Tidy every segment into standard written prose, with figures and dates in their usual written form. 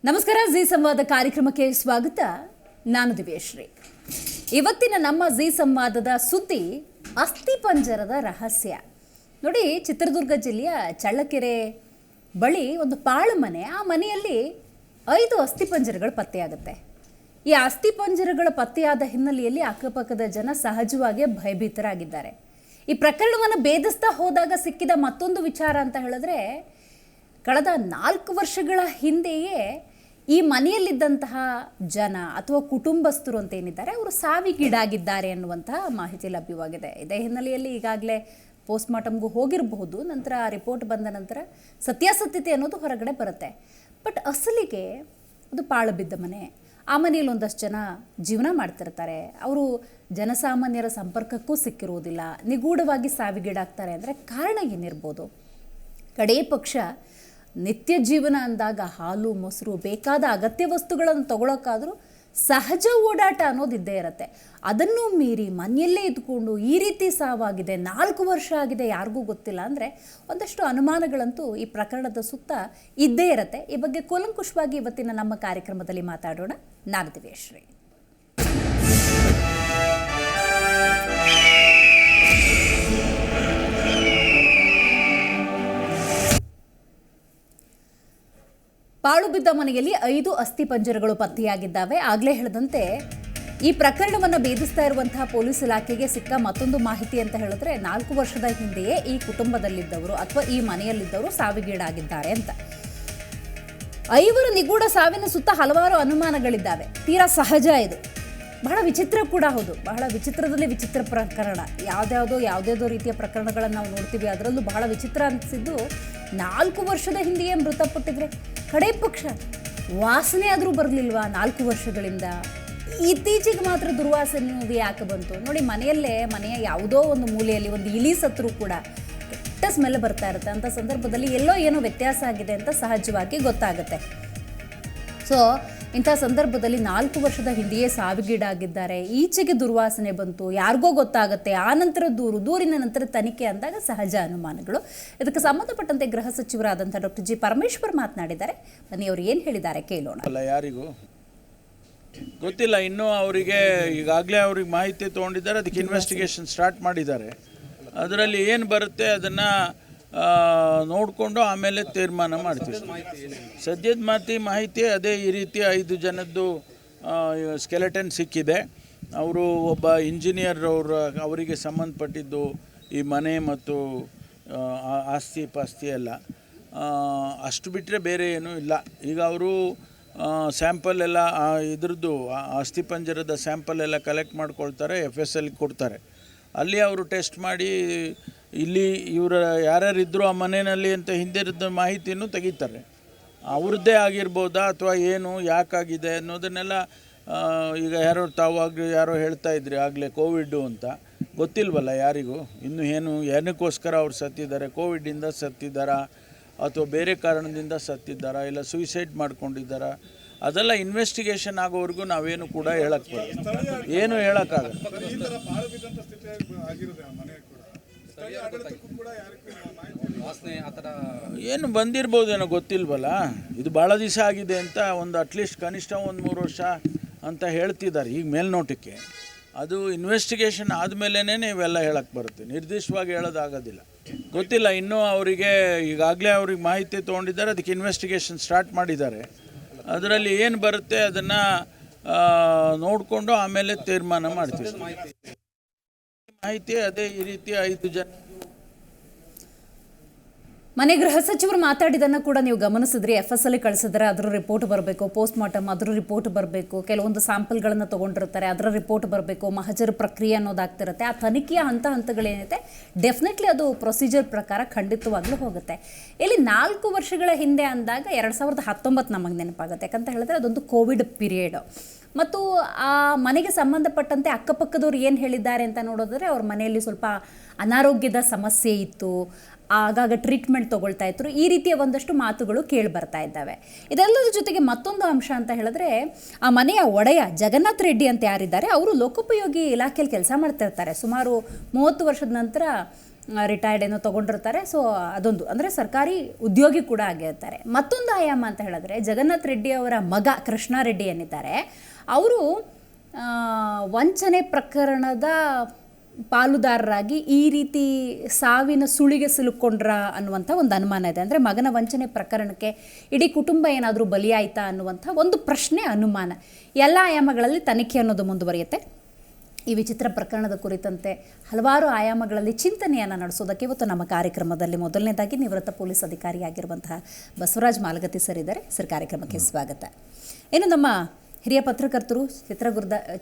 ನಮಸ್ಕಾರ. ಜಿ ಸಂವಾದ ಕಾರ್ಯಕ್ರಮಕ್ಕೆ ಸ್ವಾಗತ. ನಾನು ದಿವ್ಯಶ್ರೀ. ಇವತ್ತಿನ ನಮ್ಮ ಜಿ ಸಂವಾದದ ಸುದ್ದಿ ಅಸ್ಥಿಪಂಜರದ ರಹಸ್ಯ. ನೋಡಿ, ಚಿತ್ರದುರ್ಗ ಜಿಲ್ಲೆಯ ಚಳ್ಳಕೆರೆ ಬಳಿ ಒಂದು ಪಾಳು ಮನೆ. ಆ ಮನೆಯಲ್ಲಿ 5 ಅಸ್ಥಿಪಂಜರಗಳು ಪತ್ತೆಯಾಗುತ್ತೆ. ಈ ಅಸ್ಥಿಪಂಜರಗಳ ಪತ್ತೆಯಾದ ಹಿನ್ನೆಲೆಯಲ್ಲಿ ಅಕ್ಕಪಕ್ಕದ ಜನ ಸಹಜವಾಗಿ ಭಯಭೀತರಾಗಿದ್ದಾರೆ. ಈ ಪ್ರಕರಣವನ್ನು ಭೇದಿಸ್ತಾ ಹೋದಾಗ ಸಿಕ್ಕಿದ ಮತ್ತೊಂದು ವಿಚಾರ ಅಂತ ಹೇಳಿದ್ರೆ, ಕಳೆದ 4 ವರ್ಷಗಳ ಹಿಂದೆಯೇ ಈ ಮನೆಯಲ್ಲಿದ್ದಂತಹ ಜನ ಅಥವಾ ಕುಟುಂಬಸ್ಥರು ಅಂತ ಏನಿದ್ದಾರೆ ಅವರು ಸಾವಿಗೀಡಾಗಿದ್ದಾರೆ ಅನ್ನುವಂತಹ ಮಾಹಿತಿ ಲಭ್ಯವಾಗಿದೆ. ಇದೇ ಹಿನ್ನೆಲೆಯಲ್ಲಿ ಈಗಾಗಲೇ ಪೋಸ್ಟ್ಮಾರ್ಟಮ್ಗೂ ಹೋಗಿರಬಹುದು. ನಂತರ ರಿಪೋರ್ಟ್ ಬಂದ ನಂತರ ಸತ್ಯಾಸತ್ಯತೆ ಅನ್ನೋದು ಹೊರಗಡೆ ಬರುತ್ತೆ. ಬಟ್ ಅಸಲಿಗೆ ಅದು ಪಾಳು ಬಿದ್ದ ಮನೆ. ಆ ಮನೆಯಲ್ಲಿ ಒಂದಷ್ಟು ಜನ ಜೀವನ ಮಾಡ್ತಿರ್ತಾರೆ. ಅವರು ಜನಸಾಮಾನ್ಯರ ಸಂಪರ್ಕಕ್ಕೂ ಸಿಕ್ಕಿರುವುದಿಲ್ಲ. ನಿಗೂಢವಾಗಿ ಸಾವಿಗೀಡಾಗ್ತಾರೆ ಅಂದರೆ ಕಾರಣ ಏನಿರ್ಬೋದು? ಕಡೇ ಪಕ್ಷ ನಿತ್ಯ ಜೀವನ ಅಂದಾಗ ಹಾಲು ಮೊಸರು ಬೇಕಾದ ಅಗತ್ಯ ವಸ್ತುಗಳನ್ನು ತಗೊಳ್ಳೋಕ್ಕಾದರೂ ಸಹಜ ಓಡಾಟ ಅನ್ನೋದು ಇದ್ದೇ ಇರುತ್ತೆ. ಅದನ್ನು ಮೀರಿ ಮನೆಯಲ್ಲೇ ಇದ್ಕೊಂಡು ಈ ರೀತಿ ಸಾವಾಗಿದೆ, 4 ವರ್ಷ ಆಗಿದೆ, ಯಾರಿಗೂ ಗೊತ್ತಿಲ್ಲ ಅಂದರೆ ಒಂದಷ್ಟು ಅನುಮಾನಗಳಂತೂ ಈ ಪ್ರಕರಣದ ಸುತ್ತ ಇದ್ದೇ ಇರುತ್ತೆ. ಈ ಬಗ್ಗೆ ಕೂಲಂಕುಷವಾಗಿ ಇವತ್ತಿನ ನಮ್ಮ ಕಾರ್ಯಕ್ರಮದಲ್ಲಿ ಮಾತಾಡೋಣ. ನಾನು ದಿವ್ಯಶ್ರೀ. ಪಾಳು ಬಿದ್ದ ಮನೆಯಲ್ಲಿ 5 ಅಸ್ಥಿಪಂಜರಗಳು ಪತ್ತೆಯಾಗಿದ್ದಾವೆ. ಆಗಲೇ ಹೇಳಿದಂತೆ ಈ ಪ್ರಕರಣವನ್ನು ಭೇದಿಸ್ತಾ ಇರುವಂತಹ ಪೊಲೀಸ್ ಇಲಾಖೆಗೆ ಸಿಕ್ಕ ಮತ್ತೊಂದು ಮಾಹಿತಿ ಅಂತ ಹೇಳಿದ್ರೆ, 4 ವರ್ಷದ ಹಿಂದೆಯೇ ಈ ಕುಟುಂಬದಲ್ಲಿದ್ದವರು ಅಥವಾ ಈ ಮನೆಯಲ್ಲಿದ್ದವರು ಸಾವಿಗೀಡಾಗಿದ್ದಾರೆ ಅಂತ. 5 ನಿಗೂಢ ಸಾವಿನ ಸುತ್ತ ಹಲವಾರು ಅನುಮಾನಗಳಿದ್ದಾವೆ. ತೀರಾ ಸಹಜ ಇದು. ಬಹಳ ವಿಚಿತ್ರ ಕೂಡ ಹೌದು. ಬಹಳ ವಿಚಿತ್ರದಲ್ಲಿ ವಿಚಿತ್ರ ಪ್ರಕರಣ. ಯಾವುದ್ಯಾವುದೋ ರೀತಿಯ ಪ್ರಕರಣಗಳನ್ನು ನಾವು ನೋಡ್ತೀವಿ. ಅದರಲ್ಲೂ ಬಹಳ ವಿಚಿತ್ರ ಅನಿಸಿದ್ದು, 4 ವರ್ಷದ ಹಿಂದೆಯೇ ಮೃತಪಟ್ಟಿದ್ರೆ ಕಡೇ ಪಕ್ಷ ವಾಸನೆ ಆದರೂ ಬರಲಿಲ್ವಾ 4 ವರ್ಷಗಳಿಂದ? ಇತ್ತೀಚೆಗೆ ಮಾತ್ರ ದುರ್ವಾಸನೆ ಅನ್ನೋದು ಯಾಕೆ ಬಂತು? ನೋಡಿ, ಮನೆಯ ಯಾವುದೋ ಒಂದು ಮೂಲೆಯಲ್ಲಿ ಒಂದು ಇಲಿ ಸತ್ರು ಕೂಡ ಕೆಟ್ಟ ಸ್ಮೆಲ್ ಬರ್ತಾ ಇರುತ್ತೆ. ಅಂಥ ಸಂದರ್ಭದಲ್ಲಿ ಎಲ್ಲೋ ಏನೋ ವ್ಯತ್ಯಾಸ ಆಗಿದೆ ಅಂತ ಸಹಜವಾಗಿ ಗೊತ್ತಾಗುತ್ತೆ. ಸೊ ಇಂಥ ಸಂದರ್ಭದಲ್ಲಿ 4 ವರ್ಷದ ಹಿಂದೆಯೇ ಸಾವಿಗೀಡಾಗಿದ್ದಾರೆ, ಈಚೆಗೆ ದುರ್ವಾಸನೆ ಬಂತು, ಯಾರಿಗೋ ಗೊತ್ತಾಗುತ್ತೆ, ಆ ನಂತರ ದೂರಿನ ನಂತರ ತನಿಖೆ ಅಂದಾಗ ಸಹಜ ಅನುಮಾನಗಳು. ಇದಕ್ಕೆ ಸಂಬಂಧಪಟ್ಟಂತೆ ಗೃಹ ಸಚಿವರಾದಂಥ ಡಾಕ್ಟರ್ ಜಿ ಪರಮೇಶ್ವರ್ ಮಾತನಾಡಿದ್ದಾರೆ. ಬನ್ನಿ, ಅವರು ಏನು ಹೇಳಿದ್ದಾರೆ ಕೇಳೋಣ. ಯಾರಿಗೂ ಗೊತ್ತಿಲ್ಲ ಇನ್ನೂ. ಅವರಿಗೆ ಈಗಾಗಲೇ ಅವ್ರಿಗೆ ಮಾಹಿತಿ ತೊಗೊಂಡಿದ್ದಾರೆ. ಅದಕ್ಕೆ ಇನ್ವೆಸ್ಟಿಗೇಷನ್ ಸ್ಟಾರ್ಟ್ ಮಾಡಿದ್ದಾರೆ. ಅದರಲ್ಲಿ ಏನು ಬರುತ್ತೆ ಅದನ್ನು ನೋಡಿಕೊಂಡು ಆಮೇಲೆ ತೀರ್ಮಾನ ಮಾಡ್ತೀವಿ. ಸದ್ಯದ ಮಾಹಿತಿ ಅದೇ. ಈ ರೀತಿ 5 ಜನದ್ದು ಸ್ಕೆಲೆಟನ್ ಸಿಕ್ಕಿದೆ. ಅವರು ಒಬ್ಬ ಇಂಜಿನಿಯರ್, ಅವರಿಗೆ ಸಂಬಂಧಪಟ್ಟಿದ್ದು ಈ ಮನೆ ಮತ್ತು ಆಸ್ತಿ ಪಾಸ್ತಿ ಎಲ್ಲ. ಅಷ್ಟು ಬಿಟ್ಟರೆ ಬೇರೆ ಏನೂ ಇಲ್ಲ. ಈಗ ಅವರು ಸ್ಯಾಂಪಲ್ ಎಲ್ಲ ಇದ್ರದ್ದು ಅಸ್ಥಿಪಂಜರದ ಸ್ಯಾಂಪಲ್ ಎಲ್ಲ ಕಲೆಕ್ಟ್ ಮಾಡ್ಕೊಳ್ತಾರೆ, FSL ಕೊಡ್ತಾರೆ. ಅಲ್ಲಿ ಅವರು ಟೆಸ್ಟ್ ಮಾಡಿ ಇಲ್ಲಿ ಇವರು ಯಾರ್ಯಾರಿದ್ದರು ಆ ಮನೆಯಲ್ಲಿ ಅಂತ ಹಿಂದಿರದ ಮಾಹಿತಿನೂ ತೆಗಿತಾರೆ. ಅವ್ರದ್ದೇ ಆಗಿರ್ಬೋದಾ ಅಥವಾ ಏನು ಯಾಕಾಗಿದೆ ಅನ್ನೋದನ್ನೆಲ್ಲ ಈಗ ಯಾರೋ ಹೇಳ್ತಾ ಇದ್ರಿ ಆಗಲೇ ಕೋವಿಡ್ಡು ಅಂತ. ಗೊತ್ತಿಲ್ವಲ್ಲ ಯಾರಿಗೂ ಇನ್ನೂ ಏನಕ್ಕೋಸ್ಕರ ಅವ್ರು ಸತ್ತಿದ್ದಾರೆ. ಕೋವಿಡಿಂದ ಸತ್ತಿದ್ದಾರಾ ಅಥವಾ ಬೇರೆ ಕಾರಣದಿಂದ ಸತ್ತಿದ್ದಾರಾ, ಇಲ್ಲ ಸೂಸೈಡ್ ಮಾಡ್ಕೊಂಡಿದ್ದಾರಾ, ಅದೆಲ್ಲ ಇನ್ವೆಸ್ಟಿಗೇಷನ್ ಆಗೋವರೆಗೂ ನಾವೇನು ಕೂಡ ಏನು ಹೇಳೋಕ್ಕಾಗಲ್ಲ. ಏನು ಬಂದಿರ್ಬೋದೇನೋ ಗೊತ್ತಿಲ್ವಲ್ಲ. ಇದು ಭಾಳ ದಿವಸ ಆಗಿದೆ ಅಂತ ಅಟ್ಲೀಸ್ಟ್ ಕನಿಷ್ಠ 3 ವರ್ಷ ಅಂತ ಹೇಳ್ತಿದ್ದಾರೆ ಈಗ ಮೇಲ್ನೋಟಕ್ಕೆ. ಅದು ಇನ್ವೆಸ್ಟಿಗೇಷನ್ ಆದಮೇಲೆ ಇವೆಲ್ಲ ಹೇಳಕ್ಕೆ ಬರುತ್ತೆ. ನಿರ್ದಿಷ್ಟವಾಗಿ ಹೇಳೋದಾಗೋದಿಲ್ಲ. ಗೊತ್ತಿಲ್ಲ ಇನ್ನೂ. ಅವರಿಗೆ ಈಗಾಗಲೇ ಅವ್ರಿಗೆ ಮಾಹಿತಿ ತೊಗೊಂಡಿದ್ದಾರೆ. ಅದಕ್ಕೆ ಇನ್ವೆಸ್ಟಿಗೇಷನ್ ಸ್ಟಾರ್ಟ್ ಮಾಡಿದ್ದಾರೆ. ಅದರಲ್ಲಿ ಏನು ಬರುತ್ತೆ ಅದನ್ನು ನೋಡಿಕೊಂಡು ಆಮೇಲೆ ತೀರ್ಮಾನ ಮಾಡ್ತೀವಿ. ಮಾಹಿತಿ ಅದೇ. ಈ ರೀತಿ 5 ಜನ ಮನೆ ಗೃಹ ಸಚಿವರು ಮಾತಾಡಿದ್ದನ್ನು ಕೂಡ ನೀವು ಗಮನಿಸಿದ್ರಿ. FSL ಕಳಿಸಿದ್ರೆ ಅದರ ರಿಪೋರ್ಟ್ ಬರಬೇಕು, ಪೋಸ್ಟ್ಮಾರ್ಟಮ್ ಅದರ ರಿಪೋರ್ಟ್ ಬರಬೇಕು, ಕೆಲವೊಂದು ಸ್ಯಾಂಪಲ್ಗಳನ್ನು ತೊಗೊಂಡಿರ್ತಾರೆ, ಅದರ ರಿಪೋರ್ಟ್ ಬರಬೇಕು, ಮಹಜರ್ ಪ್ರಕ್ರಿಯೆ ಅನ್ನೋದಾಗ್ತಿರುತ್ತೆ. ಆ ತನಿಖೆಯ ಹಂತಗಳೇನಿದೆ ಡೆಫಿನೆಟ್ಲಿ ಅದು ಪ್ರೊಸೀಜರ್ ಪ್ರಕಾರ ಖಂಡಿತವಾಗ್ಲೂ ಹೋಗುತ್ತೆ. ಇಲ್ಲಿ 4 ವರ್ಷಗಳ ಹಿಂದೆ ಅಂದಾಗ 2019 ನಮಗೆ ನೆನಪಾಗುತ್ತೆ. ಯಾಕಂತ ಹೇಳಿದ್ರೆ ಅದೊಂದು ಕೋವಿಡ್ ಪೀರಿಯಡ್. ಮತ್ತು ಆ ಮನೆಗೆ ಸಂಬಂಧಪಟ್ಟಂತೆ ಅಕ್ಕಪಕ್ಕದವ್ರು ಏನು ಹೇಳಿದ್ದಾರೆ ಅಂತ ನೋಡಿದ್ರೆ, ಅವ್ರ ಮನೆಯಲ್ಲಿ ಸ್ವಲ್ಪ ಅನಾರೋಗ್ಯದ ಸಮಸ್ಯೆ ಇತ್ತು, ಆಗಾಗ ಟ್ರೀಟ್ಮೆಂಟ್ ತೊಗೊಳ್ತಾ ಇದ್ರು, ಈ ರೀತಿಯ ಒಂದಷ್ಟು ಮಾತುಗಳು ಕೇಳಿ ಬರ್ತಾ ಇದ್ದಾವೆ. ಇದೆಲ್ಲದರ ಜೊತೆಗೆ ಮತ್ತೊಂದು ಅಂಶ ಅಂತ ಹೇಳಿದ್ರೆ, ಆ ಮನೆಯ ಒಡೆಯ ಜಗನ್ನಾಥ್ ರೆಡ್ಡಿ ಅಂತ ಯಾರಿದ್ದಾರೆ ಅವರು ಲೋಕೋಪಯೋಗಿ ಇಲಾಖೆಯಲ್ಲಿ ಕೆಲಸ ಮಾಡ್ತಾ ಇರ್ತಾರೆ. ಸುಮಾರು 30 ವರ್ಷದ ನಂತರ ರಿಟೈರ್ಡ್ ಏನೋ ತೊಗೊಂಡಿರ್ತಾರೆ. ಸೊ ಅದೊಂದು ಅಂದರೆ ಸರ್ಕಾರಿ ಉದ್ಯೋಗಿ ಕೂಡ ಆಗಿರ್ತಾರೆ. ಮತ್ತೊಂದು ಆಯಾಮ ಅಂತ ಹೇಳಿದ್ರೆ ಜಗನ್ನಾಥ್ ರೆಡ್ಡಿ ಅವರ ಮಗ ಕೃಷ್ಣಾರೆಡ್ಡಿ ಏನಿದ್ದಾರೆ ಅವರು ವಂಚನೆ ಪ್ರಕರಣದ ಪಾಲುದಾರರಾಗಿ ಈ ರೀತಿ ಸಾವಿನ ಸುಳಿಗೆ ಸಿಲುಕೊಂಡ್ರ ಅನ್ನುವಂಥ ಒಂದು ಅನುಮಾನ ಇದೆ. ಅಂದರೆ ಮಗನ ವಂಚನೆ ಪ್ರಕರಣಕ್ಕೆ ಇಡೀ ಕುಟುಂಬ ಏನಾದರೂ ಬಲಿಯಾಯ್ತಾ ಅನ್ನುವಂಥ ಒಂದು ಪ್ರಶ್ನೆ, ಅನುಮಾನ. ಎಲ್ಲ ಆಯಾಮಗಳಲ್ಲಿ ತನಿಖೆ ಅನ್ನೋದು ಮುಂದುವರಿಯುತ್ತೆ. ಈ ವಿಚಿತ್ರ ಪ್ರಕರಣದ ಕುರಿತಂತೆ ಹಲವಾರು ಆಯಾಮಗಳಲ್ಲಿ ಚಿಂತನೆಯನ್ನು ನಡೆಸೋದಕ್ಕೆ ಇವತ್ತು ನಮ್ಮ ಕಾರ್ಯಕ್ರಮದಲ್ಲಿ ಮೊದಲನೇದಾಗಿ ನಿವೃತ್ತ ಪೊಲೀಸ್ ಅಧಿಕಾರಿಯಾಗಿರುವಂತಹ ಬಸವರಾಜ್ ಮಾಲಗತ್ತಿ ಸರ್ ಇದ್ದಾರೆ. ಸರ್, ಕಾರ್ಯಕ್ರಮಕ್ಕೆ ಸ್ವಾಗತ. ಇನ್ನು ನಮ್ಮ ಹಿರಿಯ ಪತ್ರಕರ್ತರು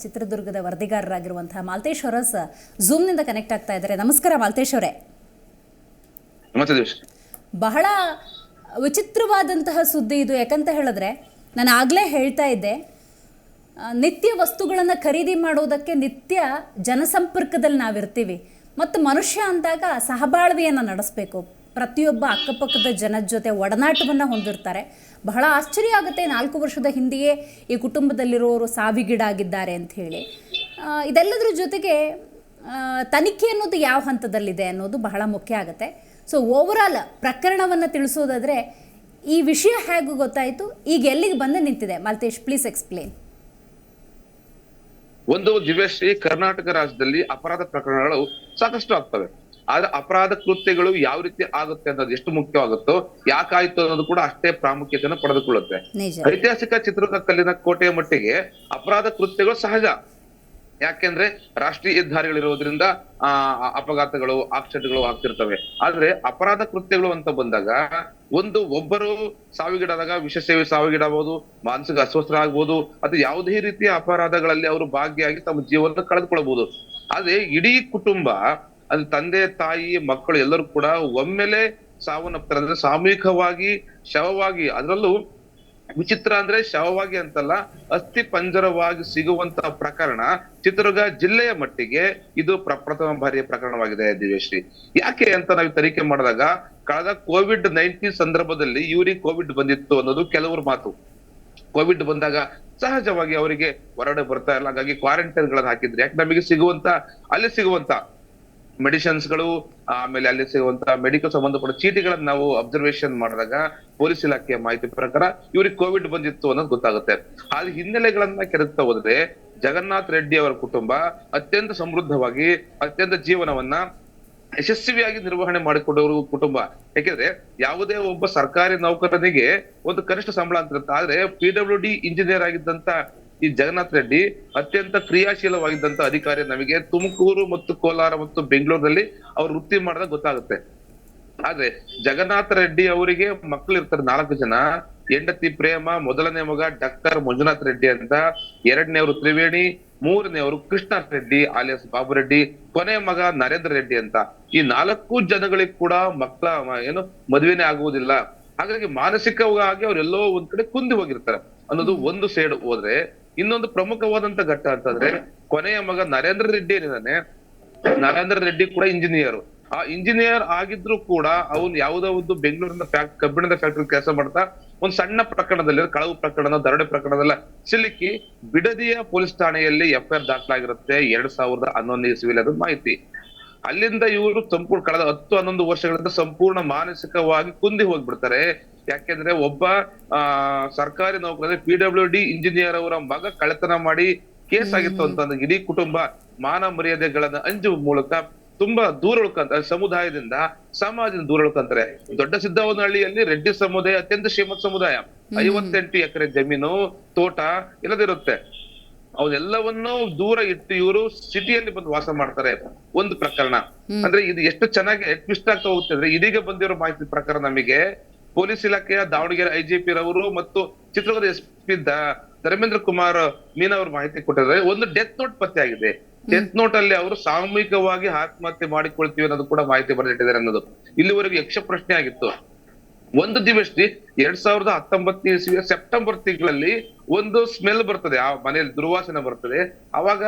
ಚಿತ್ರದುರ್ಗದ ವರದಿಗಾರರಾಗಿರುವಂತಹ ಮಾಲ್ತೇಶ್ ಹೊರಸ್ ಝೂಮ್ನಿಂದ ಕನೆಕ್ಟ್ ಆಗ್ತಾ ಇದ್ದಾರೆ. ನಮಸ್ಕಾರ ಮಾಲ್ತೇಶ್ ಅವರೇ. ಬಹಳ ವಿಚಿತ್ರವಾದಂತಹ ಸುದ್ದಿ ಇದು. ಯಾಕಂತ ಹೇಳಿದ್ರೆ ನಾನು ಆಗಲೇ ಹೇಳ್ತಾ ಇದ್ದೆ, ನಿತ್ಯ ವಸ್ತುಗಳನ್ನು ಖರೀದಿ ಮಾಡೋದಕ್ಕೆ ನಿತ್ಯ ಜನಸಂಪರ್ಕದಲ್ಲಿ ನಾವಿರ್ತೀವಿ. ಮತ್ತು ಮನುಷ್ಯ ಅಂದಾಗ ಸಹಬಾಳ್ವೆಯನ್ನು ನಡೆಸಬೇಕು. ಪ್ರತಿಯೊಬ್ಬ ಅಕ್ಕಪಕ್ಕದ ಜನದ ಜೊತೆ ಒಡನಾಟವನ್ನು ಹೊಂದಿರ್ತಾರೆ. ಬಹಳ ಆಶ್ಚರ್ಯ ಆಗುತ್ತೆ, 4 ವರ್ಷದ ಹಿಂದೆಯೇ ಈ ಕುಟುಂಬದಲ್ಲಿರೋರು ಸಾವಿಗೀಡಾಗಿದ್ದಾರೆ ಅಂಥೇಳಿ. ಇದೆಲ್ಲದರ ಜೊತೆಗೆ ತನಿಖೆ ಅನ್ನೋದು ಯಾವ ಹಂತದಲ್ಲಿದೆ ಅನ್ನೋದು ಬಹಳ ಮುಖ್ಯ ಆಗುತ್ತೆ. ಸೊ ಓವರಾಲ್ ಪ್ರಕರಣವನ್ನು ತಿಳಿಸೋದಾದರೆ ಈ ವಿಷಯ ಹೇಗೆ ಗೊತ್ತಾಯಿತು, ಈಗ ಎಲ್ಲಿಗೆ ಬಂದು ನಿಂತಿದೆ? Maltesh, please explain. ಒಂದು ದಿವ್ಯಶ್ರೀ, ಕರ್ನಾಟಕ ರಾಜ್ಯದಲ್ಲಿ ಅಪರಾಧ ಪ್ರಕರಣಗಳು ಸಾಕಷ್ಟು ಆಗ್ತವೆ. ಆದ್ರೆ ಅಪರಾಧ ಕೃತ್ಯಗಳು ಯಾವ ರೀತಿ ಆಗುತ್ತೆ ಅನ್ನೋದು ಎಷ್ಟು ಮುಖ್ಯವಾಗುತ್ತೋ, ಯಾಕಾಯ್ತು ಅನ್ನೋದು ಕೂಡ ಅಷ್ಟೇ ಪ್ರಾಮುಖ್ಯತೆಯನ್ನು ಪಡೆದುಕೊಳ್ಳುತ್ತೆ. ಐತಿಹಾಸಿಕ ಚಿತ್ರದುರ್ಗ ಕಲ್ಲಿನ ಕೋಟೆಯ ಮಟ್ಟಿಗೆ ಅಪರಾಧ ಕೃತ್ಯಗಳು ಸಹಜ. ಯಾಕೆಂದ್ರೆ ರಾಷ್ಟ್ರೀಯ ಹೆದ್ದಾರಿಗಳಿರೋದ್ರಿಂದ ಅಪಘಾತಗಳು, ಆಕ್ಸಿಡೆಂಟ್ಗಳು ಆಗ್ತಿರ್ತವೆ. ಆದ್ರೆ ಅಪರಾಧ ಕೃತ್ಯಗಳು ಅಂತ ಬಂದಾಗ ಒಬ್ಬರು ಸಾವಿಗೀಡಾದಾಗ ವಿಷ ಸೇವೆ ಸಾವಿಗೀಡಬಹುದು, ಮಾನಸಿಕ ಅಸ್ವಸ್ಥ ಆಗ್ಬಹುದು, ಅಥವಾ ಯಾವುದೇ ರೀತಿಯ ಅಪರಾಧಗಳಲ್ಲಿ ಅವರು ಭಾಗಿಯಾಗಿ ತಮ್ಮ ಜೀವನ ಕಳೆದುಕೊಳ್ಳಬಹುದು. ಆದ್ರೆ ಇಡೀ ಕುಟುಂಬ, ಅದು ತಂದೆ ತಾಯಿ ಮಕ್ಕಳು ಎಲ್ಲರೂ ಕೂಡ ಒಮ್ಮೆಲೆ ಸಾವನ್ನಪ್ತಾರೆ. ಅಂದ್ರೆ ಸಾಮೂಹಿಕವಾಗಿ ಶವವಾಗಿ, ಅದರಲ್ಲೂ ವಿಚಿತ್ರ ಅಂದ್ರೆ ಶವವಾಗಿ ಅಂತಲ್ಲ, ಅಸ್ಥಿ ಪಂಜರವಾಗಿ ಸಿಗುವಂತಹ ಪ್ರಕರಣ ಚಿತ್ರದುರ್ಗ ಜಿಲ್ಲೆಯ ಮಟ್ಟಿಗೆ ಇದು ಪ್ರಥಮ ಬಾರಿಯ ಪ್ರಕರಣವಾಗಿದೆ ದಿವ್ಯಶ್ರೀ. ಯಾಕೆ ಅಂತ ನಾವು ತನಿಖೆ ಮಾಡಿದಾಗ, ಕಳೆದ COVID-19 ಸಂದರ್ಭದಲ್ಲಿ ಇವರಿಗೆ ಕೋವಿಡ್ ಬಂದಿತ್ತು ಅನ್ನೋದು ಕೆಲವರು ಮಾತು. ಕೋವಿಡ್ ಬಂದಾಗ ಸಹಜವಾಗಿ ಅವರಿಗೆ ಹೊರಗಡೆ ಬರ್ತಾ ಇಲ್ಲ, ಹಾಗಾಗಿ ಕ್ವಾರಂಟೈನ್ ಗಳನ್ನ ಹಾಕಿದ್ರೆ ಯಾಕೆ ನಮಗೆ ಅಲ್ಲಿ ಸಿಗುವಂತ ಮೆಡಿಸಿನ್ಸ್ ಗಳು, ಆಮೇಲೆ ಅಲ್ಲಿ ಸಿಗುವಂತ ಮೆಡಿಕಲ್ ಸಂಬಂಧಪಟ್ಟ ಚೀಟಿಗಳನ್ನ ನಾವು ಅಬ್ಸರ್ವೇಷನ್ ಮಾಡಿದಾಗ ಪೊಲೀಸ್ ಇಲಾಖೆಯ ಮಾಹಿತಿ ಪ್ರಕಾರ ಇವ್ರಿಗೆ ಕೋವಿಡ್ ಬಂದಿತ್ತು ಅನ್ನೋದು ಗೊತ್ತಾಗುತ್ತೆ. ಆ ಹಿನ್ನೆಲೆಗಳನ್ನ ಕೆದಕ್ತಾ ಹೋದ್ರೆ ಜಗನ್ನಾಥ್ ರೆಡ್ಡಿ ಅವರ ಕುಟುಂಬ ಅತ್ಯಂತ ಸಮೃದ್ಧವಾಗಿ ಅತ್ಯಂತ ಜೀವನವನ್ನ ಯಶಸ್ವಿಯಾಗಿ ನಿರ್ವಹಣೆ ಮಾಡಿಕೊಂಡವರು ಕುಟುಂಬ. ಯಾಕೆಂದ್ರೆ ಯಾವುದೇ ಒಬ್ಬ ಸರ್ಕಾರಿ ನೌಕರನಿಗೆ ಒಂದು ಕನಿಷ್ಠ ಸಂಬಳ ಅಂತ ಇರುತ್ತೆ. ಆದ್ರೆ PWD ಇಂಜಿನಿಯರ್ ಆಗಿದ್ದಂತ ಈ ಜಗನ್ನಾಥ್ ರೆಡ್ಡಿ ಅತ್ಯಂತ ಕ್ರಿಯಾಶೀಲವಾಗಿದ್ದಂತ ಅಧಿಕಾರಿ. ನಮಗೆ ತುಮಕೂರು ಮತ್ತು ಕೋಲಾರ ಮತ್ತು ಬೆಂಗಳೂರಿನಲ್ಲಿ ಅವ್ರು ವೃತ್ತಿ ಮಾಡಿದಾಗ ಗೊತ್ತಾಗುತ್ತೆ. ಆದ್ರೆ ಜಗನ್ನಾಥ ರೆಡ್ಡಿ ಅವರಿಗೆ ಮಕ್ಕಳು ಇರ್ತಾರೆ 4 ಜನ. ಹೆಂಡತಿ ಪ್ರೇಮ, ಮೊದಲನೇ ಮಗ ಡಾಕ್ಟರ್ ಮಂಜುನಾಥ್ ರೆಡ್ಡಿ ಅಂತ, ಎರಡನೇವರು ತ್ರಿವೇಣಿ, ಮೂರನೇವರು ಕೃಷ್ಣ ರೆಡ್ಡಿ ಆಲಿಯಾಸ್ ಬಾಬು ರೆಡ್ಡಿ, ಕೊನೆಯ ಮಗ ನರೇಂದ್ರ ರೆಡ್ಡಿ ಅಂತ. ಈ 4 ಜನಗಳಿಗೆ ಕೂಡ ಮಕ್ಕಳ ಮದುವೆನೇ ಆಗುವುದಿಲ್ಲ. ಹಾಗಾಗಿ ಮಾನಸಿಕವಾಗಿ ಅವರೆಲ್ಲೋ ಒಂದ್ ಕಡೆ ಕುಂದಿ ಹೋಗಿರ್ತಾರೆ ಅನ್ನೋದು ಒಂದು ಸೈಡ್ ಹೋದ್ರೆ, ಇನ್ನೊಂದು ಪ್ರಮುಖವಾದಂತ ಘಟ್ಟ ಅಂತಂದ್ರೆ ಕೊನೆಯ ಮಗ ನರೇಂದ್ರ ರೆಡ್ಡಿ ಏನಿದಾನೆ, ನರೇಂದ್ರ ರೆಡ್ಡಿ ಕೂಡ ಇಂಜಿನಿಯರ್. ಆ ಇಂಜಿನಿಯರ್ ಆಗಿದ್ರು ಕೂಡ ಅವನು ಯಾವುದೋ ಒಂದು ಬೆಂಗಳೂರಿನ ಕಬ್ಬಿಣದ ಫ್ಯಾಕ್ಟರಿ ಕೆಲಸ ಮಾಡ್ತಾ ಒಂದ್ ಸಣ್ಣ ಪ್ರಕರಣದಲ್ಲಿ, ಕಳವು ಪ್ರಕರಣ, ದರೋಡೆ ಪ್ರಕರಣದಲ್ಲ ಸಿಲುಕಿ ಬಿಡದಿಯ ಪೊಲೀಸ್ ಠಾಣೆಯಲ್ಲಿ FIR ದಾಖಲಾಗಿರುತ್ತೆ 2011 ಇಸ್ವಿಯಲ್ಲಿ. ಅದು ಮಾಹಿತಿ. ಅಲ್ಲಿಂದ ಇವರು ಸಂಪೂರ್ಣ ಕಳೆದ 10-11 ವರ್ಷಗಳಿಂದ ಸಂಪೂರ್ಣ ಮಾನಸಿಕವಾಗಿ ಕುಂದಿ ಹೋಗ್ಬಿಡ್ತಾರೆ. ಯಾಕೆಂದ್ರೆ ಒಬ್ಬ ಸರ್ಕಾರಿ ನೌಕರ PWD ಇಂಜಿನಿಯರ್ ಅವರ ಮಗ ಕಳ್ಳತನ ಮಾಡಿ ಕೇಸ್ ಆಗಿತ್ತು ಅಂತಂದ್ರೆ ಇಡೀ ಕುಟುಂಬ ಮಾನ ಮರ್ಯಾದೆಗಳನ್ನ ಅಂಜುವ ಮೂಲಕ ತುಂಬಾ ದೂರ ಉಳ್ಕಂತಾರೆ. ಸಮುದಾಯದಿಂದ, ಸಮಾಜದಿಂದ ದೂರ ಉಳ್ಕಂತಾರೆ. ದೊಡ್ಡ ಸಿದ್ದವನಹಳ್ಳಿಯಲ್ಲಿ ರೆಡ್ಡಿ ಸಮುದಾಯ ಅತ್ಯಂತ ಶ್ರೀಮಂತ ಸಮುದಾಯ. 58 ಎಕರೆ ಜಮೀನು, ತೋಟ ಎಲ್ಲದಿರುತ್ತೆ. ಅವನ್ನೆಲ್ಲವನ್ನೂ ದೂರ ಇಟ್ಟು ಇವರು ಸಿಟಿಯಲ್ಲಿ ಬಂದು ವಾಸ ಮಾಡ್ತಾರೆ. ಒಂದು ಪ್ರಕರಣ ಅಂದ್ರೆ ಇದು ಎಷ್ಟು ಚೆನ್ನಾಗಿ ಟ್ವಿಸ್ಟ್ ಆಗ್ತಾ ಹೋಗುತ್ತೆ ಅಂದ್ರೆ, ಇದೀಗ ಬಂದಿರೋ ಮಾಹಿತಿ ಪ್ರಕಾರ ನಮಗೆ ಪೊಲೀಸ್ ಇಲಾಖೆಯ ದಾವಣಗೆರೆ IGP ರವರು ಮತ್ತು ಚಿತ್ರದುರ್ಗದ SP ಧರ್ಮೇಂದ್ರ ಕುಮಾರ್ ಮೀನಾ ಅವರು ಮಾಹಿತಿ ಕೊಟ್ಟಿದ್ದಾರೆ. ಒಂದು ಡೆತ್ ನೋಟ್ ಪತ್ತೆ ಆಗಿದೆ. ಡೆತ್ ನೋಟ್ ಅಲ್ಲಿ ಅವರು ಸಾಮೂಹಿಕವಾಗಿ ಆತ್ಮಹತ್ಯೆ ಮಾಡಿಕೊಳ್ತೀವಿ ಅನ್ನೋದು ಕೂಡ ಮಾಹಿತಿ ಬರೆದಿಟ್ಟಿದ್ದಾರೆ ಅನ್ನೋದು ಇಲ್ಲಿವರೆಗೆ ಯಕ್ಷ ಪ್ರಶ್ನೆ ಆಗಿತ್ತು. ಒಂದು ದಿವಸದಿ 2019 ಇಸ್ವಿಯ ಸೆಪ್ಟೆಂಬರ್ ತಿಂಗಳಲ್ಲಿ ಒಂದು ಸ್ಮೆಲ್ ಬರ್ತದೆ, ಆ ಮನೆಯಲ್ಲಿ ದುರ್ವಾಸನೆ ಬರ್ತದೆ. ಅವಾಗ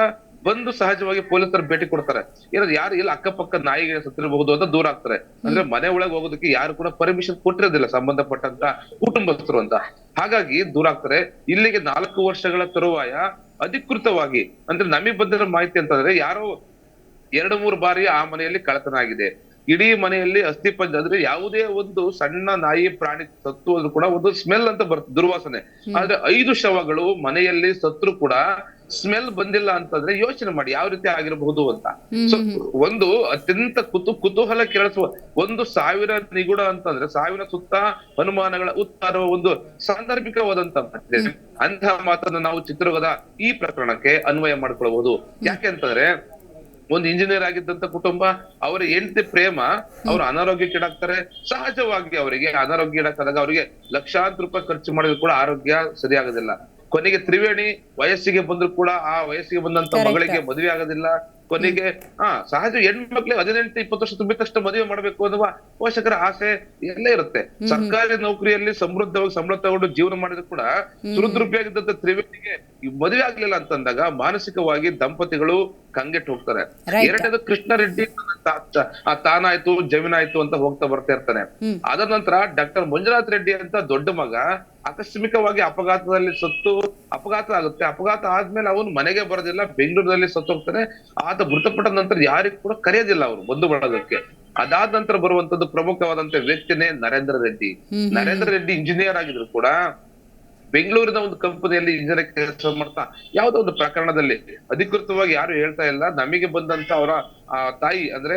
ಬಂದು ಸಹಜವಾಗಿ ಪೊಲೀಸರು ಭೇಟಿ ಕೊಡ್ತಾರೆ. ಏನಾದ್ರು ಯಾರು ಇಲ್ಲ ಅಕ್ಕಪಕ್ಕ ನಾಯಿಗೆ ಸತ್ತಿರಬಹುದು ಅಂತ ದೂರ ಆಗ್ತಾರೆ. ಅಂದ್ರೆ ಮನೆ ಒಳಗೆ ಹೋಗೋದಕ್ಕೆ ಯಾರು ಕೂಡ ಪರ್ಮಿಷನ್ ಕೊಟ್ಟಿರೋದಿಲ್ಲ ಸಂಬಂಧಪಟ್ಟಂತ ಕುಟುಂಬಸ್ಥರು ಅಂತ. ಹಾಗಾಗಿ ದೂರ ಆಗ್ತಾರೆ. ಇಲ್ಲಿಗೆ 4 ವರ್ಷಗಳ ತರುವಾಯ ಅಧಿಕೃತವಾಗಿ ಅಂದ್ರೆ ನಮಗೆ ಬಂದಿರೋ ಮಾಹಿತಿ ಅಂತಂದ್ರೆ ಯಾರೋ 2-3 ಬಾರಿ ಆ ಮನೆಯಲ್ಲಿ ಕಳ್ಳತನ ಆಗಿದೆ. ಇಡೀ ಮನೆಯಲ್ಲಿ ಅಸ್ಥಿಪಂಜ ಅಂದ್ರೆ ಯಾವುದೇ ಒಂದು ಸಣ್ಣ ನಾಯಿ ಪ್ರಾಣಿ ಸತ್ತು ಹೋದ್ರು ಕೂಡ ಒಂದು ಸ್ಮೆಲ್ ಅಂತ ಬರುತ್ತೆ, ದುರ್ವಾಸನೆ. ಆದ್ರೆ 5 ಶವಗಳು ಮನೆಯಲ್ಲಿ ಸತ್ರು ಕೂಡ ಸ್ಮೆಲ್ ಬಂದಿಲ್ಲ ಅಂತಂದ್ರೆ ಯೋಚನೆ ಮಾಡಿ ಯಾವ ರೀತಿ ಆಗಿರಬಹುದು ಅಂತ. ಸೊ ಒಂದು ಅತ್ಯಂತ ಕುತೂಹಲ ಕೆರಳಿಸುವ ಒಂದು ಸಾವಿರ ನಿಗೂಢ ಅಂತಂದ್ರೆ ಸಾವಿನ ಸುತ್ತ ಅನುಮಾನಗಳ ಉತ್ತರ ಒಂದು ಸಾಂದರ್ಭಿಕವಾದಂತ ಮಾತಿದೆ. ಅಂತಹ ಮಾತನ್ನ ನಾವು ಚಿತ್ರದುರ್ಗದ ಈ ಪ್ರಕರಣಕ್ಕೆ ಅನ್ವಯ ಮಾಡ್ಕೊಳ್ಬಹುದು. ಯಾಕೆ ಅಂತಂದ್ರೆ ಒಂದು ಇಂಜಿನಿಯರ್ ಆಗಿದ್ದಂತ ಕುಟುಂಬ, ಅವರ ಹೆಂಡತಿ ಪ್ರೇಮ ಅವರು ಅನಾರೋಗ್ಯಕ್ಕೀಡಾಗ್ತಾರೆ. ಸಹಜವಾಗಿ ಅವರಿಗೆ ಅನಾರೋಗ್ಯಕ್ಕೀಡಾದಾಗ ಅವರಿಗೆ ಲಕ್ಷಾಂತರ ರೂಪಾಯಿ ಖರ್ಚು ಮಾಡಿದ್ರು ಕೂಡ ಆರೋಗ್ಯ ಸರಿಯಾಗೋದಿಲ್ಲ. ಕೊನೆಗೆ ತ್ರಿವೇಣಿ ವಯಸ್ಸಿಗೆ ಬಂದ್ರು ಕೂಡ ಆ ವಯಸ್ಸಿಗೆ ಬಂದಂತ ಮಗಳಿಗೆ ಮದುವೆ ಆಗೋದಿಲ್ಲ. ಕೊನೆಗೆ ಸಹಜ ಹೆಣ್ಮಕ್ಳಿಗೆ 18-20 ವರ್ಷ ತುಂಬಿದ ತಕ್ಷಣ ಮದುವೆ ಮಾಡ್ಬೇಕು ಅನ್ನುವ ಪೋಷಕರ ಆಸೆ ಎಲ್ಲೇ ಇರುತ್ತೆ. ಸರ್ಕಾರಿ ನೌಕರಿಯಲ್ಲಿ ಸಮೃದ್ಧವಾಗಿ ಸಂಬಳ ತಗೊಂಡು ಜೀವನ ಮಾಡಿದ್ರು ಕೂಡ ಸುಹೃದ್ರೂಪಿಯಾಗಿದ್ದಂತ ತ್ರಿವೇಣಿಗೆ ಮದುವೆ ಆಗ್ಲಿಲ್ಲ ಅಂತಂದಾಗ ಮಾನಸಿಕವಾಗಿ ದಂಪತಿಗಳು ಕಂಗೆಟ್ಟು ಹೋಗ್ತಾರೆ. ಎರಡನೇದು ಕೃಷ್ಣ ರೆಡ್ಡಿ ತಾನಾಯ್ತು ಜಮೀನಾಯ್ತು ಅಂತ ಹೋಗ್ತಾ ಬರ್ತಾ ಇರ್ತಾನೆ. ಅದ ನಂತರ ಡಾಕ್ಟರ್ ಮಂಜುನಾಥ್ ರೆಡ್ಡಿ ಅಂತ ದೊಡ್ಡ ಮಗ ಆಕಸ್ಮಿಕವಾಗಿ ಅಪಘಾತದಲ್ಲಿ ಸತ್ತು, ಅಪಘಾತ ಆಗುತ್ತೆ. ಅಪಘಾತ ಆದ್ಮೇಲೆ ಅವನು ಮನೆಗೆ ಬರೋದಿಲ್ಲ, ಬೆಂಗಳೂರಿನಲ್ಲಿ ಸತ್ತು ಹೋಗ್ತಾನೆ. ಆತ ಮೃತಪಟ್ಟ ನಂತರ ಯಾರಿಗೂ ಕೂಡ ಕರೆಯೋದಿಲ್ಲ ಅವರು ಬಂಧು ಬಳಗಕ್ಕೆ. ಅದಾದ ನಂತರ ಬರುವಂತದ್ದು ಪ್ರಮುಖವಾದಂತ ವ್ಯಕ್ತಿನೇ ನರೇಂದ್ರ ರೆಡ್ಡಿ. ನರೇಂದ್ರ ರೆಡ್ಡಿ ಇಂಜಿನಿಯರ್ ಆಗಿದ್ರು ಕೂಡ ಬೆಂಗಳೂರಿನ ಒಂದು ಕಂಪನಿಯಲ್ಲಿ ಇಂಜಿನಿಯರ್ ಕೆಲಸ ಮಾಡ್ತಾ ಯಾವ್ದೋ ಒಂದು ಪ್ರಕರಣದಲ್ಲಿ ಅಧಿಕೃತವಾಗಿ ಯಾರು ಹೇಳ್ತಾ ಇಲ್ಲ, ನಮಗೆ ಬಂದಂತ ಅವರ ತಾಯಿ ಅಂದ್ರೆ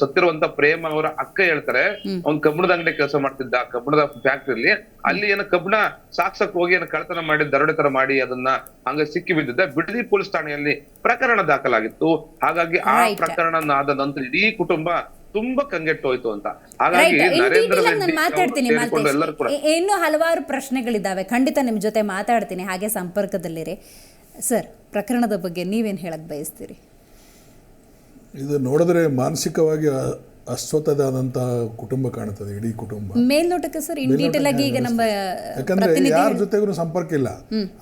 ಸತ್ತಿರುವಂತ ಪ್ರೇಮ ಅವರ ಅಕ್ಕ ಹೇಳ್ತಾರೆ, ಅವ್ನ್ ಕಬ್ಬಣದ ಅಂಗಡಿ ಕೆಲಸ ಮಾಡ್ತಿದ್ದ, ಕಬ್ಬಣದ ಫ್ಯಾಕ್ಟ್ರಿಲಿ. ಅಲ್ಲಿ ಏನೋ ಕಬ್ಬಣ ಸಾಕ್ಸಕ್ ಹೋಗಿ ಏನೋ ಕಳ್ಳತನ ಮಾಡಿ ದರೋಡೆ ತರ ಮಾಡಿ ಅದನ್ನ ಹಂಗ ಸಿಕ್ಕಿ ಬಿದ್ದಿದ್ದ. ಬಿಡದಿ ಪೊಲೀಸ್ ಠಾಣೆಯಲ್ಲಿ ಪ್ರಕರಣ ದಾಖಲಾಗಿತ್ತು. ಹಾಗಾಗಿ ಆ ಪ್ರಕರಣ ಆದ ನಂತರ ಇಡೀ ಕುಟುಂಬ ತುಂಬಾ ಕಂಗೆಟ್ಟು ಹೋಯ್ತು ಅಂತ. ಹಾಗಾಗಿ ನರೇಂದ್ರ ಎಲ್ಲರೂ ಕೂಡ ಇನ್ನೂ ಹಲವಾರು ಪ್ರಶ್ನೆಗಳಿದ್ದಾವೆ, ಖಂಡಿತ ನಿಮ್ ಜೊತೆ ಮಾತಾಡ್ತೀನಿ, ಹಾಗೆ ಸಂಪರ್ಕದಲ್ಲಿರಿ. ಸರ್, ಪ್ರಕರಣದ ಬಗ್ಗೆ ನೀವೇನ್ ಹೇಳಕ್ ಬಯಸ್ತೀರಿ? ಇದು ನೋಡಿದ್ರೆ ಮಾನಸಿಕವಾಗಿ ಅಸ್ವಸ್ಥದಾದಂತ ಕುಟುಂಬ ಕಾಣುತ್ತದೆ, ಇಡೀ ಕುಟುಂಬ ಮೇಲ್ನೋಟಕ್ಕೆ. ಸರ್, ಇನ್ ಡೀಟೇಲ್ ಆಗಿ ಈಗ ನಮ್ಮ ಯಾಕಂದ್ರೆ ಯಾರ ಜೊತೆಗೂ ಸಂಪರ್ಕ ಇಲ್ಲ,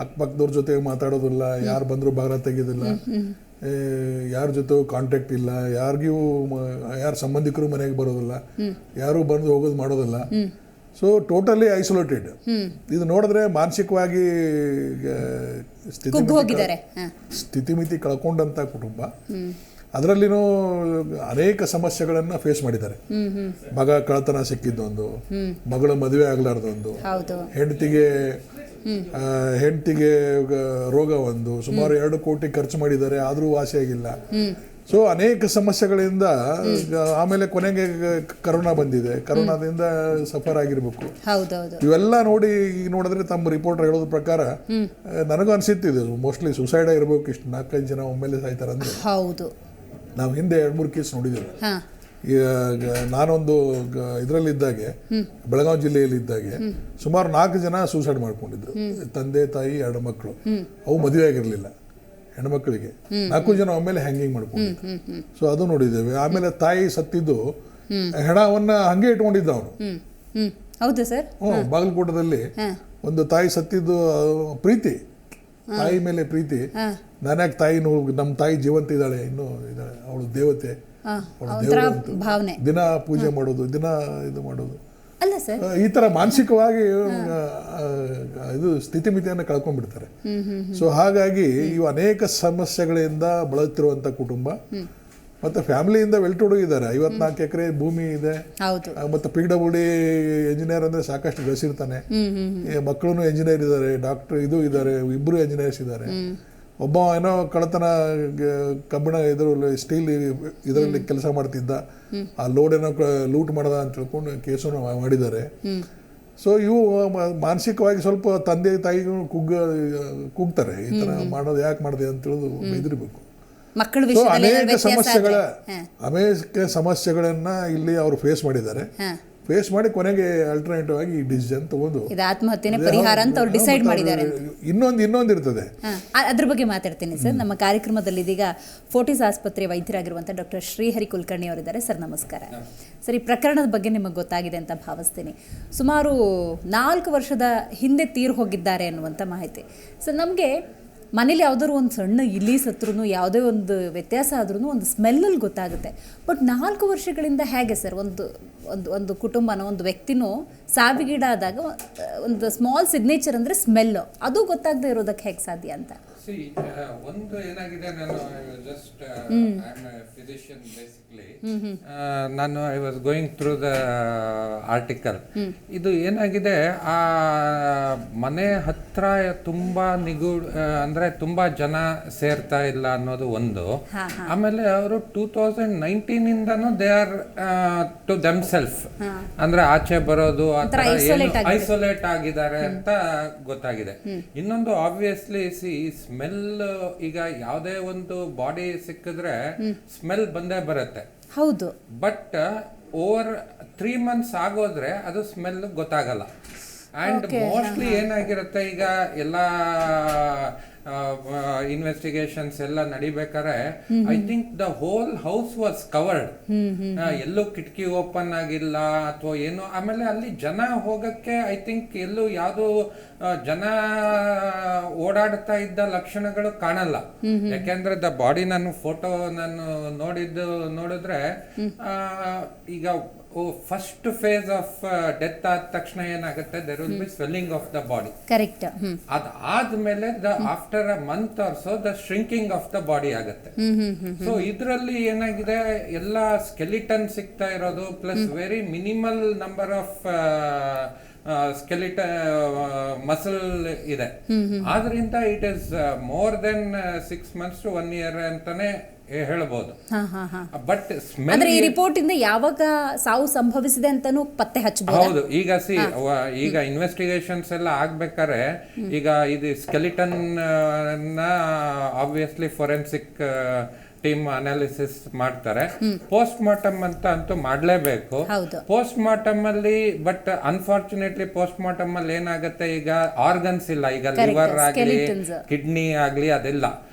ಅಕ್ಕಪಕ್ಕದವ್ರ ಜೊತೆಗೆ ಮಾತಾಡೋದಿಲ್ಲ, ಯಾರು ಬಂದ್ರು ಬಾಗಿಲ ತೆಗೆಯೋದಿಲ್ಲ, ಯಾರ ಜೊತೆ ಕಾಂಟ್ಯಾಕ್ಟ್ ಇಲ್ಲ, ಯಾರಿಗೂ ಯಾರ ಸಂಬಂಧಿಕರು ಮನೆಗೆ ಬರೋದಿಲ್ಲ, ಯಾರು ಬಂದು ಹೋಗೋದು ಮಾಡೋದಿಲ್ಲ. So totally isolated. ಇದು ನೋಡಿದ್ರೆ ಮಾನಸಿಕವಾಗಿ ಸ್ಥಿತಿಮಿತಿ ಕಳ್ಕೊಂಡಂತ ಕುಟುಂಬ. ಅದರಲ್ಲಿನೂ ಅನೇಕ ಸಮಸ್ಯೆಗಳನ್ನ ಫೇಸ್ ಮಾಡಿದ್ದಾರೆ. ಮಗ ಕಳ್ಳತನ ಸಿಕ್ಕಿದ್ದೊಂದು, ಮಗಳ ಮದುವೆ ಆಗ್ಲಾರ್ದೊಂದು, ಹೆಂಡತಿಗೆ ರೋಗ ಒಂದು, ಸುಮಾರು 2 ಕೋಟಿ ಖರ್ಚು ಮಾಡಿದ್ದಾರೆ, ಆದ್ರೂ ವಾಸಿಯಾಗಿಲ್ಲ. ಸೊ ಅನೇಕ ಸಮಸ್ಯೆಗಳಿಂದ ಆಮೇಲೆ ಕೊನೆಗೆ ಕರೋನಾ ಬಂದಿದೆ, ಕರೋನಾದಿಂದ ಸಫರ್ ಆಗಿರ್ಬೇಕು. ಇವೆಲ್ಲ ನೋಡಿದ್ರೆ ತಮ್ಮ ರಿಪೋರ್ಟರ್ ಹೇಳೋದ್ರ ಪ್ರಕಾರ ನನಗೂ ಅನ್ಸಿತ್ತಿದೆ ಮೋಸ್ಟ್ಲಿ ಸುಸೈಡ್ ಆಗಿರ್ಬೇಕು. ಇಷ್ಟು 4-5 ಜನ ಒಮ್ಮೆಲೆ ಸಾಯ್ತಾರೆ ಅಂದ್ರೆ. ನಾವು ಹಿಂದೆ 2-3 ಕೇಸ್ ನೋಡಿದ್ದೇವೆ. ನಾನೊಂದು ಇದರಲ್ಲಿದ್ದಾಗೆ, ಬೆಳಗಾವಿ ಜಿಲ್ಲೆಯಲ್ಲಿ ಇದ್ದಾಗೆ ಸುಮಾರು 4 ಜನ ಸೂಸೈಡ್ ಮಾಡ್ಕೊಂಡಿದ್ರು. ತಂದೆ ತಾಯಿ 2 ಮಕ್ಕಳು. ಅವು ಮದುವೆ ಆಗಿರ್ಲಿಲ್ಲ ಹೆಣ್ಮಕ್ಳಿಗೆ. 4 ಜನ ಒಮ್ಮೆಲೆ ಹ್ಯಾಂಗಿಂಗ್ ಮಾಡ್ಕೊಂಡಿದ್ರು. ಸೊ ಅದು ನೋಡಿದ್ದೇವೆ. ಆಮೇಲೆ ತಾಯಿ ಸತ್ತಿದ್ದು ಹೆಣವನ್ನ ಹಂಗೆ ಇಟ್ಕೊಂಡಿದ್ದ ಅವನು. ಹೌದು ಸರ್. ಬಾಗಲಕೋಟದಲ್ಲಿ ಒಂದು ತಾಯಿ ಸತ್ತಿದ್ದು ಪ್ರೀತಿ, ತಾಯಿ ಮೇಲೆ ಪ್ರೀತಿ. ನಾನ್ಯಾಕೆ ತಾಯಿ ನಮ್ಮ ತಾಯಿ ಜೀವಂತ ಇದ್ದಾಳೆ, ಇನ್ನೂ ಇದ್ದಾಳೆ, ಅವಳು ದೇವತೆ, ಭಾವನೆ, ದಿನ ಪೂಜೆ ಮಾಡೋದು, ದಿನ ಇದು ಮಾಡೋದು, ಅಲ್ಲ ಸರ್, ಈ ತರ ಮಾನಸಿಕವಾಗಿ ಇದು ಸ್ಥಿತಿಮಿತಿಯನ್ನು ಕಳ್ಕೊಂಡ್ಬಿಡ್ತಾರೆ. ಸೊ ಹಾಗಾಗಿ ಇವು ಅನೇಕ ಸಮಸ್ಯೆಗಳಿಂದ ಬಳಲುತ್ತಿರುವಂತ ಕುಟುಂಬ. ಮತ್ತೆ ಫ್ಯಾಮಿಲಿಯಿಂದ ವೆಲ್ಟುಡುಗಿದ್ದಾರೆ. 54 ಎಕರೆ ಭೂಮಿ ಇದೆ. ಮತ್ತೆ PWD ಎಂಜಿನಿಯರ್ ಅಂದ್ರೆ ಸಾಕಷ್ಟು ಗಳಿಸಿರ್ತಾನೆ. ಮಕ್ಕಳು ಎಂಜಿನಿಯರ್ ಇದ್ದಾರೆ, ಡಾಕ್ಟರ್ ಇದ್ದಾರೆ, 2 ಎಂಜಿನಿಯರ್ಸ್ ಇದ್ದಾರೆ. ಒಬ್ಬ ಏನೋ ಕಳ್ಳತನ ಕಬ್ಬಿಣ ಸ್ಟೀಲ್ ಇದರಲ್ಲಿ ಕೆಲಸ ಮಾಡ್ತಿದ್ದ, ಆ ಲೋಡ್ ಏನೋ ಲೂಟ್ ಮಾಡದ ಅಂತ ತಿಳ್ಕೊಂಡು ಕೇಸನ್ನು ಮಾಡಿದ್ದಾರೆ. ಸೊ ಇವು ಮಾನಸಿಕವಾಗಿ ಸ್ವಲ್ಪ ತಂದೆ ತಾಯಿಗೂ ಕುಗ್ತಾರೆ. ಈ ತರ ಮಾಡೋದು ಯಾಕೆ ಮಾಡಿದೆ ಅಂತ ತಿಳಿದು ಬೆದರಿಬೇಕು. ಅನೇಕ ಸಮಸ್ಯೆಗಳನ್ನ ಇಲ್ಲಿ ಅವರು ಫೇಸ್ ಮಾಡಿದ್ದಾರೆ. ಫೇಸ್ ಮಾಡಿ ಕೊನೆಗೆ ಅಲ್ಟರ್ನೇಟಿವ್ ಆಗಿ ಈ ಡಿಸಿಷನ್ ತಗೊಂಡು ಆತ್ಮಹತ್ಯೆನೇ ಪರಿಹಾರ ಅಂತ ಅವ್ರು ಡಿಸೈಡ್ ಮಾಡಿದ್ದಾರೆ. ಇನ್ನೊಂದು ಇರ್ತದೆ, ಅದ್ರ ಬಗ್ಗೆ ಮಾತಾಡ್ತೀನಿ ಸರ್. ನಮ್ಮ ಕಾರ್ಯಕ್ರಮದಲ್ಲಿ ಇದೀಗ ಫೋರ್ಟಿಸ್ ಆಸ್ಪತ್ರೆ ವೈದ್ಯರಾಗಿರುವಂಥ ಡಾಕ್ಟರ್ ಶ್ರೀಹರಿ ಕುಲಕರ್ಣಿ ಅವರಿದ್ದಾರೆ. ಸರ್ ನಮಸ್ಕಾರ. ಸರ್, ಈ ಪ್ರಕರಣದ ಬಗ್ಗೆ ನಿಮಗೆ ಗೊತ್ತಾಗಿದೆ ಅಂತ ಭಾವಿಸ್ತೀನಿ. ಸುಮಾರು 4 ವರ್ಷದ ಹಿಂದೆ ತೀರು ಹೋಗಿದ್ದಾರೆ ಅನ್ನುವಂಥ ಮಾಹಿತಿ. ಸರ್, ನಮಗೆ ಮನೇಲಿ ಯಾವುದಾದ್ರು ಒಂದು ಸಣ್ಣ ಇಲಿ ಸತ್ರೂ, ಯಾವುದೇ ಒಂದು ವ್ಯತ್ಯಾಸ ಆದ್ರೂ ಒಂದು ಸ್ಮೆಲ್ಲಲ್ಲಿ ಗೊತ್ತಾಗುತ್ತೆ. ಬಟ್ 4 ವರ್ಷಗಳಿಂದ ಹೇಗೆ ಸರ್ ಒಂದು ಕುಟುಂಬನೋ ಒಂದು ವ್ಯಕ್ತಿನೋ ಸಾವಿಗೀಡಾದಾಗ ಒಂದು ಸ್ಮಾಲ್ ಸಿಗ್ನೇಚರ್ ಅಂದರೆ ಸ್ಮೆಲ್ಲು, ಅದು ಗೊತ್ತಾಗದೆ ಇರೋದಕ್ಕೆ ಹೇಗೆ ಸಾಧ್ಯ ಅಂತ? ಒಂದು ಏನಾಗಿದೆ, ನಾನು just I am a physician basically. ನಾನು I was going through the article. ಇದು ಏನಾಗಿದೆ, ಆ ಮನೆ ಹತ್ರ ತುಂಬಾ ಅಂದ್ರೆ ತುಂಬಾ ಜನ ಸೇರ್ತಾ ಇಲ್ಲ ಅನ್ನೋದು ಒಂದು. ಆಮೇಲೆ ಅವರು 2019 ಇಂದನೂ ದೇ ಆರ್ ಟು ದೆಮ್ಸೆಲ್ಫ್, ಅಂದ್ರೆ ಆಚೆ ಬರೋದು ಆ ತರ ಐಸೋಲೇಟ್ ಆಗಿದ್ದಾರೆ ಅಂತ ಗೊತ್ತಾಗಿದೆ. ಇನ್ನೊಂದು ಆಬ್ವಿಯಸ್ಲಿ ಸ್ಮೆಲ್, ಈಗ ಯಾವುದೇ ಒಂದು ಬಾಡಿ ಸಿಕ್ಕಿದ್ರೆ ಸ್ಮೆಲ್ ಬಂದೇ ಬರುತ್ತೆ. ಹೌದು. ಬಟ್ ಓವರ್ 3 months ಆಗೋದ್ರೆ ಅದು ಸ್ಮೆಲ್ ಗೊತ್ತಾಗಲ್ಲ. ಅಂಡ್ ಮೋಸ್ಟ್ಲಿ ಏನಾಗಿರುತ್ತೆ, ಈಗ ಎಲ್ಲ ಇನ್ವೆಸ್ಟಿಗೇಷನ್ಸ್ ಎಲ್ಲ ನಡಿಬೇಕಾದ್ರೆ I think the whole house was covered. ಎಲ್ಲೂ ಕಿಟಕಿ ಓಪನ್ ಆಗಿಲ್ಲ ಅಥವಾ ಏನು. ಆಮೇಲೆ ಅಲ್ಲಿ ಜನ ಹೋಗಕ್ಕೆ ಐ ಥಿಂಕ್ ಎಲ್ಲೂ ಯಾವ್ದು ಜನ ಓಡಾಡ್ತಾ ಇದ್ದ ಲಕ್ಷಣಗಳು ಕಾಣಲ್ಲ. ಯಾಕೆಂದ್ರೆ ದ ಬಾಡಿ ನಾನು ನೋಡಿದ್ರೆ ಈಗ ಫಸ್ಟ್ ಫೇಸ್ ಆಫ್ ಡೆತ್ ಆದ ತಕ್ಷಣ ಏನಾಗುತ್ತೆ, there will be swelling of the body. Correct. ಅದಾದ್ಮೇಲೆ after a month or so the shrinking of the body ಆಗುತ್ತೆ. ಸೊ ಇದರಲ್ಲಿ ಏನಾಗಿದೆ, ಎಲ್ಲ ಸ್ಕೆಲಿಟನ್ ಸಿಗ್ತಾ ಇರೋದು plus very minimal number of skeleton muscle ಇದೆ. ಆದ್ರಿಂದ it is more than 6 months to 1 year ಅಂತಾನೆ ಹೇಳ್ಬೋದು. ಬಟ್ ಅಂದ್ರೆ ಈ ರಿಪೋರ್ಟ್ ಇಂದ ಯಾವಾಗ ಸಾವು ಸಂಭವಿಸಿದೆ ಅಂತಾನು ಪತ್ತೆ ಹಚ್ಚಬಹುದು. ಹೌದು. ಈಗ ಇನ್ವೆಸ್ಟಿಗೇಷನ್ಸ್ ಎಲ್ಲ ಆಗ್ಬೇಕಾದ್ರೆ ಈಗ ಇದು skeleton obviously forensic team analysis ಮಾಡ್ತಾರೆ. ಪೋಸ್ಟ್ ಮಾರ್ಟಮ್ ಅಂತೂ ಮಾಡ್ಲೇಬೇಕು. ಪೋಸ್ಟ್ ಮಾರ್ಟಮ್ ಅಲ್ಲಿ, ಬಟ್ ಅನ್ಫಾರ್ಚುನೇಟ್ಲಿ ಪೋಸ್ಟ್ ಮಾರ್ಟಮ್ ಅಲ್ಲಿ ಏನಾಗುತ್ತೆ, ಈಗ ಆರ್ಗನ್ಸ್ ಇಲ್ಲ, ಈಗ ಲಿವರ್ ಆಗ್ಲಿ ಕಿಡ್ನಿ ಆಗ್ಲಿ ಅದೆಲ್ಲ,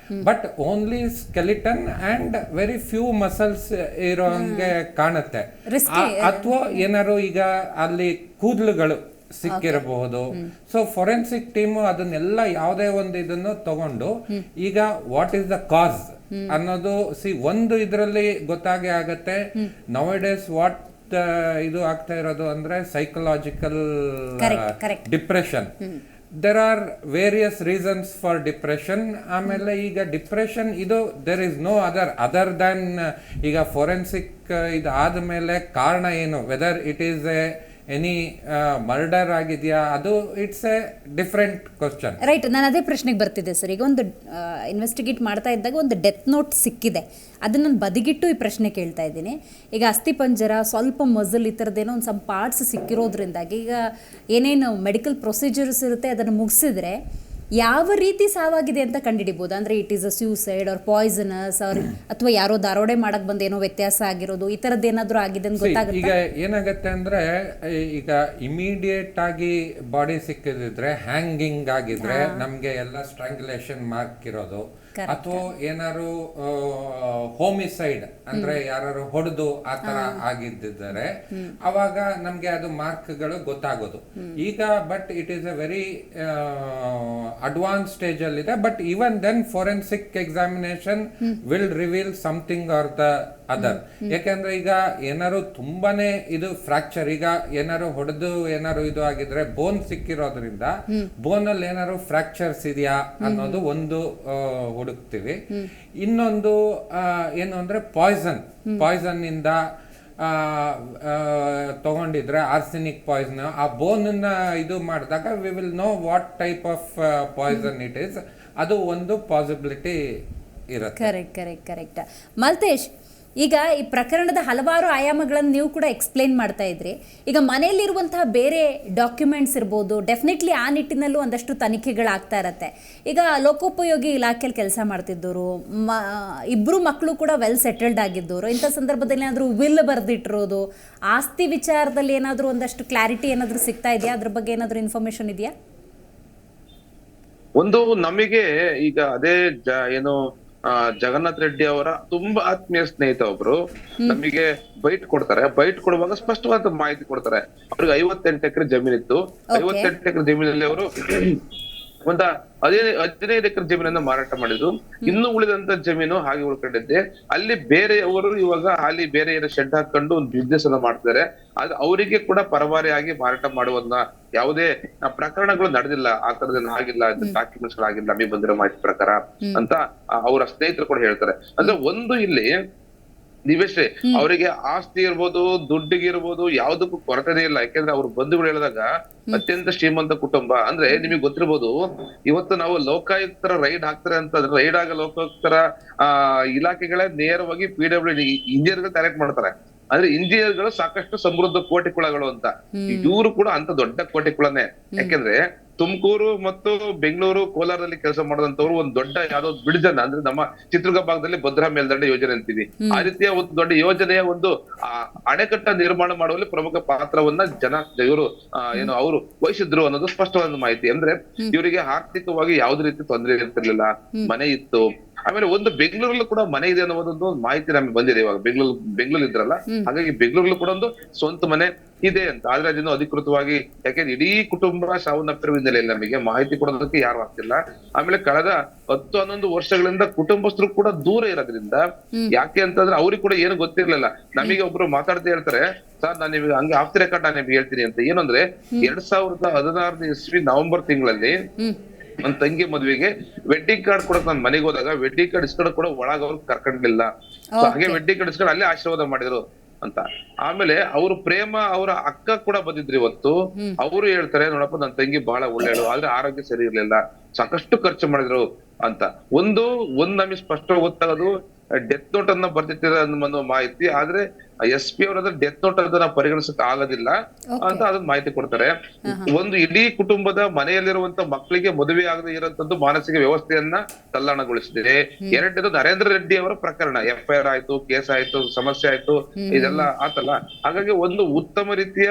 but only skeleton and very few muscles ಇರೋಂಗೆ ಕಾಣುತ್ತೆ. ಅಥವಾ ಏನಾರು ಈಗ ಅಲ್ಲಿ ಕೂದಲುಗಳು ಸಿಕ್ಕಿರಬಹುದು. ಸೊ ಫೋರೆನ್ಸಿಕ್ ಟೀಮ್ ಅದನ್ನೆಲ್ಲ ಯಾವುದೇ ಒಂದು ಇದನ್ನು ತಗೊಂಡು ಈಗ ವಾಟ್ ಈಸ್ ದ ಕಾಸ್ ಅನ್ನೋದು ಒಂದು ಇದರಲ್ಲಿ ಗೊತ್ತಾಗೇ ಆಗತ್ತೆ. ನೌಡೇಸ್ ವಾಟ್ ಇದು ಆಗ್ತಾ ಇರೋದು ಅಂದ್ರೆ psychological depression. There are various reasons for depression. ಆಮೇಲೆ ಈಗ ಡಿಪ್ರೆಷನ್ ಇದು there is no other than ಈಗ ಫೋರೆನ್ಸಿಕ್ ಇದು ಆದ್ಮೇಲೆ ಕಾರಣ ಏನು, whether it is any murder ಆಗಿದೆಯಾ, ಅದು it's a different question. Right. ನಾನು ಅದೇ ಪ್ರಶ್ನೆಗೆ ಬರ್ತಿದ್ದೆ ಸರ್. ಈಗ ಒಂದು ಇನ್ವೆಸ್ಟಿಗೇಟ್ ಮಾಡ್ತಾ ಇದ್ದಾಗ ಒಂದು ಡೆತ್ ನೋಟ್ ಸಿಕ್ಕಿದೆ, ಅದನ್ನ ನಾನು ಬದಿಗಿಟ್ಟು ಈ ಪ್ರಶ್ನೆ ಕೇಳ್ತಾ ಇದ್ದೀನಿ. ಈಗ ಅಸ್ಥಿಪಂಜರ, ಸ್ವಲ್ಪ ಮಸಲ್, ಈ ಥರದ್ದೇನೋ ಒಂದು ಸ್ವಲ್ಪ ಪಾರ್ಟ್ಸ್ ಸಿಕ್ಕಿರೋದ್ರಿಂದಾಗಿ ಈಗ ಏನೇನು ಮೆಡಿಕಲ್ ಪ್ರೊಸೀಜರ್ಸ್ ಇರುತ್ತೆ ಅದನ್ನು ಮುಗಿಸಿದ್ರೆ ಯಾವ ರೀತಿ ಸಾವಾಗಿದೆ ಅಂತ ಕಂಡುಹಿಡಿಬೋದು. ಅಂದರೆ it is a suicide or poisonous or ಅಥವಾ ಯಾರೋ ದಾರೋಡೆ ಮಾಡಕ್ ಬಂದು ಏನೋ ವ್ಯತ್ಯಾಸ ಆಗಿರೋದು, ಈ ಥರದ್ದು ಏನಾದರೂ ಆಗಿದೆ ಅಂತ ಗೊತ್ತಾಗುತ್ತೆ. ಈಗ ಏನಾಗುತ್ತೆ ಅಂದ್ರೆ, ಈಗ ಇಮಿಡಿಯೇಟ್ ಆಗಿ ಬಾಡಿ ಸಿಕ್ಕಿದ್ರೆ, ಹ್ಯಾಂಗಿಂಗ್ ಆಗಿದ್ರೆ ನಮ್ಗೆ ಎಲ್ಲ ಸ್ಟ್ರಾಂಗ್ಯುಲೇಷನ್ ಮಾರ್ಕ್ ಇರೋದು, ಅಥವಾ ಏನಾರು ಹೋಮಿಸೈಡ್ ಅಂದ್ರೆ ಯಾರು ಹೊಡೆದು ಆತರ ಆಗಿದ್ದರೆ ಅವಾಗ ನಮ್ಗೆ ಅದು ಮಾರ್ಕ್ಗಳು ಗೊತ್ತಾಗೋದು. ಈಗ but it is a very advance stage ಅಲ್ಲಿ ಇದೆ. But even then forensic examination will reveal something or the other. ಯಾಕಂದ್ರೆ ಈಗ ಏನಾರು ತುಂಬಾನೇ ಇದು ಫ್ರಾಕ್ಚರ್, ಈಗ ಏನಾರು ಹೊಡೆದು ಏನಾರು ಇದು ಆಗಿದ್ರೆ ಬೋನ್ ಸಿಕ್ಕಿರೋದ್ರಿಂದ ಬೋನ್ ಅಲ್ಲಿ ಏನಾರು ಫ್ರಾಕ್ಚರ್ಸ್ ಇದೆಯಾ ಅನ್ನೋದು ಒಂದು ಹುಡುಕ್ತಿವಿ. ಇನ್ನೊಂದು ಏನು ಅಂದ್ರೆ ಪಾಯ್ಸನ್ ಇಂದ ತಗೊಂಡಿದ್ರೆ ಆರ್ಸೆನಿಕ್ ಪಾಯ್ಸನ್, ಆ ಬೋನ್ ಇದು ಮಾಡಿದಾಗ we will know what type of poison it is. ಅದು ಒಂದು ಪಾಸಿಬಿಲಿಟಿ ಇರುತ್ತೆ. ಕರೆಕ್ಟ್. ಮಲ್ತೇಶ್, ಈಗ ಈ ಪ್ರಕರಣದ ಹಲವಾರು ಆಯಾಮಗಳನ್ನು ನೀವು ಕೂಡ ಎಕ್ಸ್ಪ್ಲೇನ್ ಮಾಡ್ತಾ ಇದ್ರಿ. ಈಗ ಮನೆಯಲ್ಲಿರುವಂತಹ ಬೇರೆ ಡಾಕ್ಯುಮೆಂಟ್ಸ್ ಇರ್ಬೋದು, ಡೆಫಿನೆಟ್ಲಿ ಆ ನಿಟ್ಟಿನಲ್ಲೂ ಒಂದಷ್ಟು ತನಿಖೆಗಳಾಗ್ತಾ ಇರತ್ತೆ. ಈಗ ಲೋಕೋಪಯೋಗಿ ಇಲಾಖೆಯಲ್ಲಿ ಕೆಲಸ ಮಾಡ್ತಿದ್ದವರು, ಇಬ್ಬರು ಮಕ್ಕಳು ಕೂಡ ವೆಲ್ ಸೆಟಲ್ಡ್ ಆಗಿದ್ದವರು, ಇಂಥ ಸಂದರ್ಭದಲ್ಲಿ ಏನಾದರೂ ವಿಲ್ ಬರೆದಿಟ್ಟಿರೋದು, ಆಸ್ತಿ ವಿಚಾರದಲ್ಲಿ ಏನಾದರೂ ಒಂದಷ್ಟು ಕ್ಲಾರಿಟಿ ಏನಾದರೂ ಸಿಗ್ತಾ ಇದೆಯಾ? ಅದ್ರ ಬಗ್ಗೆ ಏನಾದರೂ ಇನ್ಫಾರ್ಮೇಶನ್ ಇದೆಯಾ? ಒಂದು ನಮಗೆ ಈಗ ಅದೇ ಏನು ಜಗನ್ನಾಥ್ ರೆಡ್ಡಿ ಅವರ ತುಂಬಾ ಆತ್ಮೀಯ ಸ್ನೇಹಿತ ಒಬ್ರು ನಮಗೆ ಬೈಟ್ ಕೊಡ್ತಾರೆ. ಬೈಟ್ ಕೊಡುವಾಗ ಸ್ಪಷ್ಟವಾದ ಮಾಹಿತಿ ಕೊಡ್ತಾರೆ. ಅವ್ರಿಗೆ 58 ಎಕರೆ ಜಮೀನಿತ್ತು. 58 ಎಕರೆ ಜಮೀನಲ್ಲಿ ಅವರು ಒಂದ 15 ಎಕರೆ ಜಮೀನನ್ನ ಮಾರಾಟ ಮಾಡಿದ್ರು. ಇನ್ನು ಉಳಿದಂತ ಜಮೀನು ಹಾಗೆ ಉಳ್ಕೊಂಡಿದ್ದೆ. ಅಲ್ಲಿ ಬೇರೆಯವರು ಇವಾಗ ಅಲ್ಲಿ ಬೇರೆ ಏನೋ ಶೆಡ್ ಹಾಕೊಂಡು ಒಂದು ಬಿಸ್ನೆಸ್ ಅನ್ನ ಮಾಡ್ತಾರೆ. ಅದು ಅವರಿಗೆ ಕೂಡ ಪರವಾರಿಯಾಗಿ ಮಾರಾಟ ಮಾಡುವನ್ನ ಯಾವುದೇ ಪ್ರಕರಣಗಳು ನಡೆದಿಲ್ಲ, ಆ ತರದೇನು ಆಗಿಲ್ಲ, ಡಾಕ್ಯುಮೆಂಟ್ಸ್ ಗಳಾಗಿಲ್ಲ ನಮಗೆ ಬಂದಿರೋ ಮಾಹಿತಿ ಪ್ರಕಾರ ಅಂತ ಅವರ ಸ್ನೇಹಿತರು ಕೂಡ ಹೇಳ್ತಾರೆ. ಅಂದ್ರೆ ಒಂದು ಇಲ್ಲಿ ದಿವೇಶ್ರೀ ಅವರಿಗೆ ಆಸ್ತಿ ಇರ್ಬೋದು, ದುಡ್ಡಿಗೆ ಇರ್ಬೋದು, ಯಾವ್ದಕ್ಕೂ ಕೊರತೆನೇ ಇಲ್ಲ. ಯಾಕೆಂದ್ರೆ ಅವ್ರ ಬಂಧುಗಳು ಹೇಳಿದಾಗ ಅತ್ಯಂತ ಶ್ರೀಮಂತ ಕುಟುಂಬ. ಅಂದ್ರೆ ನಿಮಗೆ ಗೊತ್ತಿರ್ಬೋದು, ಇವತ್ತು ನಾವು ಲೋಕಾಯುಕ್ತರ ರೈಡ್ ಹಾಕ್ತಾರೆ ಅಂತಂದ್ರೆ ರೈಡ್ ಆಗ ಲೋಕಾಯುಕ್ತರ ಇಲಾಖೆಗಳೇ ನೇರವಾಗಿ PWD ಇಂಜಿನಿಯರ್ಗಳು ಡೈರೆಕ್ಟ್ ಮಾಡ್ತಾರೆ. ಅಂದ್ರೆ ಇಂಜಿನಿಯರ್ಗಳು ಸಾಕಷ್ಟು ಸಮೃದ್ಧ ಕೋಟಿ ಕುಳಗಳು ಅಂತ. ಇವರು ಕೂಡ ಅಂತ ದೊಡ್ಡ ಕೋಟಿ ಕುಳನೇ. ಯಾಕೆಂದ್ರೆ ತುಮಕೂರು ಮತ್ತು ಬೆಂಗಳೂರು, ಕೋಲಾರದಲ್ಲಿ ಕೆಲಸ ಮಾಡಿದಂತವ್ರು ಒಂದ್ ದೊಡ್ಡ ಯಾವ್ದೋ ಬ್ರಿಡ್ಜ್ ಅನ್ನ, ಅಂದ್ರೆ ನಮ್ಮ ಚಿತ್ರದುರ್ಗ ಭಾಗದಲ್ಲಿ ಭದ್ರಾ ಮೇಲ್ದಂಡೆ ಯೋಜನೆ ಅಂತೀವಿ, ಆ ರೀತಿಯ ಒಂದು ದೊಡ್ಡ ಯೋಜನೆಯ ಒಂದು ಅಣೆಕಟ್ಟ ನಿರ್ಮಾಣ ಮಾಡುವಲ್ಲಿ ಪ್ರಮುಖ ಪಾತ್ರವನ್ನ ಇವರು ಏನು ಅವರು ವಹಿಸಿದ್ರು ಅನ್ನೋದು ಸ್ಪಷ್ಟವಾದ ಮಾಹಿತಿ. ಅಂದ್ರೆ ಇವರಿಗೆ ಆರ್ಥಿಕವಾಗಿ ಯಾವ್ದು ರೀತಿ ತೊಂದರೆ ಇರ್ತಿರ್ಲಿಲ್ಲ, ಮನೆ ಇತ್ತು. ಆಮೇಲೆ ಒಂದು ಬೆಂಗಳೂರಲ್ಲೂ ಕೂಡ ಮನೆ ಇದೆ ಅನ್ನೋದೊಂದು ಮಾಹಿತಿ ನಮ್ಗೆ ಬಂದಿದೆ. ಇವಾಗ ಬೆಂಗಳೂರು ಇದ್ರಲ್ಲ, ಹಾಗಾಗಿ ಬೆಂಗಳೂರಲ್ಲೂ ಕೂಡ ಒಂದು ಸ್ವಂತ ಮನೆ ಇದೆ ಅಂತ. ಆದ್ರೆ ಅದನ್ನು ಅಧಿಕೃತವಾಗಿ, ಯಾಕೆಂದ್ರೆ ಇಡೀ ಕುಟುಂಬ ಸಾವನ್ನಪ್ಪಿರುವ ಹಿನ್ನೆಲೆಯಲ್ಲಿ ನಮಗೆ ಮಾಹಿತಿ ಕೊಡೋದಕ್ಕೆ ಯಾರು ಆಗ್ತಿಲ್ಲ. ಆಮೇಲೆ ಕಳೆದ 10-11 ವರ್ಷಗಳಿಂದ ಕುಟುಂಬಸ್ಥರು ಕೂಡ ದೂರ ಇರೋದ್ರಿಂದ, ಯಾಕೆ ಅಂತಂದ್ರೆ ಅವ್ರಿಗೆ ಕೂಡ ಏನು ಗೊತ್ತಿರ್ಲಿಲ್ಲ. ನಮಗೆ ಒಬ್ರು ಮಾತಾಡ್ತಾ ಹೇಳ್ತಾರೆ, ಸರ್ ನಾನು ನಿಮಗೆ ಹಂಗೆ ಆಫ್ ದ ರೆಕಾರ್ಡ್ ನಾನು ನಿಮ್ಗೆ ಹೇಳ್ತೀನಿ ಅಂತ. ಏನಂದ್ರೆ 2016 ಇಸ್ವಿ ನವೆಂಬರ್ ತಿಂಗಳಲ್ಲಿ ನನ್ ತಂಗಿ ಮದ್ವೆಗೆ ವೆಡ್ಡಿಂಗ್ ಕಾರ್ಡ್ ಕೊಡಕ್ ನಾನ್ ಮನೆಗೆ ಹೋದಾಗ ವೆಡ್ಡಿಂಗ್ ಕಾರ್ಡ್ ಇಸ್ಕೊಂಡು ಕೂಡ ಒಳಗ ಅವ್ರು ಕರ್ಕೊಂಡಿಲ್ಲ. ಹಾಗೆ ವೆಡ್ಡಿಂಗ್ ಕಾರ್ಡ್ ಇಸ್ಕೊಂಡು ಅಲ್ಲೇ ಆಶೀರ್ವಾದ ಮಾಡಿದ್ರು ಅಂತ. ಆಮೇಲೆ ಅವ್ರು ಪ್ರೇಮ ಅವರ ಅಕ್ಕ ಕೂಡ ಬಂದಿದ್ರು ಇವತ್ತು. ಅವರು ಹೇಳ್ತಾರೆ, ನೋಡಪ್ಪ ನನ್ ತಂಗಿ ಬಹಳ ಒಳ್ಳೆಯಳು, ಆದ್ರೆ ಆರೋಗ್ಯ ಸರಿ ಇರ್ಲಿಲ್ಲ, ಸಾಕಷ್ಟು ಖರ್ಚು ಮಾಡಿದ್ರು ಅಂತ. ಒಂದ್ ನಮಗೆ ಸ್ಪಷ್ಟ ಗೊತ್ತಾಗೋದು, ಡೆತ್ ನೋಟ್ ಅನ್ನ ಬರ್ತಿರ್ತೀರ ಅನ್ನೋ ಮಾಹಿತಿ. ಆದ್ರೆ SP ಅವರಾದ್ರೆ ಡೆತ್ ನೋಟ್ ಅದನ್ನ ಪರಿಗಣಿಸಕ್ ಆಗೋದಿಲ್ಲ ಅಂತ ಅದನ್ನ ಮಾಹಿತಿ ಕೊಡ್ತಾರೆ. ಒಂದು ಇಡೀ ಕುಟುಂಬದ ಮನೆಯಲ್ಲಿರುವಂತ ಮಕ್ಕಳಿಗೆ ಮದುವೆ ಆಗದೆ ಇರುವಂತದ್ದು ಮಾನಸಿಕ ವ್ಯವಸ್ಥೆಯನ್ನ ತಲ್ಲಣಗೊಳಿಸಿದೆ. ಎರಡನೇದು ನರೇಂದ್ರ ರೆಡ್ಡಿ ಅವರ ಪ್ರಕರಣ, FIR ಆಯ್ತು, ಕೇಸ್ ಆಯ್ತು, ಸಮಸ್ಯೆ ಆಯ್ತು, ಇದೆಲ್ಲ ಆತಲ್ಲ. ಹಾಗಾಗಿ ಒಂದು ಉತ್ತಮ ರೀತಿಯ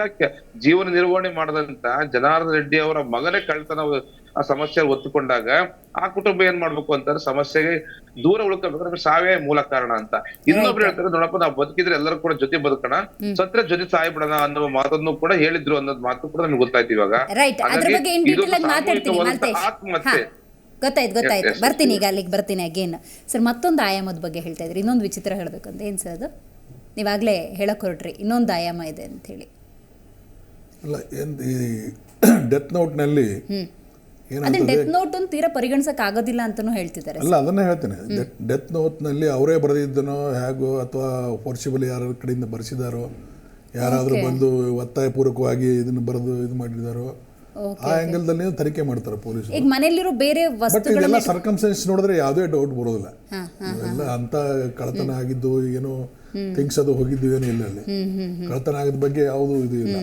ಜೀವನ ನಿರ್ವಹಣೆ ಮಾಡದಂತ ಜನಾರ್ದನ್ ರೆಡ್ಡಿ ಅವರ ಮಗನೇ ಕಳ್ತನ ಆ ಸಮಸ್ಯೆ ಒತ್ತುಕೊಂಡಾಗ ಆ ಕುಟುಂಬ ಏನ್ ಮಾಡ್ಬೇಕು ಅಂತಾರೆ, ಸಮಸ್ಯೆಗೆ ದೂರ ಉಳ್ಕೊಳ್ಬೇಕಾದ್ರೆ ಸಾವೇ ಮೂಲ ಕಾರಣ ಅಂತ. ಇನ್ನೊಬ್ರು ಹೇಳ್ತಾರೆ, ನೋಡಪ್ಪ ನಾವು ಬದುಕಿದ್ರೆ ಎಲ್ಲರೂ ಕೂಡ ಜೊತೆ ಬದುಕೋಣ, ಸತ್ರ ಜೊತೆ ಸಾಯ್ಬಿಡೋಣ ಅನ್ನೋ ಮಾತನ್ನು ಕೂಡ ಹೇಳಿದ್ರು ಅನ್ನೋದು ಮಾತು ಕೂಡ ನಮ್ಗೆ ಗೊತ್ತಾಯ್ತು ಇವಾಗ. ಆತ್ಮಹತ್ಯೆ ಗೊತ್ತಾಯ್ತು. ಬರ್ತೀನಿ ಈಗ ಅಲ್ಲಿಗೆ ಬರ್ತೀನಿ ಅಗೇನ್. ಸರ್ ಮತ್ತೊಂದು ಆಯಾಮದ ಬಗ್ಗೆ ಹೇಳ್ತಾ ಇದ್ರಿ, ಇನ್ನೊಂದು ವಿಚಿತ್ರ ಹೇಳ್ಬೇಕಂತ. ಏನ್ ಸರ್ ಅದು? ನೀವಾಗ್ಲೇ ಹೇಳಕ್ ಹೊರಟ್ರಿ ಇನ್ನೊಂದು ಆಯಾಮ ಇದೆ ಅಂತ ಹೇಳಿ. ಅಲ್ಲ, ಈ ಡೆತ್ ನೋಟ್ನಲ್ಲಿ ಅದನ್ನ ಡೆತ್ ನೋಟ್ ಅಂತ ತೀರಾ ಪರಿಗಣಿಸಕ್ ಆಗೋದಿಲ್ಲ ಅಂತಾನೂ ಹೇಳ್ತಿದ್ದಾರೆ. ಅಲ್ಲ, ಅದನ್ನೇ ಹೇಳ್ತೇನೆ. ಡೆತ್ ನೋಟ್ನಲ್ಲಿ ಅವರೇ ಬರೆದಿದ್ದನೋ ಹೇಗೋ, ಅಥವಾ ಫೋರ್ಸಿಬಲ್ ಯಾರ ಕಡೆಯಿಂದ ಬರೆಸಿದಾರೋ, ಯಾರಾದರೂ ಬಂದು ಒತ್ತಾಯಪೂರ್ವಕವಾಗಿ ಇದನ್ನು ಬರೆದು ಇದು ಮಾಡಿದಾರೋ, ಆ ಆಂಗಲ್ದಲ್ಲಿ ತನಿಖೆ ಮಾಡ್ತಾರೆ ಪೊಲೀಸರು. ಈಗ ಮನೆಯಲ್ಲಿರೋ ಬೇರೆ ಬಟ್ ಇದೆಲ್ಲ ಸರ್ಕಮ್ಸ್ಟೆನ್ಸ್ ನೋಡಿದ್ರೆ ಯಾವುದೇ ಡೌಟ್ ಬರೋದಿಲ್ಲ. ಎಲ್ಲ ಅಂತ ಕಳ್ಳತನ ಆಗಿದ್ದು ಏನೋ ಥಿಂಗ್ಸ್ ಅದು ಹೋಗಿದ್ದು ಏನೂ ಇಲ್ಲ. ಅಲ್ಲಿ ಕಳ್ಳತನ ಆಗಿದ ಬಗ್ಗೆ ಯಾವುದು ಇದು ಇಲ್ಲ.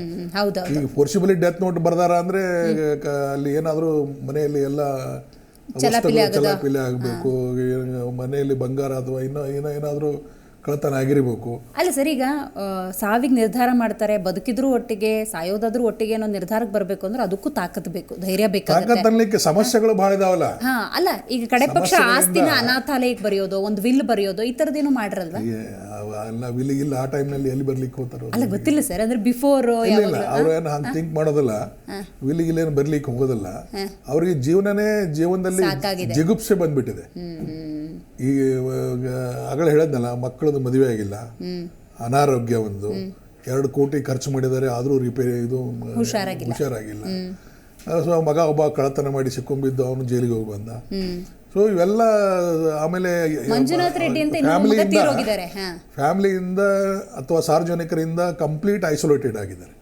ಈಗ ಫೋರ್ಸಿಬಲಿ ಡೆತ್ ನೋಟ್ ಬರ್ದಾರ ಅಂದ್ರೆ ಅಲ್ಲಿ ಏನಾದರೂ ಮನೆಯಲ್ಲಿ ಎಲ್ಲ ಚಲಾಪಿಲಿ ಆಗಬೇಕು, ಮನೆಯಲ್ಲಿ ಬಂಗಾರ ಅಥವಾ ಏನಾದರೂ ಕಳ್ಳತನ ಆಗಿರಬೇಕು. ಅಲ್ಲ ಸರ್, ಈಗ ಸಾವಿಗೆ ನಿರ್ಧಾರ ಮಾಡ್ತಾರೆ, ಬದುಕಿದ್ರು ಒಟ್ಟಿಗೆ ಸಾಯೋದಾದ್ರೂ ಒಟ್ಟಿಗೆ ಅನ್ನೋ ನಿರ್ಧಾರಕ್ಕೆ ಬರಬೇಕು ಅಂದ್ರೆ ಅದಕ್ಕೂ ತಾಕತ್ ಬೇಕು, ಧೈರ್ಯ ಬೇಕಾಗುತ್ತೆ. ಸಮಸ್ಯೆಗಳು ಬಹಳ ಇದಾವಲ್ಲ. ಅಲ್ಲ, ಈಗ ಕಡೆ ಪಕ್ಷ ಆಸ್ತಿನ ಅನಾಥಾಲಯಕ್ಕೆ ಬರೆಯೋದು, ಒಂದು ವಿಲ್ ಬರೆಯೋದು, ಈ ತರದೇನು ಮಾಡಿರಲ್ವಾ? ವಿಲ್ ಇಲ್ಲ, ಆ ಟೈಮ್ನಲ್ಲಿ ಎಲ್ಲಿ ಬರ್ಲಿಕ್ಕೆ ಹೋಗ್ತಾರೋ ಅಲ್ಲ, ಗೊತ್ತಿಲ್ಲ ಸರ್. ಅಂದ್ರೆ ಬಿಫೋರ್ ಅವ್ರು ಏನು ಹಂಗೆ ಥಿಂಕ್ ಮಾಡೋದಿಲ್ಲ, ವಿಲ್ ಏನು ಬರ್ಲಿಕ್ಕೆ ಹೋಗೋದಿಲ್ಲ. ಅವ್ರಿಗೆ ಜೀವನದಲ್ಲಿ ಜಿಗುಪ್ಸೆ ಬಂದ್ಬಿಟ್ಟಿದೆ. ಈಗ ಆಗಲೇ ಹೇಳದ್ನಲ್ಲ, ಮಕ್ಕಳದ್ದು ಮದುವೆ ಆಗಿಲ್ಲ, ಅನಾರೋಗ್ಯ, 2 ಕೋಟಿ ಖರ್ಚು ಮಾಡಿದ್ದಾರೆ, ಆದರೂ ರಿಪೇರಿ ಇದು ಹುಷಾರಾಗಿಲ್ಲ. ಸೊ ಮಗ ಒಬ್ಬ ಕಳ್ಳತನ ಮಾಡಿ ಸಿಕ್ಕೊಂಬಿದ್ದು, ಅವನು ಜೈಲಿಗೆ ಹೋಗಿ ಬಂದ. ಸೊ ಇವೆಲ್ಲ ಆಮೇಲೆ ಫ್ಯಾಮಿಲಿಯಿಂದ ಅಥವಾ ಸಾರ್ವಜನಿಕರಿಂದ ಕಂಪ್ಲೀಟ್ ಐಸೋಲೇಟೆಡ್ ಆಗಿದ್ದಾರೆ,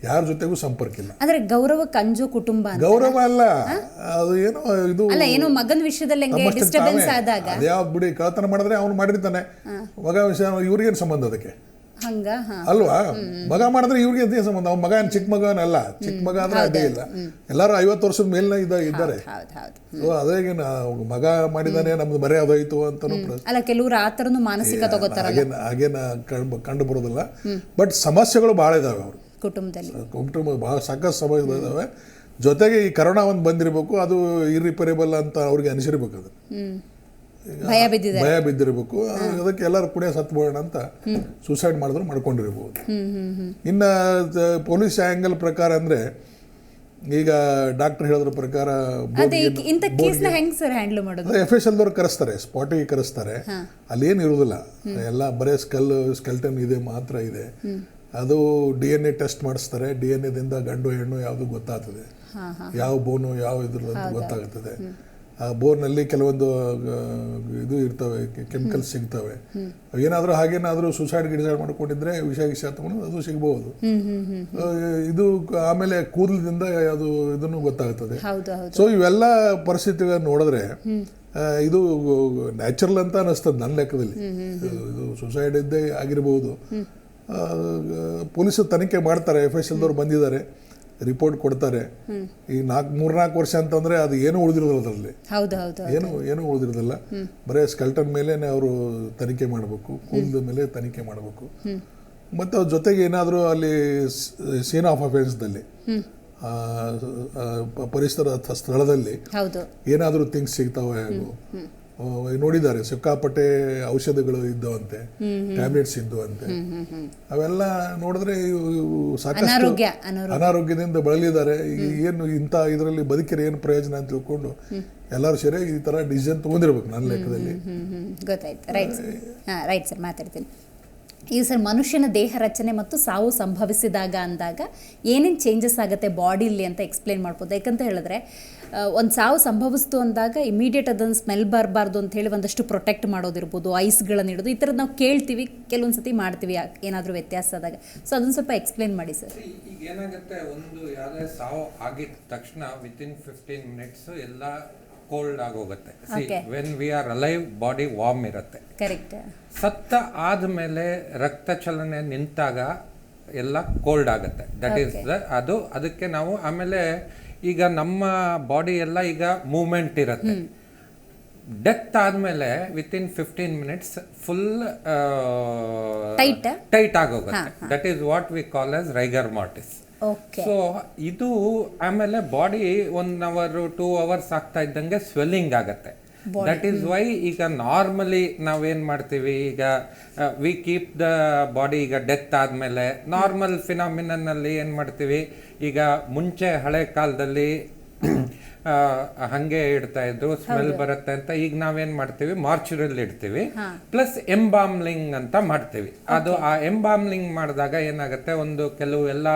ಯಾರ ಜೊತೆಗೂ ಸಂಪರ್ಕ ಇಲ್ಲ. ಅಂದ್ರೆ ಗೌರವ ಕಂಜು ಕುಟುಂಬ, ಗೌರವ ಅಲ್ಲ, ಅದು ಏನೋ ಇದು ಏನೋ ಮಗನ ವಿಷಯದಲ್ಲಿ ಅದ್ಯಾವ್ದು ಬಿಡಿ. ಕಳ್ಳತನ ಮಾಡಿದ್ರೆ ಅವ್ನು ಮಾಡಿರ್ತಾನೆ, ಮಗ ವಿಷಯ ಇವ್ರಿಗೇನು ಸಂಬಂಧ ಅದಕ್ಕೆ ಅಲ್ವಾ? ಮಗ ಮಾಡಿದ್ರೆ ಇವ್ರಿಗೆ ಅದೇ ಸಂಬಂಧ. ಅವ್ನ ಮಗ ಚಿಕ್ಕ ಮಗನಲ್ಲ, ಚಿಕ್ಕ ಮಗ ಅಂದ್ರೆ ಅದೇ ಇಲ್ಲ. ಎಲ್ಲರೂ 50 ವರ್ಷದ ಮೇಲಿನ ಇದ್ದಾರೆ. ಅದೇಗೆ ಮಗ ಮಾಡಿದಾನೆ, ನಮ್ದು ಮರೆ ಅದಾಯ್ತು ಅಂತಾನು ಕೆಲವರು ಆತರನು ಮಾನಸಿಕ ಹಾಗೇನ ಕಂಡು ಬರೋದಿಲ್ಲ. ಬಟ್ ಸಮಸ್ಯೆಗಳು ಬಹಳ ಇದಾವೆ ಅವ್ರು ಕುಟುಂಬ ಬಹಳ ಸಾಕಷ್ಟು ಸಮಸ್ಯೆ ಇದಾವೆ. ಜೊತೆಗೆ ಈ ಕರೋನಾ ಒಂದು ಬಂದಿರಬೇಕು, ಅದು ಇರ್ರಿಪೇರೇಬಲ್ ಅಂತ ಅವ್ರಿಗೆ ಅನಿಸಿರ್ಬೇಕು, ಅದು ಭಯ ಬಿದ್ದಿರಬೇಕು. ಅದಕ್ಕೆ ಎಲ್ಲರೂ ಕೂಡ ಸತ್ಬೋಣ ಅಂತ ಸೂಸೈಡ್ ಮಾಡಿದ್ರು ಮಾಡ್ಕೊಂಡಿರ್ಬೋದು. ಇನ್ನು ಪೊಲೀಸ್ ಆ್ಯಂಗಲ್ ಪ್ರಕಾರ ಅಂದರೆ ಈಗ ಡಾಕ್ಟರ್ ಹೇಳಿದ್ರ ಪ್ರಕಾರ ಅದೇ ಇಂಥ ಕೇಸ್ನ ಹೆಂಗ್ ಸರ್ ಹ್ಯಾಂಡಲ್ ಮಾಡೋದು? FSL ದವ್ರು ಕರೆಸ್ತಾರೆ, ಸ್ಪಾಟಿಗೆ ಕರೆಸ್ತಾರೆ. ಅಲ್ಲಿ ಏನು ಇರುವುದಿಲ್ಲ, ಎಲ್ಲ ಬರೇ ಸ್ಕೆಲ್ಟನ್ ಇದೆ ಮಾತ್ರ ಇದೆ. ಅದು DNA ಟೆಸ್ಟ್ ಮಾಡಿಸ್ತಾರೆ. DNA ದಿಂದ ಗಂಡು ಹೆಣ್ಣು ಯಾವುದು ಗೊತ್ತಾಗ್ತದೆ, ಯಾವ ಬೋನು ಯಾವ ಇದ್ರದ್ದು ಗೊತ್ತಾಗ್ತದೆ. ಆ ಬೋನಲ್ಲಿ ಕೆಲವೊಂದು ಇದು ಇರ್ತವೆ, ಕೆಮಿಕಲ್ಸ್ ಸಿಗ್ತವೆ. ಏನಾದರೂ ಹಾಗೇನಾದರೂ ಸುಸೈಡ್ ಮಾಡ್ಕೊಂಡಿದ್ರೆ ವಿಷ ತಗೊಂಡು ಅದು ಸಿಗ್ಬಹುದು. ಇದು ಆಮೇಲೆ ಕೂದಲದಿಂದ ಯಾವುದು ಇದನ್ನು ಗೊತ್ತಾಗ್ತದೆ. ಸೊ ಇವೆಲ್ಲ ಪರಿಸ್ಥಿತಿಗಳನ್ನ ನೋಡಿದ್ರೆ ಇದು ನ್ಯಾಚುರಲ್ ಅಂತ ಅನಿಸ್ತದೆ ನನ್ನ ಲೆಕ್ಕದಲ್ಲಿ. ಇದು ಸುಸೈಡ್ ಇದ್ದೇ ಆಗಿರಬಹುದು. ಪೊಲೀಸರು ತನಿಖೆ ಮಾಡ್ತಾರೆ, FSL ದವ್ರು ಬಂದಿದ್ದಾರೆ, ರಿಪೋರ್ಟ್ ಕೊಡ್ತಾರೆ. ಈ 3-4 ವರ್ಷ ಅಂತಂದ್ರೆ ಅದು ಏನು ಉಳಿದಿರೋದಿಲ್ಲ ಅದರಲ್ಲಿ, ಏನು ಉಳಿದಿರೋದಿಲ್ಲ. ಬರೀ ಸ್ಕೆಲ್ಟನ್ ಮೇಲೆ ಅವರು ತನಿಖೆ ಮಾಡಬೇಕು, ಕೂದಲ ಮೇಲೆ ತನಿಖೆ ಮಾಡಬೇಕು. ಮತ್ತು ಅವ್ರ ಜೊತೆಗೆ ಏನಾದರೂ ಅಲ್ಲಿ ಸೀನ್ ಆಫ್ ಅಫೆನ್ಸ್ದಲ್ಲಿ ಪರಿಸರ ಸ್ಥಳದಲ್ಲಿ ಏನಾದರೂ ಥಿಂಗ್ಸ್ ಸಿಗ್ತಾವೆ ನೋಡಿದ್ದಾರೆ. ಸಿಕ್ಕಾಪಟ್ಟೆ ಔಷಧಿಗಳು ಇದ್ದವಂತೆ, ಟ್ಯಾಬ್ಲೆಟ್ಸ್ ಇದ್ದವಂತೆ. ಅವೆಲ್ಲ ನೋಡಿದ್ರೆ ಸಾಕಷ್ಟು ಅನಾರೋಗ್ಯದಿಂದ ಬಳಲಿದ್ದಾರೆ. ಏನು ಇಂಥ ಇದರಲ್ಲಿ ಬದುಕಿರ ಏನು ಪ್ರಯೋಜನ ಅಂತ ತಿಳ್ಕೊಂಡು ಎಲ್ಲರೂ ಸೇರಿ ಈ ಥರ ಡಿಸಿಷನ್ ತೊಗೊಂಡಿರ್ಬೇಕು ನನ್ನ ಲೆಕ್ಕದಲ್ಲಿ. ಗೊತ್ತಾಯ್ತು. ರೈಟ್ ಸರ್, ಮಾತಾಡ್ತೀನಿ. ಈಗ ಸರ್, ಮನುಷ್ಯನ ದೇಹ ರಚನೆ ಮತ್ತು ಸಾವು ಸಂಭವಿಸಿದಾಗ ಅಂದಾಗ ಏನೇನು ಚೇಂಜಸ್ ಆಗುತ್ತೆ ಬಾಡಿಲಿ ಅಂತ ಎಕ್ಸ್ಪ್ಲೇನ್ ಮಾಡ್ಬೋದು. ಯಾಕಂತ ಹೇಳಿದ್ರೆ ಒಂದು ಸಾವು ಸಂಭವಿಸ್ತು ಅಂದಾಗ ಇಮಿಡಿಯೇಟ್ ಅದನ್ನು ಸ್ಮೆಲ್ ಬರಬಾರ್ದು ಅಂತ ಹೇಳಿ ಒಂದಷ್ಟು ಪ್ರೊಟೆಕ್ಟ್ ಮಾಡೋದಿರ್ಬೋದು, ಐಸ್ಗಳನ್ನು ಇಡೋದು, ಈ ಥರದ್ದು ನಾವು ಕೇಳ್ತೀವಿ, ಕೆಲವೊಂದು ಸತಿ ಮಾಡ್ತೀವಿ ಏನಾದರೂ ವ್ಯತ್ಯಾಸ ಆದಾಗ. ಸೊ ಅದನ್ನು ಸ್ವಲ್ಪ ಎಕ್ಸ್ಪ್ಲೇನ್ ಮಾಡಿ ಸರ್. ಈಗ ಏನಾಗುತ್ತೆ, ಒಂದು ಯಾವುದೇ ಸಾವು ಆಗಿದ ತಕ್ಷಣ ವಿತಿನ್ 15 minutes ಎಲ್ಲ ಕೋಲ್ಡ್ ಆಗೋಗುತ್ತೆ. When we are alive body warm ಇರುತ್ತೆ. ಕರೆಕ್ಟ್. ಸತ್ತ ಆದಮೇಲೆ ರಕ್ತ ಚಲನೆ ನಿಂತಾಗ ಎಲ್ಲ ಕೋಲ್ಡ್ ಆಗುತ್ತೆ. ದಟ್ ಈಸ್ ಅದು. ಅದಕ್ಕೆ ನಾವು ಆಮೇಲೆ ಈಗ ನಮ್ಮ ಬಾಡಿ ಎಲ್ಲ ಈಗ ಮೂವ್ಮೆಂಟ್ ಇರುತ್ತೆ. ಡೆತ್ ಆದಮೇಲೆ ವಿತಿನ್ 15 minutes ಫುಲ್ ಟೈಟ್ ಆಗೋಗುತ್ತೆ. That is what we call as rigor mortis. So ಇದು ಆಮೇಲೆ ಬಾಡಿ 1 hour 2 hours ಆಗ್ತಾ ಇದ್ದಂಗೆ ಸ್ವೆಲ್ಲಿಂಗ್ ಆಗತ್ತೆ. ದಟ್ ಈಸ್ ವೈ ಈಗ ನಾರ್ಮಲಿ ನಾವೇನ್ ಮಾಡ್ತೀವಿ, ಈಗ ವಿ ಕೀಪ್ ದ ಬಾಡಿ, ಈಗ ಡೆತ್ ಆದ್ಮೇಲೆ ನಾರ್ಮಲ್ ಫಿನಾಮಿನನ್ ಅಲ್ಲಿ ಏನ್ ಮಾಡ್ತೀವಿ, ಈಗ ಮುಂಚೆ ಹಳೆ ಕಾಲದಲ್ಲಿ ಹಂಗೆ ಇಡ್ತಾ ಇದ್ರು, ಸ್ಮೆಲ್ ಬರುತ್ತೆ ಅಂತ. ಈಗ ನಾವೇನ್ ಮಾಡ್ತೀವಿ, ಮಾರ್ಚುರಲ್ಲಿ ಇಡ್ತೀವಿ, ಪ್ಲಸ್ ಎಂಬಾಮ್ಲಿಂಗ್ ಅಂತ ಮಾಡ್ತೀವಿ. ಅದು ಆ ಎಂಬಾಮ್ಲಿಂಗ್ ಮಾಡಿದಾಗ ಏನಾಗುತ್ತೆ, ಒಂದು ಕೆಲವು ಎಲ್ಲ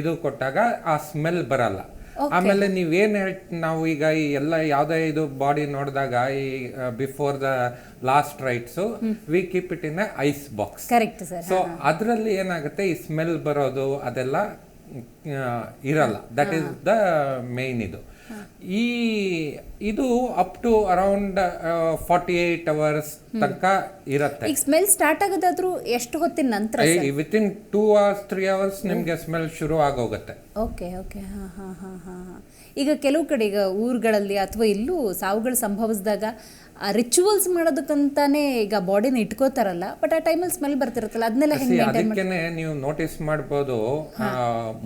ಇದು ಕೊಟ್ಟಾಗ ಆ ಸ್ಮೆಲ್ ಬರಲ್ಲ. ಆಮೇಲೆ ನೀವೇನ್ ನಾವು ಈಗ ಈ ಎಲ್ಲ ಯಾವ್ದೇ ಇದು ಬಾಡಿ ನೋಡಿದಾಗ ಈ before the last rights we keep it in ice box. So ಅದ್ರಲ್ಲಿ ಏನಾಗುತ್ತೆ, ಈ ಸ್ಮೆಲ್ ಬರೋದು ಅದೆಲ್ಲ ಇರಲ್ಲ. ದಟ್ ಈಸ್ ದ ಮೇನ್ ಇದು. ಇದು ಅಪ್ ಟು ಅರೌಂಡ್ 48 hours ತನಕ ಇರುತ್ತೆ. ಈಗ ಸ್ಮೆಲ್ ಸ್ಟಾರ್ಟ್ ಆಗೋದಾದ್ರೂ ಎಷ್ಟು ಹೊತ್ತಿನ ನಂತರ? ವಿತಿನ್ 2 hours 3 hours ನಿಮ್ಗೆ ಸ್ಮೆಲ್ ಶುರು ಆಗೋಗುತ್ತೆ. ಓಕೆ. ಈಗ ಕೆಲವು ಕಡೆ, ಈಗ ಊರುಗಳಲ್ಲಿ ಅಥವಾ ಇಲ್ಲೂ ಸಾವುಗಳು ಸಂಭವಿಸಿದಾಗ ರಿಚುವಲ್ಸ್ ಮಾಡೋದಕ್ಕಂತಾನೆ ಈಗ ಬಾಡಿನ ಇಟ್ಕೋತಾರಲ್ಲ, ಬಟ್ ಆ ಟೈಮಲ್ಲಿ ಸ್ಮೆಲ್ ಬರ್ತಿರುತ್ತಲ್ಲ, ಅದನ್ನೆಲ್ಲ ಹೆಂಗೆ ಮೇಂಟೈನ್ ಮಾಡಿ? ಅದಕ್ಕೇನೆ ನೀವು ನೋಟಿಸ್ ಮಾಡ್ಬೋದು,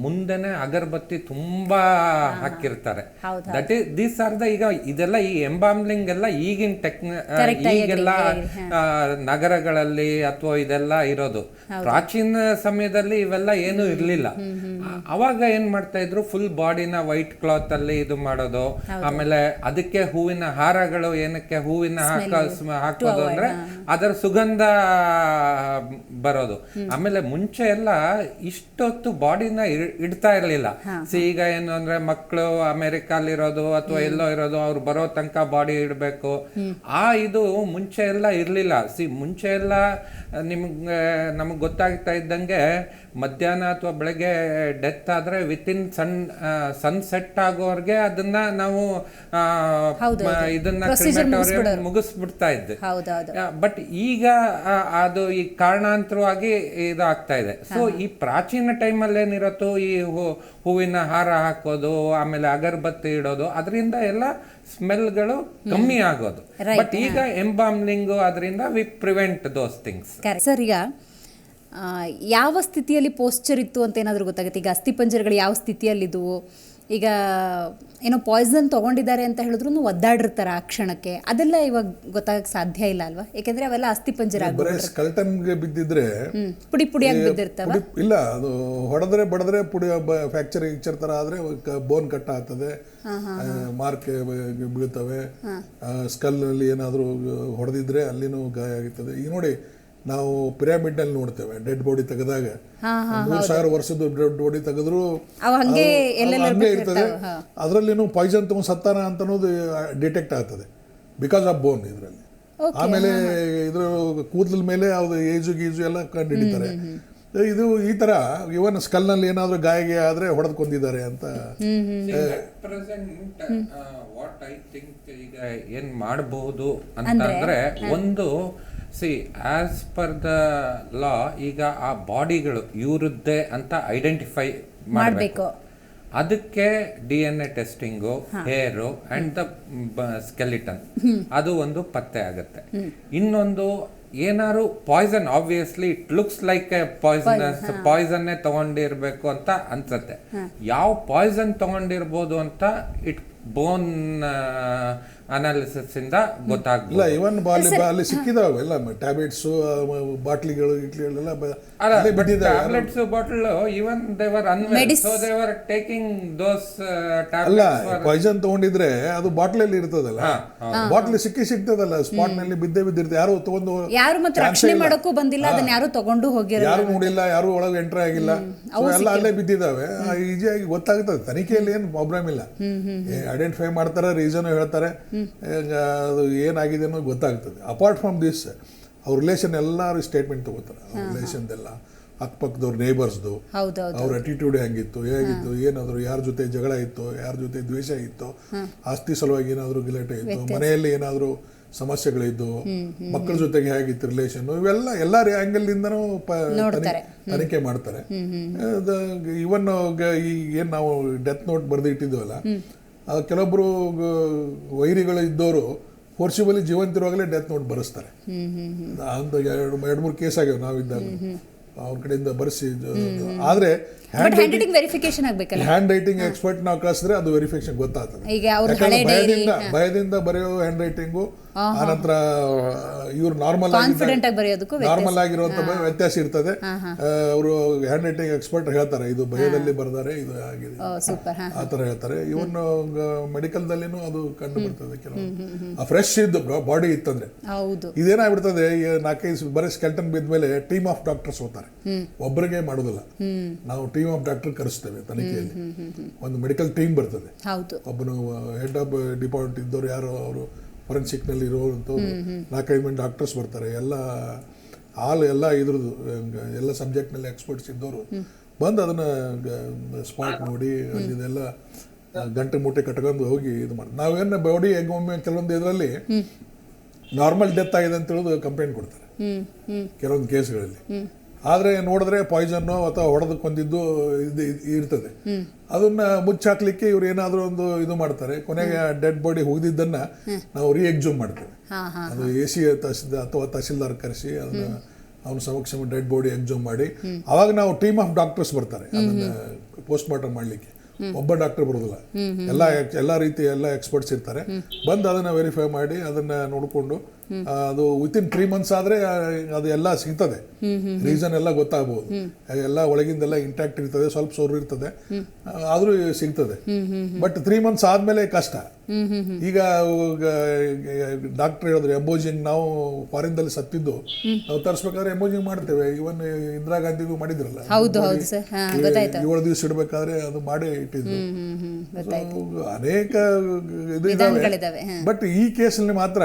ಮುಂದೆನೆ ಅಗರಬತ್ತಿ ತುಂಬಾ ಹಾಕಿರ್ತಾರೆ. That is these are the ಈಗ ಇದೆಲ್ಲ ಈ ಎಂಬಾಮ್ಲಿಂಗ್ ಎಲ್ಲ ಈಗಿನ ಈಗೆಲ್ಲ ನಗರಗಳಲ್ಲಿ ಅಥವಾ ಇದೆಲ್ಲ ಇರೋದು. ಪ್ರಾಚೀನ ಸಮಯದಲ್ಲಿ ಇವೆಲ್ಲ ಏನು ಇರ್ಲಿಲ್ಲ. ಅವಾಗ ಏನ್ ಮಾಡ್ತಾ ಇದ್ರು, ಫುಲ್ ಬಾಡಿನ ವೈಟ್ ಕ್ಲಾತ್ ಅಲ್ಲಿ ಇದು ಮಾಡೋದು. ಆಮೇಲೆ ಅದಕ್ಕೆ ಹೂವಿನ ಹಾರಗಳು, ಏನಕ್ಕೆ ಹೂವಿನ ಹಾಕೋದು ಅಂದ್ರೆ ಅದರ ಸುಗಂಧ ಬರೋದು. ಆಮೇಲೆ ಮುಂಚೆ ಎಲ್ಲ ಇಷ್ಟೊತ್ತು ಬಾಡಿನ ಇಡ್ತಾ ಇರ್ಲಿಲ್ಲ. ಈಗ ಏನು ಅಂದ್ರೆ ಮಕ್ಕಳು ಅಮೆರಿಕಲ್ಲಿರೋದು ಅಥವಾ ಎಲ್ಲೋ ಇರೋದು, ಅವ್ರು ಬರೋ ತನಕ ಬಾಡಿ ಇಡಬೇಕು, ಆ ಇದು ಮುಂಚೆ ಎಲ್ಲ ಇರ್ಲಿಲ್ಲ. ಮುಂಚೆ ಎಲ್ಲ ನಮಗ್ ಗೊತ್ತಾಗ್ತಾ ಇದ್ದಂಗೆ ಮಧ್ಯಾಹ್ನ ಅಥವಾ ಬೆಳಗ್ಗೆ ಡೆತ್ ಆದ್ರೆ ವಿತಿನ್ ಸನ್ಸೆಟ್ ಆಗೋರ್ಗೆ ಅದನ್ನ ನಾವು ಇದನ್ನ ಕ್ರಿಮೇಟೋರಿಯಂ ಮುಗಿಸ್ಬಿಡ್ತಾ ಇದ್ದೆ. ಬಟ್ ಈಗ ಅದು ಈ ಕಾರಣಾಂತರವಾಗಿ ಇದು ಆಗ್ತಾ ಇದೆ. ಸೊ ಈ ಪ್ರಾಚೀನ ಟೈಮಲ್ಲಿ ಏನಿರತ್ತೋ, ಈ ಹೂವಿನ ಹಾರ ಹಾಕೋದು, ಆಮೇಲೆ ಅಗರಬತ್ತಿ ಇಡೋದು, ಅದರಿಂದ ಎಲ್ಲ ಸ್ಮೆಲ್ಗಳು ಕಮ್ಮಿ ಆಗೋದು. ಬಟ್ ಈಗ ಎಂಬಾಮ್ಲಿಂಗು, ಅದರಿಂದ we prevent those things. Sir, ಈಗ ಯಾವ ಸ್ಥಿತಿಯಲ್ಲಿ ಪೋಸ್ಚರ್ ಇತ್ತು ಅಂತ ಏನಾದರೂ ಗೊತ್ತಾಗುತ್ತೆ? ಈಗ ಅಸ್ಥಿಪಂಜರಗಳು ಯಾವ ಸ್ಥಿತಿಯಲ್ಲಿದ್ದವು, ಈಗ ಏನೋ ಪಾಯ್ಸನ್ ತೊಗೊಂಡಿದ್ದಾರೆ ಅಂತ ಹೇಳಿದ್ರು ಒದ್ದಾಡಿರ್ತಾರೆ ಆ ಕ್ಷಣಕ್ಕೆ, ಅದೆಲ್ಲ ಇವಾಗ ಗೊತ್ತಾಗಕ್ಕೆ ಸಾಧ್ಯ ಇಲ್ಲ ಅಲ್ವಾ? ಯಾಕೆಂದ್ರೆ ಅವೆಲ್ಲ ಅಸ್ಥಿಪಂಜರ ಬರೀ ಸ್ಕಲ್ಟನ್ಗೆ ಬಿದ್ದಿದ್ರೆ ಪುಡಿ ಪುಡಿಯಾಗಿ ಬಿದ್ದಿರ್ತಾವ. ಇಲ್ಲ, ಅದು ಹೊಡೆದ್ರೆ ಬಡದ್ರೆ ಪುಡಿ ಫ್ರಾಕ್ಚರ್ ಗಿಕ್ಚರ್ ತರ ಆದ್ರೆ ಬೋನ್ ಕಟ್ ಆಗ್ತದೆ, ಮಾರ್ಕ್ ಬೀಳ್ತವೆ. ಸ್ಕಲ್ ನಲ್ಲಿ ಏನಾದರೂ ಹೊಡೆದಿದ್ರೆ ಅಲ್ಲಿನೂ ಗಾಯ ಆಗುತ್ತದೆ. ಈಗ ನೋಡಿ, ನಾವು ಪಿರಾಮಿಡ್ ನಲ್ಲಿ ನೋಡ್ತೇವೆ ಡೆಡ್ ಬಾಡಿ ತೆಗೆದಾಗ 100,000 ವರ್ಷದ ಡೆಡ್ ಬಾಡಿ ತೆಗೆದ್ರು ಹಂಗೆ ಇರ್ತದೆ. ಅದರಲ್ಲಿನೂ ಪಾಯ್ಸನ್ ತಗೊಂಡು ಸತ್ತಾನ ಅಂತ ಅನ್ನೋದು ಡಿಟೆಕ್ಟ್ ಆಗ್ತದೆ ಬಿಕಾಸ್ ಆಫ್ ಬೋನ್ ಇದರಲ್ಲಿ. ಆಮೇಲೆ ಇದ್ರ ಕೂದಲ ಮೇಲೆ ಅವ್ದು ಏಜು ಗೀಜು ಎಲ್ಲ ಕಂಡು ಹಿಡಿತಾರೆ. ಇದು ಈ ತರ ಇವನ್ ಸ್ಕಲ್ ನಲ್ಲಿ ಏನಾದ್ರು ಗಾಯ ಆದ್ರೆ ಹೊಡೆದು ಕೊಂದಿದ್ದಾರೆ ಅಂತ. ವಾಟ್ ಐ ಥಿಂಕ್ ಈಗ ಏನ್ ಮಾಡಬಹುದು ಅಂತಂದ್ರೆ, ಒಂದು ಆಸ್ ಪರ್ ದ ಲಾ ಈಗ ಆ ಬಾಡಿಗಳು ಇವ್ರದ್ದೇ ಅಂತ ಐಡೆಂಟಿಫೈ ಮಾಡಬೇಕು. ಅದಕ್ಕೆ DNA testing, hair and the skeleton ಅದು ಒಂದು ಪತ್ತೆ ಆಗುತ್ತೆ. ಇನ್ನೊಂದು ಏನಾದ್ರು poison, obviously it looks like a ಪಾಯ್ಸನ್ನೇ ತಗೊಂಡಿರ್ಬೇಕು ಅಂತ ಅನ್ಸತ್ತೆ. ಯಾವ ಪಾಯ್ಸನ್ ತಗೊಂಡಿರ್ಬೋದು ಅಂತ ಇಟ್ ಬೋನ್ ಅನಾಲಿಸಿಸ್ ಇಂದ ಗೊತ್ತಾಗ್ತದೆ. ಇಲ್ಲ, ಇವನ್ ಅಲ್ಲಿ ಸಿಕ್ಕಿದಾವೆ ಎಲ್ಲ ಟ್ಯಾಬ್ಲೆಟ್ಸ್, ಬಾಟ್ಲಿಗಳು ಇಟ್ಲಿಗಳೆಲ್ಲ tablets bottle even they were unwell, so they were taking those tablets. ಅಲ್ಲ, ಪಾಯ್ಸನ್ ತಗೊಂಡಿದ್ರೆ ಅದು ಬಾಟ್ಲಲ್ಲಿ ಇರ್ತದಲ್ಲ, ಬಾಟ್ಲಿ ಸಿಗ್ತದಲ್ಲ, ಸ್ಪಾಟ್ ನಲ್ಲಿ ಬಿದ್ದಿರ್ತದೆ. ಯಾರು ತಗೊಂಡು ಯಾರು ಮತ್ತೆ ರಕ್ಷಣೆ ಮಾಡೋಕ್ಕೂ ಬಂದಿಲ್ಲ, ಅದನ್ನ ಯಾರು ತಗೊಂಡು ಹೋಗಿರಲ್ಲ, ಯಾರು ನೋಡಿಲ್ಲ, ಯಾರು ಒಳಗೆ ಎಂಟ್ರ್ ಆಗಿಲ್ಲ, ಎಲ್ಲ ಅಲ್ಲೇ ಬಿದ್ದಿದ್ದಾವೆ. ಈಸಿಯಾಗಿ ಗೊತ್ತಾಗ್ತದೆ. ತನಿಖೆಯಲ್ಲಿ ಏನು ಪ್ರಾಬ್ಲಮ್ ಇಲ್ಲ, ಐಡೆಂಟಿಫೈ ಮಾಡ್ತಾರೆ, ರೀಸನ್ ಹೇಳ್ತಾರೆ, ಅದು ಏನಾಗಿದೆ ಅನ್ನೋದು ಗೊತ್ತಾಗ್ತದೆ. ಅಪಾರ್ಟ್ ಫ್ರಮ್ ದಿಸ್ ಅವ್ರ ರಿಲೇಷನ್ ಎಲ್ಲರೂ ಸ್ಟೇಟ್ಮೆಂಟ್ ತಗೋತಾರೆ. ಅವ್ರ ರಿಲೇಷನ್ದೆಲ್ಲ, ಅಕ್ಕಪಕ್ಕದವ್ರ ನೇಬರ್ಸ್ದು, ಅವ್ರ ಅಟಿಟ್ಯೂಡ್ ಹೆಂಗಿತ್ತು, ಹೇಗಿತ್ತು, ಏನಾದ್ರು ಯಾರ ಜೊತೆ ಜಗಳ ಇತ್ತು, ಯಾರ ಜೊತೆ ದ್ವೇಷ ಇತ್ತು, ಆಸ್ತಿ ಸಲುವಾಗಿ ಏನಾದ್ರು ಗಲಾಟೆ ಇತ್ತು, ಮನೆಯಲ್ಲಿ ಏನಾದ್ರು ಸಮಸ್ಯೆಗಳಿದ್ದು, ಮಕ್ಕಳ ಜೊತೆಗೆ ಹೇಗಿತ್ತು ರಿಲೇಷನ್, ಇವೆಲ್ಲ ಎಲ್ಲ ಆಂಗಲ್ ಇಂದನೂ ತನಿಖೆ ಮಾಡ್ತಾರೆ. ಇವನ್ ಏನ್ ನಾವು ಡೆತ್ ನೋಟ್ ಬರೆದಿಟ್ಟಿದ್ವಲ್ಲ, ಕೆಲವೊಬ್ರು ವೈರಿಗಳು ಇದ್ದವರು ಫೋರ್ಸಿಬಲಿ ಜೀವಂತಿರುವಾಗಲೇ ಡೆತ್ ನೋಟ್ ಬರೆಸ್ತಾರೆ. ಅಂತ 2-3 ಕೇಸ್ ಆಗ್ಯಾವ ನಾವಿದ್ದಾಗ ಅವ್ರ ಕಡೆಯಿಂದ ಬರೆಸಿ. ಆದ್ರೆ ಹ್ಯಾಂಡ್ ರೈಟಿಂಗ್ ಎಕ್ಸ್ಪರ್ಟ್ ನಾವು ಕಳಿಸಿದ್ರೆ ಅದು ವೆರಿಫಿಕೇಶನ್ ಗೊತ್ತಾಗ್ತದೆ. ಭಯದಿಂದ ಬರೆಯೋ ಹ್ಯಾಂಡ್ ರೈಟಿಂಗು, ಆನಂತರ ಇವ್ರು ನಾರ್ಮಲ್ ಆಗಿರುವಂತ ವ್ಯತ್ಯಾಸ ಇರ್ತದೆ. ಅವರು ಹ್ಯಾಂಡ್ ರೈಟಿಂಗ್ ಎಕ್ಸ್ಪರ್ಟ್ ಹೇಳ್ತಾರೆ, ಇದು ಭಯದಲ್ಲಿ ಬರ್ದಾರೆ, ಇದು ಆಗಿದೆ, ಆ ತರ ಹೇಳ್ತಾರೆ. ಇವನ್ ಮೆಡಿಕಲ್ ದಲ್ಲಿನೂ ಅದು ಕಂಡು ಬರ್ತದೆ. ಕೆಲವು ಫ್ರೆಶ್ ಇದ್ದು ಬಾಡಿ ಇತ್ತಂದ್ರೆ ಇದೇನಾಗ್ಬಿಡ್ತದೆ, 4-5 ಬರೀ ಸ್ಕೆಲ್ಟನ್ ಬಿದ್ಮೇಲೆ ಟೀಮ್ ಆಫ್ ಡಾಕ್ಟರ್ಸ್ ಹೋಗ್ತಾರೆ, ಒಬ್ಬರಿಗೆ ಮಾಡೋದಿಲ್ಲ. ನಾವು ಟೀಮ್ ಆಫ್ ಡಾಕ್ಟರ್ ಕರೆಸ್ತೇವೆ ತನಿಖೆಯಲ್ಲಿ. ಒಂದು ಮೆಡಿಕಲ್ ಟೀಮ್ ಬರ್ತದೆ, ಒಬ್ಬನು ಹೆಡ್ ಆಫ್ ಡಿಪಾರ್ಟ್ಮೆಂಟ್ ಇದ್ದವ್ರು ಯಾರು, ಅವರು ಫೊರೆನ್ಸಿಕ್ ನಲ್ಲಿ ಇರೋರು 4-5 ಮಂದಿ ಡಾಕ್ಟರ್ಸ್ ಬರ್ತಾರೆ. ಎಲ್ಲ ಇದ್ರದ್ದು ಎಲ್ಲ ಸಬ್ಜೆಕ್ಟ್ ನಲ್ಲಿ ಎಕ್ಸ್ಪರ್ಟ್ಸ್ ಇದ್ದವರು ಬಂದು ಅದನ್ನ ಸ್ಪಾಟ್ ನೋಡಿ ಇದೆಲ್ಲ ಗಂಟೆ ಮೂಟೆ ಕಟ್ಕೊಂಡು ಹೋಗಿ ಇದು ಮಾಡಿ. ನಾವೇನು ಬಾಡಿ ಒಮ್ಮೆ ಕೆಲವೊಂದು ಇದರಲ್ಲಿ ನಾರ್ಮಲ್ ಡೆತ್ ಆಗಿದೆ ಅಂತ ಹೇಳೋದು ಕಂಪ್ಲೇಂಟ್ ಕೊಡ್ತಾರೆ ಕೆಲವೊಂದು ಕೇಸ್ಗಳಲ್ಲಿ. ಆದ್ರೆ ನೋಡಿದ್ರೆ ಪಾಯ್ಸನ್ನು ಅಥವಾ ಹೊಡೆದು ಕೊಂದಿದ್ದು ಇರ್ತದೆ. ಅದನ್ನ ಮುಚ್ಚಾಕ್ಲಿಕ್ಕೆ ಇವ್ರು ಏನಾದ್ರು ಒಂದು ಇದು ಮಾಡ್ತಾರೆ. ಕೊನೆಗೆ ಡೆಡ್ ಬಾಡಿ ಹೋಗಿದ್ದನ್ನ ನಾವು ಎಕ್ಸ್ಯೂಮ್ ಮಾಡ್ತೇವೆ. ಅದು AC ಅಥವಾ ತಹಸೀಲ್ದಾರ್ ಕರೆಸಿ ಅದನ್ನ ಅವನ ಸಮಕ್ಷ ಡೆಡ್ ಬಾಡಿ ಎಕ್ಸ್ಯೂಮ್ ಮಾಡಿ, ಅವಾಗ ನಾವು ಟೀಮ್ ಆಫ್ ಡಾಕ್ಟರ್ಸ್ ಬರ್ತಾರೆ ಅದನ್ನ ಪೋಸ್ಟ್ ಮಾರ್ಟಮ್ ಮಾಡ್ಲಿಕ್ಕೆ. ಒಬ್ಬ ಡಾಕ್ಟರ್ ಬರೋದಿಲ್ಲ, ಎಲ್ಲ ರೀತಿಯ ಎಲ್ಲ ಎಕ್ಸ್ಪರ್ಟ್ಸ್ ಇರ್ತಾರೆ. ಬಂದು ಅದನ್ನ ವೆರಿಫೈ ಮಾಡಿ ಅದನ್ನ ನೋಡಿಕೊಂಡು ಅದು ವಿತಿನ್ 3 months ಆದ್ರೆ ಅದು ಎಲ್ಲ ಸಿಗ್ತದೆ, ರೀಸನ್ ಎಲ್ಲ ಗೊತ್ತಾಗಬಹುದು. ಎಲ್ಲ ಒಳಗಿಂದೆಲ್ಲ ಇಂಟ್ಯಾಕ್ಟ್ ಇರ್ತದೆ, ಸ್ವಲ್ಪ ಸೋರು ಇರ್ತದೆ, ಆದ್ರೂ ಸಿಗ್ತದೆ. ಬಟ್ 3 months ಆದ್ಮೇಲೆ ಕಷ್ಟ. ಈಗ ಡಾಕ್ಟರ್ ಹೇಳಿದ್ರು ಎಂಬೋಜಿಂಗ್, ನಾವು ಫಾರಿನ್ ದಲ್ಲಿ ಸತ್ತಿದ್ದು ನಾವು ತರಿಸ್ಬೇಕಾದ್ರೆ ಎಂಬೋಜಿಂಗ್ ಮಾಡ್ತೇವೆ. ಇವನ್ ಇಂದಿರಾ ಗಾಂಧಿಗೂ ಮಾಡಿದ್ರಲ್ಲ, 7 ದಿವಸ ಇಡ್ಬೇಕಾದ್ರೆ ಅದು ಮಾಡೇ ಇಟ್ಟಿದ್ರು. ಅನೇಕ ಇದು ಇದಾವೆ. ಬಟ್ ಈ ಕೇಸಲ್ಲಿ ಮಾತ್ರ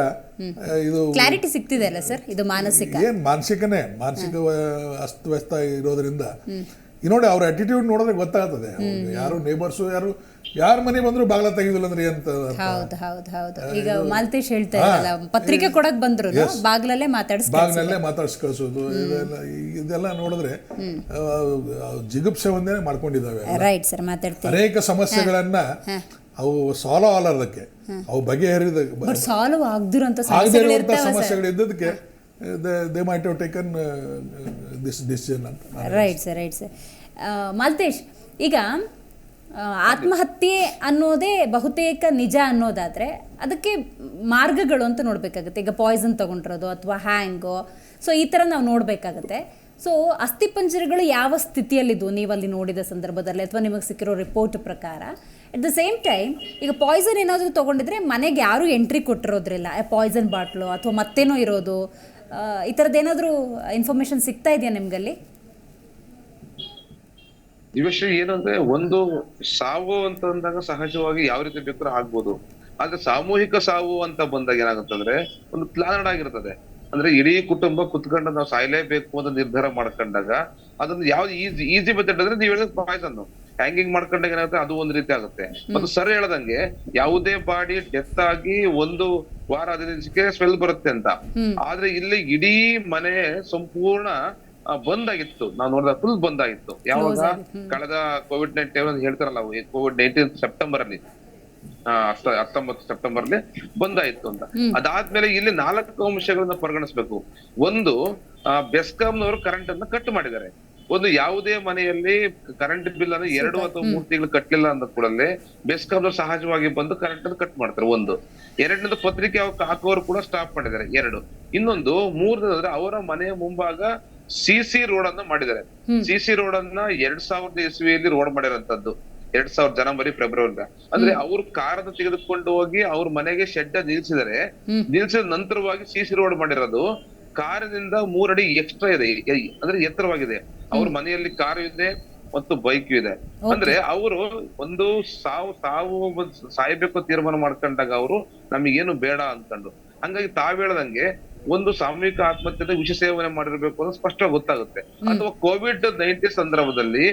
ಇದು ಕ್ಲಾರಿಟಿ ಸಿಗ್ತಿದೆ ಅಲ್ಲ ಸರ್, ಇದು ಮಾನಸಿಕ ಮಾನಸಿಕ ಅಸ್ತವ್ಯಸ್ತ ಇರೋದ್ರಿಂದ ನೋಡಿ ಅವ್ರ ಅಟಿಟ್ಯೂಡ್ ನೋಡಿದ್ರೆ ಗೊತ್ತಾಗ್ತದೆ. ಯಾರು ನೇಬರ್ಸು ಯಾರ ಮನೆ ಬಂದ್ರು ಬಾಗ್ಲ ತೆಗಿದಿಲ್ಲ ಅಂದ್ರೆ ಅಂತ. ಹೌದು. ಈಗ ಮಾಲ್ತೇಶ್ ಹೇಳ್ತಾ ಇರಲ್ಲ, ಪತ್ರಿಕೆ ಕೊಡಕ್ ಬಂದ್ರು ಬಾಗ್ಲಲ್ಲೇ ಮಾತಾಡ್ಸ್ ಕಳ್ಸೋದು, ಇದೆಲ್ಲ ನೋಡಿದ್ರೆ ಜಿಗುಪ್ಸೆ ಒಂದೇ ಮಾಡ್ಕೊಂಡಿದ್ದಾವೆ. ರೈಟ್ ಸರ್, ಮಾತಾಡ್ತೀವಿ. ಅನೇಕ ಸಮಸ್ಯೆಗಳನ್ನ ಅವು ಸಾಲ್ವ್ ಆಗಲಾರ್ದಕ್ಕೆ, ಅವು ಬಗೆಹರಿದ ಸಾಲ್ವ್ ಆಗದಿರುವಂತ ಸಮಸ್ಯೆಗಳು ಇದ್ದದಕ್ಕೆ they might have taken this decision ಅಂತ. Right sir. ಮಾಲ್ತೇಶ್, ಈಗ ಆತ್ಮಹತ್ಯೆ ಅನ್ನೋದೇ ಬಹುತೇಕ ನಿಜ ಅನ್ನೋದಾದರೆ ಅದಕ್ಕೆ ಮಾರ್ಗಗಳು ಅಂತ ನೋಡಬೇಕಾಗುತ್ತೆ. ಈಗ ಪಾಯ್ಸನ್ ತೊಗೊಂಡಿರೋದು ಅಥವಾ ಹ್ಯಾಂಗೋ, ಸೊ ಈ ಥರ ನಾವು ನೋಡಬೇಕಾಗತ್ತೆ. ಸೊ ಅಸ್ಥಿಪಂಜರಗಳು ಯಾವ ಸ್ಥಿತಿಯಲ್ಲಿದ್ದು ನೀವು ಅಲ್ಲಿ ನೋಡಿದ ಸಂದರ್ಭದಲ್ಲಿ ಅಥವಾ ನಿಮಗೆ ಸಿಕ್ಕಿರೋ ರಿಪೋರ್ಟ್ ಪ್ರಕಾರ? ಅಟ್ ದ ಸೇಮ್ ಟೈಮ್ ಈಗ ಪಾಯ್ಸನ್ ಏನಾದರೂ ತೊಗೊಂಡಿದ್ರೆ ಮನೆಗೆ ಯಾರೂ ಎಂಟ್ರಿ ಕೊಟ್ಟಿರೋದ್ರಿಲ್ಲ, ಪಾಯ್ಸನ್ ಬಾಟ್ಲು ಅಥವಾ ಮತ್ತೇನೋ ಇರೋದು, ಈ ಥರದ್ದೇನಾದರೂ ಇನ್ಫಾರ್ಮೇಷನ್ ಸಿಗ್ತಾ ಇದೆಯಾ ನಿಮ್ಗಲ್ಲಿ? ಈ ವಿಷಯ ಏನಂದ್ರೆ, ಒಂದು ಸಾವು ಅಂತ ಅಂದಾಗ ಸಹಜವಾಗಿ ಯಾವ ರೀತಿ ಬೇಕಾದ್ರೂ ಆಗ್ಬೋದು. ಆದ್ರೆ ಸಾಮೂಹಿಕ ಸಾವು ಅಂತ ಬಂದಾಗ ಏನಾಗುತ್ತಂದ್ರೆ ಒಂದು ಪ್ಲಾನಡ್ ಆಗಿರ್ತದೆ. ಅಂದ್ರೆ ಇಡೀ ಕುಟುಂಬ ಕುತ್ಕೊಂಡು ನಾವು ಸಾಯ್ಲೇಬೇಕು ಅಂತ ನಿರ್ಧಾರ ಮಾಡ್ಕೊಂಡಾಗ ಅದೊಂದು ಯಾವ್ದು ಈಸಿ ಮೆಥಡ್ ಅಂದ್ರೆ ನೀವು ಹೇಳಿದ ಪಾಯ್ಸನ್ ಹ್ಯಾಂಗಿಂಗ್ ಮಾಡ್ಕೊಂಡಾಗ ಏನಾಗುತ್ತೆ, ಅದು ಒಂದ್ ರೀತಿ ಆಗುತ್ತೆ. ಮತ್ತು ಸರ್ ಹೇಳ್ದಂಗೆ ಯಾವುದೇ ಬಾಡಿ ಡೆತ್ ಆಗಿ 1 ವಾರ 15 ದಿವಸಕ್ಕೆ ಸ್ಮೆಲ್ ಬರುತ್ತೆ ಅಂತ. ಆದ್ರೆ ಇಲ್ಲಿ ಇಡೀ ಮನೆ ಸಂಪೂರ್ಣ ಬಂದ್ ಆಗಿತ್ತು. ನಾವು ನೋಡಿದಾಗ ಫುಲ್ ಬಂದ್ ಆಗಿತ್ತು. ಯಾವಾಗ ಕಳೆದ COVID-19 ಹೇಳ್ತಾರಲ್ಲ, COVID-19 ಸೆಪ್ಟೆಂಬರ್ ಅಲ್ಲಿ 19 ಸೆಪ್ಟೆಂಬರ್ ಅಲ್ಲಿ ಬಂದಾಯ್ತು ಅಂತ. ಅದಾದ್ಮೇಲೆ ಇಲ್ಲಿ 4 ಅಂಶಗಳನ್ನ ಪರಿಗಣಿಸ್ಬೇಕು. ಒಂದು, ಬೆಸ್ಕಾಂನವರು ಕರೆಂಟ್ ಅನ್ನ ಕಟ್ ಮಾಡಿದ್ದಾರೆ. ಒಂದು, ಯಾವುದೇ ಮನೆಯಲ್ಲಿ ಕರೆಂಟ್ ಬಿಲ್ ಅನ್ನು 2 ಅಥವಾ 3 ತಿಂಗಳು ಕಟ್ಟಲಿಲ್ಲ ಅಂದ ಕೂಡಲೇ ಬೆಸ್ಕಾಂನವರು ಸಹಜವಾಗಿ ಬಂದು ಕರೆಂಟ್ ಅನ್ನು ಕಟ್ ಮಾಡ್ತಾರೆ. ಒಂದು. ಎರಡನೇದು, ಪತ್ರಿಕೆ ಹಾಕುವವರು ಕೂಡ ಸ್ಟಾಪ್ ಮಾಡಿದ್ದಾರೆ. 2. ಇನ್ನೊಂದು, ಮೂರನೇದಂದ್ರೆ ಅವರ ಮನೆಯ ಮುಂಭಾಗ CC ರೋಡ್ ಅನ್ನ ಮಾಡಿದ್ದಾರೆ. CC ರೋಡ್ ಅನ್ನ 2000 ಇಸ್ವಿಯಲ್ಲಿ ರೋಡ್ ಮಾಡಿರೋಂಥದ್ದು. 2000 January February. ಅಂದ್ರೆ ಅವ್ರು ಕಾರನ್ನು ತೆಗೆದುಕೊಂಡು ಹೋಗಿ ಅವ್ರ ಮನೆಗೆ ಶೆಡ್ ನಿಲ್ಸಿದರೆ, ನಿಲ್ಸಿದ ನಂತರವಾಗಿ CC ರೋಡ್ ಮಾಡಿರೋದು. ಕಾರಿನಿಂದ 3 ಅಡಿ ಎಕ್ಸ್ಟ್ರಾ ಇದೆ, ಅಂದ್ರೆ ಎತ್ತರವಾಗಿದೆ. ಅವ್ರ ಮನೆಯಲ್ಲಿ ಕಾರು ಇದೆ ಮತ್ತು ಬೈಕ್ ಇದೆ. ಅಂದ್ರೆ ಅವರು ಒಂದು ಸಾಯ್ಬೇಕು ತೀರ್ಮಾನ ಮಾಡ್ಕೊಂಡಾಗ ಅವರು ನಮಗೇನು ಬೇಡ ಅನ್ಕೊಂಡು, ಹಂಗಾಗಿ ತಾವ್ ಹೇಳ್ದಂಗೆ ಒಂದು ಸಾಮೂಹಿಕ ಆತ್ಮಹತ್ಯೆ ವಿಷ ಸೇವನೆ ಮಾಡಿರ್ಬೇಕು ಅಂತ ಸ್ಪಷ್ಟವಾಗಿ ಗೊತ್ತಾಗುತ್ತೆ. ಅಥವಾ COVID-19 ಸಂದರ್ಭದಲ್ಲಿ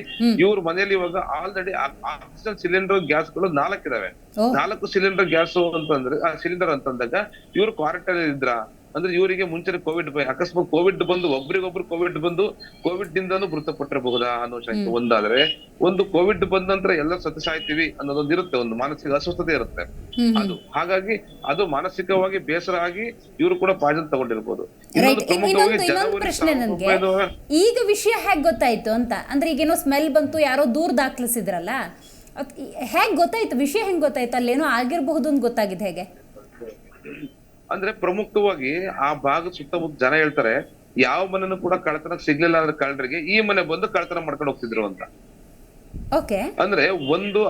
ಇವ್ರ ಮನೆಯಲ್ಲಿ ಇವಾಗ ಆಲ್ರೆಡಿ ಆಕ್ಸಿಜನ್ ಸಿಲಿಂಡರ್ ಗ್ಯಾಸ್ಗಳು 4 ಇದಾವೆ. 4 ಸಿಲಿಂಡರ್ ಗ್ಯಾಸ್ ಅಂತಂದ್ರೆ ಸಿಲಿಂಡರ್ ಅಂತಂದಾಗ ಇವ್ರು ಕ್ವಾರಂಟೈನ್ ಇದ್ರ ಅಂದ್ರೆ ಇವರಿಗೆ ಮುಂಚೆ ಕೋವಿಡ್ ಅಕಸ್ಮಾತ್ ಕೋವಿಡ್ ಬಂದು ಒಬ್ರಿಗೊಬ್ರು ಕೋವಿಡ್ ಬಂದು ಕೋವಿಡ್ ನಿಂದನೂ ಮೃತಪಟ್ಟಿರಬಹುದಾ ಅನ್ನೋ ಶಂಕೆ ಒಂದಾದ್ರೆ, ಒಂದು ಕೋವಿಡ್ ಬಂದ ನಂತರ ಎಲ್ಲ ಸತ್ತು ಸಾಯ್ತೀವಿ ಅನ್ನೋದೊಂದು ಇರುತ್ತೆ, ಒಂದು ಮಾನಸಿಕ ಅಸ್ವಸ್ಥತೆ ಇರುತ್ತೆ. ಅದು ಹಾಗಾಗಿ ಅದು ಮಾನಸಿಕವಾಗಿ ಬೇಸರ ಆಗಿ ಇವರು ಕೂಡ ಪಾಯ್ಸನ್ ತಗೊಂಡಿರ್ಬೋದು. ಇನ್ನೊಂದು ಪ್ರಶ್ನೆ ನನ್ಗೆ, ಈಗ ವಿಷಯ ಹೇಗ್ ಗೊತ್ತಾಯ್ತು ಅಂತ ಅಂದ್ರೆ, ಈಗೇನೋ ಸ್ಮೆಲ್ ಬಂತು, ಯಾರೋ ದೂರ ದಾಖಲಿಸಿದ್ರಲ್ಲ, ಹೇಗ್ ಗೊತ್ತಾಯ್ತು ವಿಷಯ? ಹೆಂಗ್ ಗೊತ್ತಾಯ್ತು ಅಲ್ಲೇನೋ ಆಗಿರಬಹುದು ಅಂತ ಗೊತ್ತಾಗಿದೆ ಹೇಗೆ? ಅಂದ್ರೆ ಪ್ರಮುಖವಾಗಿ ಆ ಭಾಗದ ಸುತ್ತಮುತ್ತ ಜನ ಹೇಳ್ತಾರೆ, ಯಾವ ಮನೆನೂ ಕೂಡ ಕಳ್ಳತನ ಸಿಗ್ಲಿಲ್ಲ ಅಂದ್ರೆ ಕಳ್ಳರಿಗೆ ಈ ಮನೆ ಬಂದು ಕಳ್ಳತನ ಮಾಡ್ಕೊಂಡು ಹೋಗ್ತಿದ್ರು ಅಂತ. ಅಂದ್ರೆ ಒಂದು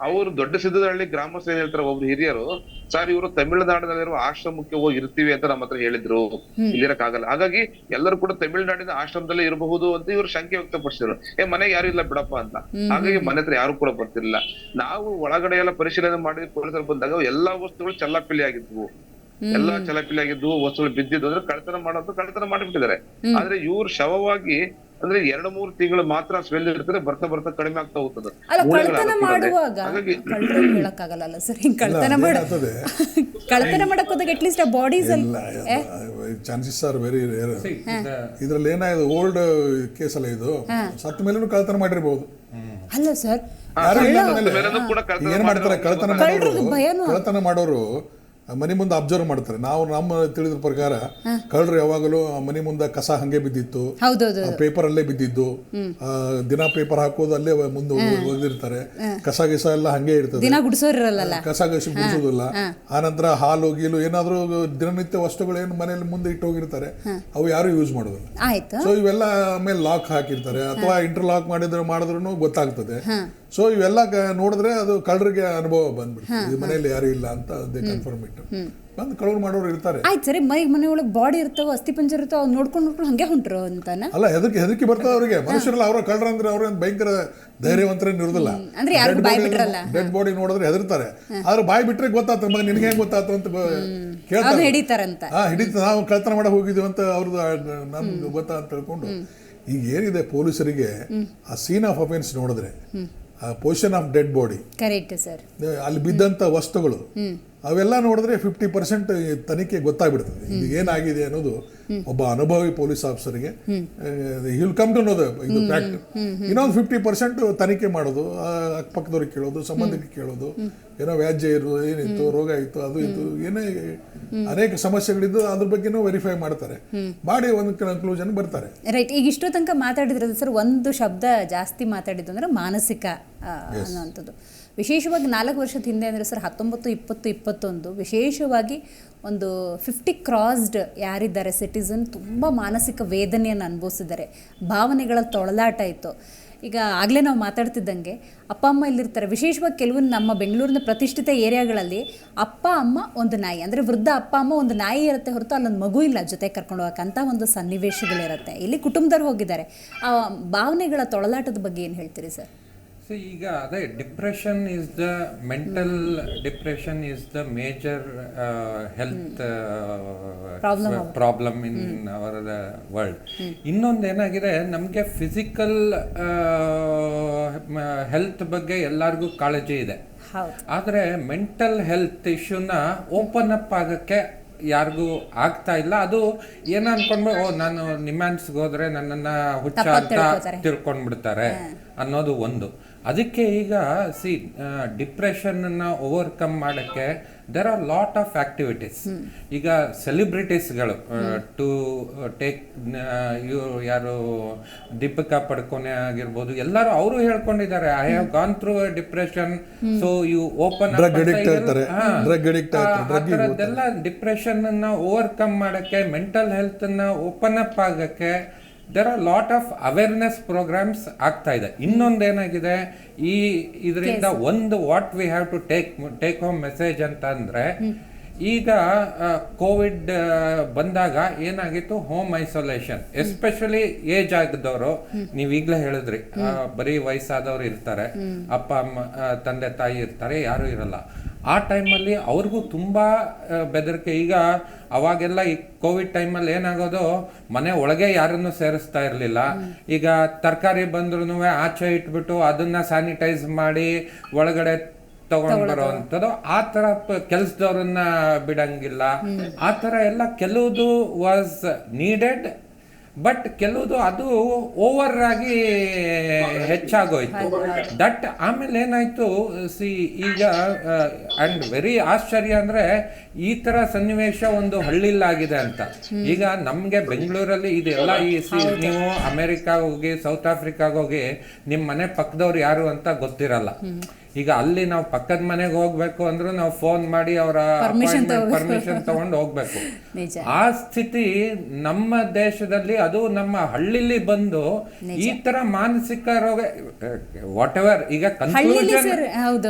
ಅವ್ರು ದೊಡ್ಡ ಸಿದ್ದಹಳ್ಳಿ ಗ್ರಾಮಸ್ಥರು ಏನ್ ಹೇಳ್ತಾರೆ, ಒಬ್ರು ಹಿರಿಯರು, ಸರ್ ಇವರು ತಮಿಳುನಾಡಿನಲ್ಲಿರುವ ಆಶ್ರಮಕ್ಕೆ ಹೋಗಿ ಇರ್ತೀವಿ ಅಂತ ನಮ್ಮ ಹತ್ರ ಹೇಳಿದ್ರು, ಇಲ್ಲಿರಕ್ಕಾಗಲ್ಲ, ಹಾಗಾಗಿ ಎಲ್ಲರೂ ಕೂಡ ತಮಿಳುನಾಡಿನ ಆಶ್ರಮದಲ್ಲೇ ಇರಬಹುದು ಅಂತ ಇವ್ರು ಶಂಕೆ ವ್ಯಕ್ತಪಡಿಸಿದ್ರು. ಮನೆಗೆ ಯಾರು ಇಲ್ಲ ಬಿಡಪ್ಪ ಅಂತ. ಹಾಗಾಗಿ ಮನೆ ಹತ್ರ ಯಾರು ಕೂಡ ಬರ್ತಿರ್ಲಿಲ್ಲ. ನಾವು ಒಳಗಡೆ ಎಲ್ಲ ಪರಿಶೀಲನೆ ಮಾಡಿ ಪೊಲೀಸರು ಬಂದಾಗ ಎಲ್ಲಾ ವಸ್ತುಗಳು ಚಲ್ಲಾಪಿಲ್ಲಿ ಆಗಿದ್ವು, ಎಲ್ಲಾ ಚಲಾಪಿಲಿ ಆಗಿದ್ವು, ವಸ್ತುಗಳು ಬಿದ್ದಿದ್ದು. ಅಂದ್ರೆ ಕಳ್ಳತನ ಮಾಡಿಬಿಟ್ಟಿದ್ದಾರೆ. ಆದ್ರೆ ಇವ್ರು ಶವವಾಗಿ ಅಂದ್ರೆ 2-3 ತಿಂಗಳು ಮಾತ್ರ ಸ್ಮೆಲ್ ಇರ್ತಾರೆ, ಬರ್ತಾ ಬರ್ತಾ ಕಡಿಮೆ ಆಗ್ತಾ ಹೋಗ್ತದೆ. ಕಳ್ಳತನ ಮಾಡಕ್ ಹೋದಾಗ at least bodies chances are very rare. ಇದ್ರಲ್ಲಿ ಏನಾಯ್ತು, ಓಲ್ಡ್ ಕೇಸ್ ಅಲ್ಲ ಇದು, ಸತ್ತ ಮೇಲೂ ಕಳ್ಳತನ ಮಾಡಿರ್ಬೋದು. ಅಲ್ಲ ಸರ್, ಏನ್ ಮಾಡ್ತಾರೆ, ಕಳ್ಳತನ ಮಾಡೋರು ಮನೆ ಮುಂದೆ ಅಬ್ಸರ್ವ್ ಮಾಡ್ತಾರೆ. ನಾವು ನಮ್ಮ ತಿಳಿದ ಪ್ರಕಾರ ಕಳ್ಳರು ಯಾವಾಗಲೂ ಮನೆ ಮುಂದೆ ಕಸ ಹಂಗೆ ಬಿದ್ದಿತ್ತು, ಪೇಪರ್ ಅಲ್ಲೇ ಬಿದ್ದಿದ್ದು, ದಿನ ಪೇಪರ್ ಹಾಕೋದು ಅಲ್ಲೇ ಮುಂದೆ ಓದಿರ್ತಾರೆ, ಕಸ ಗಿಸ ಎಲ್ಲ ಹಂಗೆ ಇರ್ತದೆ, ಕಸ ಗಿಸ ಗುಡಿಸೋದಿಲ್ಲ. ಆನಂತರ ಹಾಲು ಗೀಲು ಏನಾದ್ರು ದಿನನಿತ್ಯ ವಸ್ತುಗಳು ಏನು ಮನೇಲಿ ಮುಂದೆ ಇಟ್ಟು ಹೋಗಿರ್ತಾರೆ, ಅವು ಯಾರು ಯೂಸ್ ಮಾಡೋದಿಲ್ಲ. ಸೊ ಇವೆಲ್ಲ ಆಮೇಲೆ ಲಾಕ್ ಹಾಕಿರ್ತಾರೆ ಅಥವಾ ಇಂಟರ್ಲಾಕ್ ಮಾಡಿದ್ರು ಗೊತ್ತಾಗ್ತದೆ. ಸೊ ಇವೆಲ್ಲ ನೋಡಿದ್ರೆ ಅದು ಕಳ್ಳರಿಗೆ ಅನುಭವ ಬಂದ್ಬಿಡ್ತದೆ, ಮನೆಯಲ್ಲಿ ಯಾರು ಇಲ್ಲ ಅಂತ ಅದೇ ಕನ್ಫರ್ಮ್ ಇಟ್ಟು ಬಂದು ಕಳ್ಳರು ಮಾಡೋರು ಇರ್ತಾರೆ. ಆಯ್ತು ಸರಿ, ಮನೆ ಒಳಗೆ ಬಾಡಿ ಇರ್ತಾವ, ಅಸ್ಥಿ ಪಂಜರ ಇರ್ತಾವ, ಅವ್ರು ನೋಡ್ಕೊಂಡು ಹಂಗೆ ಹೊಂಟ್ರು ಅಂತಾನ? ಅಲ್ಲ, ಹೆದರಿಕೆ ಬರ್ತದೆ ಅವ್ರಿಗೆ. ಮನುಷ್ಯರಲ್ಲ, ಅವ್ರ ಕಳ್ಳರಂದ್ರೆ ಅವ್ರ ಭಯಂಕರ ಧೈರ್ಯವಂತರೇನು ಇರೋದಿಲ್ಲ. ಡೆಡ್ ಬಾಡಿ ನೋಡಿದ್ರೆ ಹೆದರ್ತಾರೆ. ಆದ್ರೆ ಬಾಯಿ ಬಿಟ್ರೆ ಗೊತ್ತಾಗ್ತದೆ, ಮಗ ನಿನ್ಗೆ ಹೆಂಗ್ ಗೊತ್ತಾಯ್ತು ಅಂತ ಕೇಳ್ತಾರೆ, ಹಿಡಿತಾರಂತ. ನಾವು ಕಳ್ತನ ಮಾಡಕ್ ಹೋಗಿದ್ದೀವಿ ಅಂತ ಅವ್ರದ್ದು ನಮ್ಗೆ ಗೊತ್ತಾ ಅಂತ ತಿಳ್ಕೊಂಡು. ಈಗ ಏನಿದೆ, ಪೊಲೀಸರಿಗೆ ಆ ಸೀನ್ ಆಫ್ ಅಫೆನ್ಸ್ ನೋಡಿದ್ರೆ, ಪೊಸಿಷನ್ ಆಫ್ ಡೆಡ್ ಬಾಡಿ, ಅಲ್ಲಿ ಬಿದ್ದಂತ ವಸ್ತುಗಳು, ಅವೆಲ್ಲ ನೋಡಿದ್ರೆ 50% ತನಿಖೆ ಗೊತ್ತಾಗ್ಬಿಡ್ತದೆ. ಇದು ಏನಾಗಿದೆ ಅನ್ನೋದು ಒಬ್ಬ ಅನುಭವಿ ಪೊಲೀಸ್ ಆಫೀಸರ್ಗೆ ವಿಲ್ ಕಮ್ ಟು ನೋ ಇದು ಫ್ಯಾಕ್ಟ್. ಇನ್ನೊಂದು 50% ತನಿಖೆ ಮಾಡೋದು, ಅಕ್ಕಪಕ್ಕದವ್ರಿಗೆ ಕೇಳೋದು, ಸಂಬಂಧಿಕರಿಗೆ ಕೇಳೋದು, ಏನೋ ವ್ಯಾಜ್ಯ ಇರೋದು, ಏನಿತ್ತು, ರೋಗ ಇತ್ತು, ಅದು ಇತ್ತು, ಏನೇ ಅನೇಕ ಸಮಸ್ಯೆಗಳಿದ್ದು ಅದ್ರ ಬಗ್ಗೆನೂ ವೆರಿಫೈ ಮಾಡ್ತಾರೆ, ಮಾಡಿ ಒಂದು ಕನ್ಕ್ಲೂಷನ್ ಬರ್ತಾರೆ. ರೈಟ್. ಈಗ ಇಷ್ಟೋ ತನಕ ಮಾತಾಡಿದ್ರದ್ದು ಸರ್, ಒಂದು ಶಬ್ದ ಜಾಸ್ತಿ ಮಾತಾಡಿದ್ದು ಅಂದರೆ ಮಾನಸಿಕ ಅನ್ನುವಂಥದ್ದು. ವಿಶೇಷವಾಗಿ 4 ವರ್ಷದ ಹಿಂದೆ ಅಂದರೆ ಸರ್ 19, 20, 21 ವಿಶೇಷವಾಗಿ ಒಂದು 50 ಕ್ರಾಸ್ಡ್ ಯಾರಿದ್ದಾರೆ ಸಿಟಿಸನ್ ತುಂಬ ಮಾನಸಿಕ ವೇದನೆಯನ್ನು ಅನುಭವಿಸಿದ್ದಾರೆ, ಭಾವನೆಗಳ ತೊಳಲಾಟ ಇತ್ತು. ಈಗ ಆಗಲೇ ನಾವು ಮಾತಾಡ್ತಿದ್ದಂಗೆ ಅಪ್ಪ ಅಮ್ಮ ಇಲ್ಲಿರ್ತಾರೆ. ವಿಶೇಷವಾಗಿ ಕೆಲವೊಂದು ನಮ್ಮ ಬೆಂಗಳೂರಿನ ಪ್ರತಿಷ್ಠಿತ ಏರಿಯಾಗಳಲ್ಲಿ ಅಪ್ಪ ಅಮ್ಮ ಒಂದು ನಾಯಿ, ಅಂದರೆ ವೃದ್ಧ ಅಪ್ಪ ಅಮ್ಮ ಒಂದು ನಾಯಿ ಇರುತ್ತೆ ಹೊರತು ಅಲ್ಲೊಂದು ಮಗು ಇಲ್ಲ ಜೊತೆ ಕರ್ಕೊಂಡು ಹೋಗೋಕ್ಕಂಥ ಒಂದು ಸನ್ನಿವೇಶಗಳಿರುತ್ತೆ. ಇಲ್ಲಿ ಕುಟುಂಬದವ್ರು ಹೋಗಿದ್ದಾರೆ. ಆ ಭಾವನೆಗಳ ತೊಳಲಾಟದ ಬಗ್ಗೆ ಏನು ಹೇಳ್ತೀರಿ ಸರ್? ಈಗ ಅದೇ depression is the mental depression is the major health problem in our world. ಇನ್ನೊಂದು ಏನಾಗಿದೆ, ನಮಗೆ ಫಿಸಿಕಲ್ ಹೆಲ್ತ್ ಬಗ್ಗೆ ಎಲ್ಲರಿಗೂ ಕಾಳಜಿ ಇದೆ, ಆದರೆ ಮೆಂಟಲ್ ಹೆಲ್ತ್ ಇಶ್ಯೂನ ಓಪನ್ ಅಪ್ ಆಗಕ್ಕೆ ಯಾರಿಗೂ ಆಗ್ತಾ ಇಲ್ಲ. ಅದು ಏನೋ ಅನ್ಕೊಂಡ್ಬೋ, ನಾನು ನಿಮ್ಯಾನ್ಸ್ಗೆ ಹೋದ್ರೆ ನನ್ನನ್ನು ಹುಚ್ಚ ಅಂತ ತಿಳ್ಕೊಂಡ್ಬಿಡ್ತಾರೆ ಅನ್ನೋದು ಒಂದು. ಅದಕ್ಕೆ ಈಗ ಡಿಪ್ರೆಷನ್ನ ಓವರ್ಕಮ್ ಮಾಡೋಕ್ಕೆ there are lot of activities. ಈಗ ಸೆಲಿಬ್ರಿಟೀಸ್ಗಳು ಟು ಟೇಕ್ ಯಾರು ದೀಪಿಕಾ ಪಡ್ಕೋನೆ ಆಗಿರ್ಬೋದು, ಎಲ್ಲರೂ ಅವರು ಹೇಳ್ಕೊಂಡಿದ್ದಾರೆ, I have gone through depression, so you open ಅದೆಲ್ಲ ಡಿಪ್ರೆಷನ್ ಅನ್ನ ಓವರ್ಕಮ್ ಮಾಡಕ್ಕೆ, ಮೆಂಟಲ್ ಹೆಲ್ತ್ ಅನ್ನ ಓಪನ್ ಅಪ್ ಆಗಕ್ಕೆ there are lot of awareness programs ಆಗ್ತಾ ಇದೆ. ಇನ್ನೊಂದೇನಾಗಿದೆ, ಇದರಿಂದ ಒಂದು what we have to take home message ಅಂತ ಅಂದ್ರೆ, ಈಗ ಕೋವಿಡ್ ಬಂದಾಗ ಏನಾಗಿತ್ತು, ಹೋಮ್ ಐಸೋಲೇಷನ್, ಎಸ್ಪೆಷಲಿ ಏಜ್ ಆಗಿದ್ದವರು, ನೀವು ಈಗಲೇ ಹೇಳಿದ್ರಿ, ಬರೀ ವಯಸ್ಸಾದವ್ರು ಇರ್ತಾರೆ, ಅಪ್ಪ ಅಮ್ಮ ತಂದೆ ತಾಯಿ ಇರ್ತಾರೆ, ಯಾರು ಇರಲ್ಲ. ಆ ಟೈಮಲ್ಲಿ ಅವ್ರಿಗೂ ತುಂಬಾ ಬೆದರಿಕೆ. ಈಗ ಅವಾಗೆಲ್ಲ ಈ ಕೋವಿಡ್ ಟೈಮಲ್ಲಿ ಏನಾಗೋದು, ಮನೆ ಒಳಗೆ ಯಾರನ್ನು ಸೇರಿಸ್ತಾ ಇರಲಿಲ್ಲ. ಈಗ ತರಕಾರಿ ಬಂದ್ರೂ ಆಚೆ ಇಟ್ಬಿಟ್ಟು ಅದನ್ನ ಸ್ಯಾನಿಟೈಸ್ ಮಾಡಿ ಒಳಗಡೆ ತಗೊಂಡ್ ಬರೋವಂಥದ್ದು, ಆ ತರ ಕೆಲ್ಸದವ್ರನ್ನ ಬಿಡಂಗಿಲ್ಲ. ಆ ತರ ಎಲ್ಲ ಕೆಲವುದು ವಾಸ್ ನೀಡೆಡ್, ಬಟ್ ಕೆಲವುದು ಅದು ಓವರ್ ಆಗಿ ಹೆಚ್ಚಾಗೋಯ್ತು. ದಟ್ ಆಮೇಲೆ ಏನಾಯ್ತು, ಈಗ ಅಂಡ್ ವೆರಿ ಆಶ್ಚರ್ಯ ಅಂದ್ರೆ, ಈ ತರ ಸನ್ನಿವೇಶ ಒಂದು ಹಳ್ಳಿಲಾಗಿದೆ ಅಂತ. ಈಗ ನಮ್ಗೆ ಬೆಂಗಳೂರಲ್ಲಿ ಇದೆಲ್ಲ ನೀವು ಅಮೆರಿಕಾಗ ಹೋಗಿ, ಸೌತ್ ಆಫ್ರಿಕಾಗ ಹೋಗಿ, ನಿಮ್ ಮನೆ ಪಕ್ಕದವ್ರು ಯಾರು ಅಂತ ಗೊತ್ತಿರಲ್ಲ. ಈಗ ಅಲ್ಲಿ ನಾವು ಪಕ್ಕದ ಮನೆಗೆ ಹೋಗ್ಬೇಕು ಅಂದ್ರೂ ನಾವು ಫೋನ್ ಮಾಡಿ ಅವರ ಪರ್ಮಿಷನ್ ತಗೊಂಡು ಹೋಗ್ಬೇಕು. ಆ ಸ್ಥಿತಿ ನಮ್ಮ ದೇಶದಲ್ಲಿ, ಅದು ನಮ್ಮ ಹಳ್ಳಿಲಿ ಬಂದು ಈ ತರ ಮಾನಸಿಕ ರೋಗ ವಾಟ್ ಎವರ್, ಈಗ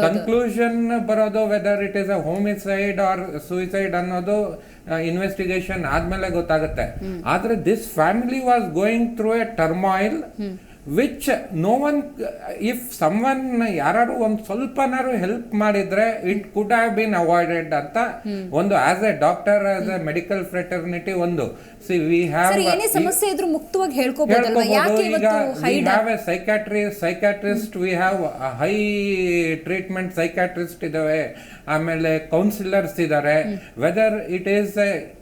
ಕನ್ಕ್ಲೂಷನ್ ಬರೋದು whether it is a homicide or suicide ಅನ್ನೋದು ಇನ್ವೆಸ್ಟಿಗೇಷನ್ ಆದ್ಮೇಲೆ ಗೊತ್ತಾಗುತ್ತೆ. ಆದ್ರೆ this family was going through a turmoil which no one, if someone ಯಾರು ಒಂದು ಸ್ವಲ್ಪನಾರು ಹೆಲ್ಪ್ ಮಾಡಿದ್ರೆ it could have been avoided ಅಂತ ಒಂದು as a doctor, as a medical fraternity ಒಂದು ವಿ ಹ್ಯಾವ್ ಸಮಸ್ಯೆ ಇದ್ರೂ ಮುಕ್ತವಾಗಿ ಹೇಳ್ಕೋಬಹುದು. ಈಗ we have a psychiatrist, we have high treatment psychiatrist ಇದಾವೆ, ಆಮೇಲೆ ಕೌನ್ಸಿಲರ್ಸ್ ಇದ್ದಾರೆ. ವೆದರ್ ಇಟ್ ಈಸ್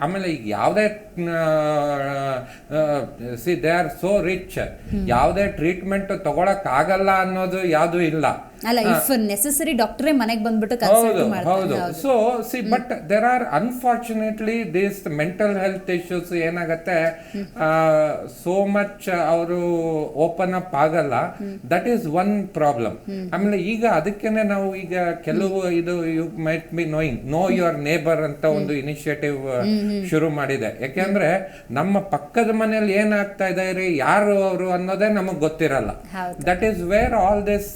ಆಮೇಲೆ ಈಗ ಯಾವುದೇ ದೇ ಆರ್ ಸೋ ರಿಚ್, ಯಾವುದೇ ಟ್ರೀಟ್ಮೆಂಟ್ ತಗೊಳಕ್ ಆಗಲ್ಲ ಅನ್ನೋದು ಯಾವ್ದು ಇಲ್ಲ. ಅಲ್ಲ, ಇಫ್ ನೆಸೆಸರಿ ಡಾಕ್ಟರೇ ಮನೆಗೆ ಬಂದ್ಬಿಟ್ಟು ಹೌದು. So but there are unfortunately this mental health issues ಏನಾಗತ್ತೆ, ಸೋ ಮಚ್ ಅವರು ಓಪನ್ ಅಪ್ ಆಗಲ್ಲ. That is one problem. ಆಮೇಲೆ ಈಗ ಅದಕ್ಕೇನೆ ನಾವು ಈಗ ಕೆಲವು ಇದು you might be knowing know your neighbour ಅಂತ ಒಂದು ಇನಿಷಿಯೇಟಿವ್ ಶುರು ಮಾಡಿದೆ. ಯಾಕೆಂದ್ರೆ ನಮ್ಮ ಪಕ್ಕದ ಮನೆಯಲ್ಲಿ ಏನಾಗ್ತಾ ಇದೆ, ಯಾರು ಅವರು ಅನ್ನೋದೇ ನಮಗ್ ಗೊತ್ತಿರಲ್ಲ. That is where all this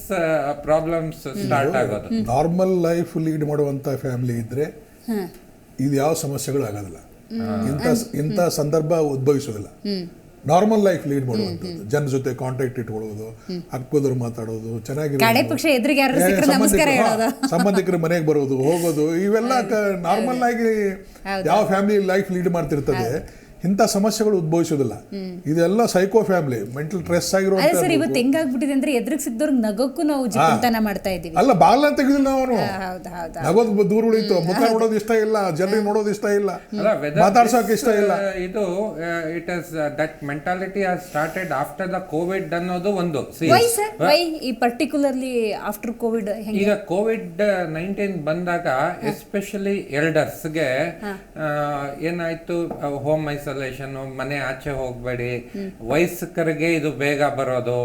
problems start ಆಗೋದು. ನಾರ್ಮಲ್ ಲೈಫ್ ಲೀಡ್ ಮಾಡುವಂತ ಫ್ಯಾಮಿಲಿ ಇದ್ರೆ ಇದು ಯಾವ ಸಮಸ್ಯೆಗಳು ಆಗೋದಿಲ್ಲ, ಇಂಥ ಸಂದರ್ಭ ಉದ್ಭವಿಸೋದಿಲ್ಲ. ನಾರ್ಮಲ್ ಲೈಫ್ ಲೀಡ್ ಮಾಡುವಂಥದ್ದು, ಜನರ ಜೊತೆ ಕಾಂಟ್ಯಾಕ್ಟ್ ಇಟ್ಕೊಳ್ಳೋದು, ಅಕ್ಕಪಕ್ಕದವ್ರು ಮಾತಾಡೋದು, ಚೆನ್ನಾಗಿ ಸಂಬಂಧಿಕರ ಮನೆಗೆ ಬರೋದು ಹೋಗೋದು, ಇವೆಲ್ಲ ನಾರ್ಮಲ್ ಆಗಿ ಯಾವ ಫ್ಯಾಮಿಲಿ ಲೈಫ್ ಲೀಡ್ ಮಾಡ್ತಿರ್ತದೆ. ಇಂಥ ಸಮಸ್ಯೆಗಳು ಉದ್ಭವಿಸೋದಿಲ್ಲ. ಇದೆಲ್ಲ ಸೈಕೋ ಫ್ಯಾಮಿಲಿ, ಮೆಂಟಲ್ ಸ್ಟ್ರೆಸ್ ಅದೇ ಆಗಿರುವಂತ. ಸರ್ ಇವತ್ತು ಹೆಂಗಾಗ್ಬಿಟ್ಟಿದೆ ಅಂದ್ರೆ ಎದುರಿಗೆ ಸಿಕ್ದವ್ರಿಗೆ ನಗೋಕ್ಕೂ ನಾವು ಜಿಪುಣತನ ಮಾಡ್ತಾ ಇದೀವಿ. ಅಲ್ಲ, ಬಾಗ್ಲ ತೆಗೆದಿಲ್ಲ ಅವನು, ಹೌದಾ ಹೌದಾ. ನಗೋದು ದೂರ ಉಳಿತು, ಮುಖ ನೋಡೋದು ಇಷ್ಟ ಇಲ್ಲ, ಜನರಿಗೆ ನೋಡೋದು ಇಷ್ಟ ಇಲ್ಲ, ಮಾತಾಡ್ಸೋಕೆ ಇಷ್ಟ ಇಲ್ಲ. ಇದು it is that mentality has started after the Covid ಅನ್ನೋದು ಒಂದು. ವೈ ಸರ್, ವೈ ಈ ಪರ್ಟಿಕ್ಯುಲರ್ಲಿ ಆಫ್ಟರ್ ಕೋವಿಡ್? ಈಗ COVID-19 ಬಂದಾಗ ಎಸ್ಪೆಷಲಿ ಎಲ್ಡರ್ಸ್ಗೆ ಏನಾಯ್ತು, ಹೋಮ್ ಐಸೋಲೇಷನ್, ಮನೆ ಆಚೆ ಹೋಗ್ಬೇಡಿ, ವಯಸ್ಕರಿಗೆ ಇದು ಬೇಗ ಬರೋದು,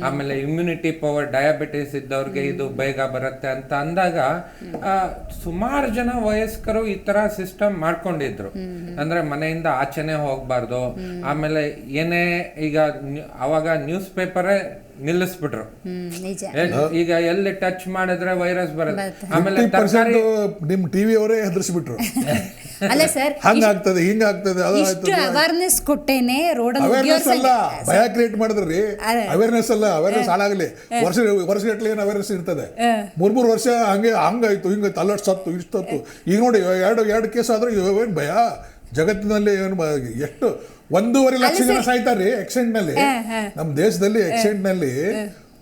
ಆಮೇಲೆ ಇಮ್ಯುನಿಟಿ ಪವರ್, ಡಯಾಬಿಟಿಸ್ ಇದ್ದವ್ರಿಗೆ ಇದು ಬೇಗ ಬರುತ್ತೆ ಅಂತ ಅಂದಾಗ ಸುಮಾರು ಜನ ವಯಸ್ಕರು ಈ ತರ ಸಿಸ್ಟಮ್ ಮಾಡ್ಕೊಂಡಿದ್ರು. ಅಂದ್ರೆ ಮನೆಯಿಂದ ಆಚೆನೆ ಹೋಗ್ಬಾರ್ದು. ಆಮೇಲೆ ಏನೇ ಈಗ ಅವಾಗ ನ್ಯೂಸ್ ಪೇಪರೇ ನಿಲ್ಲಿಸ್ಬಿಟ್ರು. ಈಗ ಎಲ್ಲಿ ಟಚ್ ಮಾಡಿದ್ರೆ ವೈರಸ್ ಬರುತ್ತೆ. ಆಮೇಲೆ ತರಕಾರಿ ನಿಮ್ ಟಿವಿ ಅವರೇ ಹೆದರ್ಸ್ಬಿಟ್ರು. ಅಲ್ಲ ಸರ್, ಹಂಗಾಗ್ತದೆ, ಹಿಂಗಾಗ್ತದೆ, ಇಷ್ಟು ಅವೇರ್ನೆಸ್ ಕೊಟ್ಟೇನೆ ರೋಡಲ್ಲಿ ಅವೇರ್ನೆಸ್ ಅಲ್ಲ, ಭಯ ಕ್ರಿಯೇಟ್ ಮಾಡಿದ್ರಿ. ಅವೇರ್ನೆಸ್ ಅಲ್ಲ, ಅವೇರ್ನೆಸ್ ಹಾಳಾಗ್ಲಿ. ವರ್ಷಗಟ್ಟಲೆ ಏನು ಅವೇರ್ನೆಸ್ ಇರ್ತದೆ? 3 ವರ್ಷ ಹಂಗಾಯ್ತು, ಹಿಂಗಾಯ್ತು, ಅಲ್ಲಷ್ಟು ಸತ್ತು, ಇಷ್ಟೊತ್ತು. ಈಗ ನೋಡಿ, ಎರಡು ಕೇಸ್ ಆದ್ರೂ ಏನ್ ಭಯ ಜಗತ್ತಿನಲ್ಲಿ? ಏನು ಎಷ್ಟು 1.5 ಲಕ್ಷ ಜನ ಸಾಯ್ತಾರೆ ಆಕ್ಸಿಡೆಂಟ್ ನಲ್ಲಿ. ನಮ್ಮ ದೇಶದಲ್ಲಿ ಆಕ್ಸಿಡೆಂಟ್ ನಲ್ಲಿ